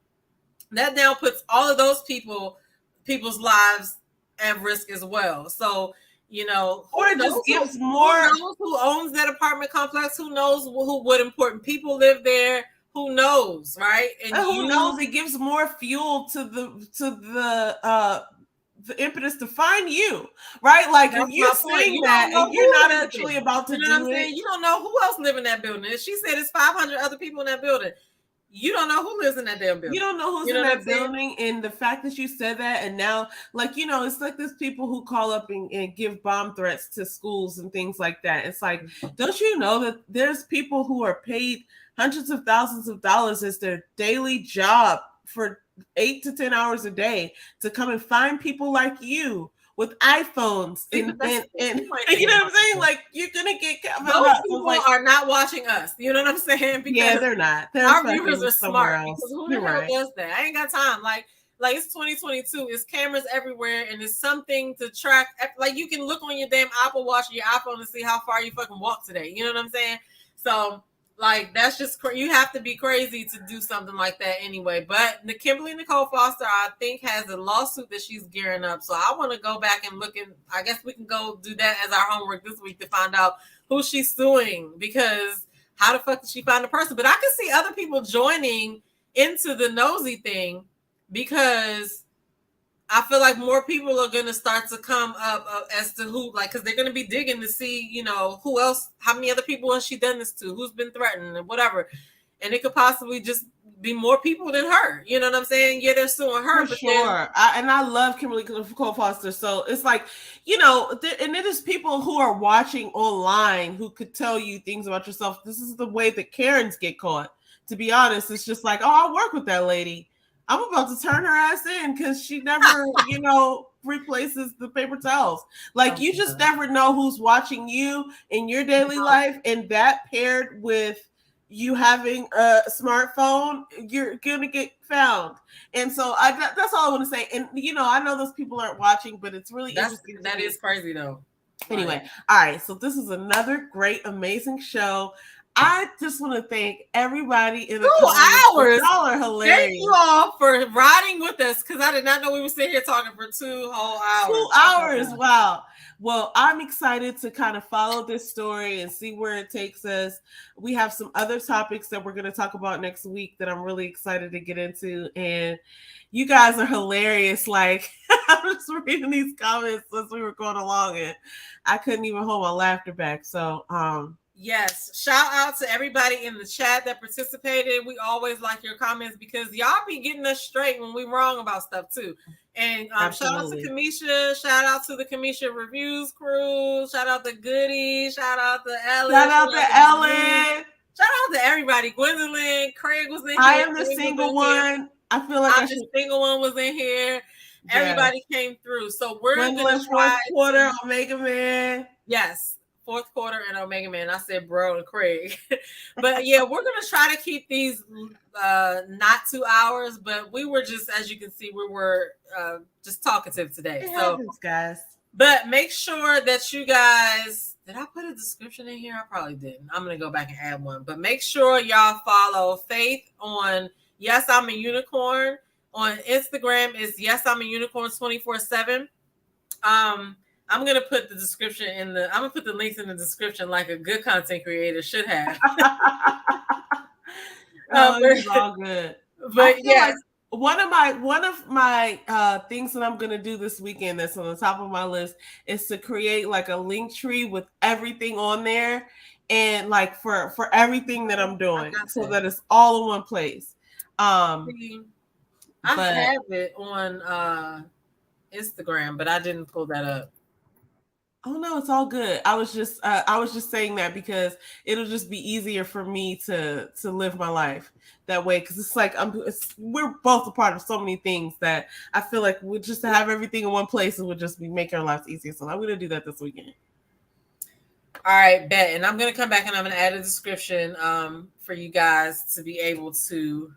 Speaker 1: That now puts all of those people's lives at risk as well. So, you know,
Speaker 2: or it just gives more.
Speaker 1: Who knows who owns that apartment complex? Who knows what important people live there? Who knows, right?
Speaker 2: And who knows? It gives more fuel to the impetus to find you, right? Like, if you're saying that and you're not actually about to do it,
Speaker 1: you don't know who else live in that building. She said it's 500 other people in that building. you don't know who lives in that damn building.
Speaker 2: You don't know who's
Speaker 1: You know
Speaker 2: in
Speaker 1: what
Speaker 2: that
Speaker 1: I'm saying?
Speaker 2: building, and the fact that you said that, and now, like, it's like there's people who call up and give bomb threats to schools and things like that. It's like, don't you know that there's people who are paid hundreds of thousands of dollars as their daily job for 8 to 10 hours a day to come and find people like you with iPhones and you know what I'm saying? Like, you're gonna get
Speaker 1: those people are not watching us. You know what I'm saying?
Speaker 2: Because yeah, they're not.
Speaker 1: Our viewers are smart. Because who the hell does that? I ain't got time. Like it's 2022. It's cameras everywhere, and it's something to track. Like, you can look on your damn Apple Watch or your iPhone to see how far you fucking walked today. You know what I'm saying? So, like, that's just you have to be crazy to do something like that anyway. But the Kimberly Nicole Foster, I think, has a lawsuit that she's gearing up. So I want to go back and look, and I guess we can go do that as our homework this week to find out who she's suing, because how the fuck did she find the person? But I can see other people joining into the nosy thing, because I feel like more people are going to start to come up as to who, like, because they're going to be digging to see, who else, how many other people has she done this to, who's been threatened and whatever. And it could possibly just be more people than her. You know what I'm saying? Yeah, they're suing her.
Speaker 2: For sure. I love Kimberly Nicole Foster. So it's like, and there's people who are watching online who could tell you things about yourself. This is the way that Karens get caught. To be honest, it's just like, oh, I work with that lady. I'm about to turn her ass in because she never, replaces the paper towels. Like, you just never know who's watching you in your daily life. And that paired with you having a smartphone, you're going to get found. And so that's all I want to say. And, I know those people aren't watching, but it's really interesting.
Speaker 1: That is crazy, though.
Speaker 2: Anyway, all right. So this is another great, amazing show. I just want to thank everybody in the
Speaker 1: 2 hours.
Speaker 2: Y'all are hilarious.
Speaker 1: Thank you all for riding with us, because I did not know we were sitting here talking for 2 whole hours.
Speaker 2: 2 hours. Wow. Well, I'm excited to kind of follow this story and see where it takes us. We have some other topics that we're going to talk about next week that I'm really excited to get into. And you guys are hilarious. Like, I'm just reading these comments as we were going along, and I couldn't even hold my laughter back. So,
Speaker 1: yes, shout out to everybody in the chat that participated. We always like your comments, because y'all be getting us straight when we wrong about stuff too. And shout out to Kamisha, shout out to the Kamisha Reviews crew, shout out to Goody, shout out to Ellen,
Speaker 2: shout out to
Speaker 1: everybody. Gwendolyn, Craig was in here.
Speaker 2: I am the single one. I feel like
Speaker 1: the single one was in here. Yeah. Everybody came through. So we're going to try
Speaker 2: 4th quarter Omega Man.
Speaker 1: Yes. 4th quarter and Omega Man. I said bro and Craig. But yeah, we're going to try to keep these not 2 hours, but we were just, as you can see, we were just talkative today.
Speaker 2: It happens, guys.
Speaker 1: But make sure that you guys, did I put a description in here? I probably didn't. I'm going to go back and add one. But make sure y'all follow Faith on Yes, I'm a Unicorn. On Instagram is Yes, I'm a Unicorn 24/7. I'm gonna put the description I'm gonna put the links in the description like a good content creator should have.
Speaker 2: It's all good.
Speaker 1: But yeah,
Speaker 2: like one of my things that I'm gonna do this weekend that's on the top of my list is to create like a link tree with everything on there, and like for everything that I'm doing, so that it's all in one place. I have it on Instagram, but I didn't pull that up. Oh no, it's all good. I was just saying that because it'll just be easier for me to live my life that way, because it's like we're both a part of so many things that I feel like we just have everything in one place, and would just be making our lives easier. So I'm gonna do that this weekend. All right, bet. And I'm gonna come back and I'm gonna add a description for you guys to be able to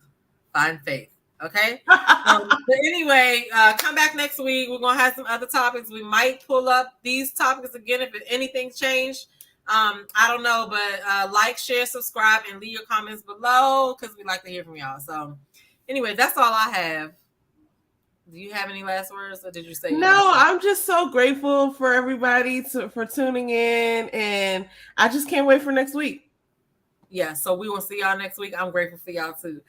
Speaker 2: find Faith. Okay. But anyway, come back next week. We're gonna have some other topics. We might pull up these topics again if anything's changed. I don't know, but like, share, subscribe, and leave your comments below, because we like to hear from y'all. So anyway, that's all I have. Do you have any last words, or did you say? No, I'm just so grateful for everybody for tuning in, and I just can't wait for next week. Yeah, so we will see y'all next week. I'm grateful for y'all too.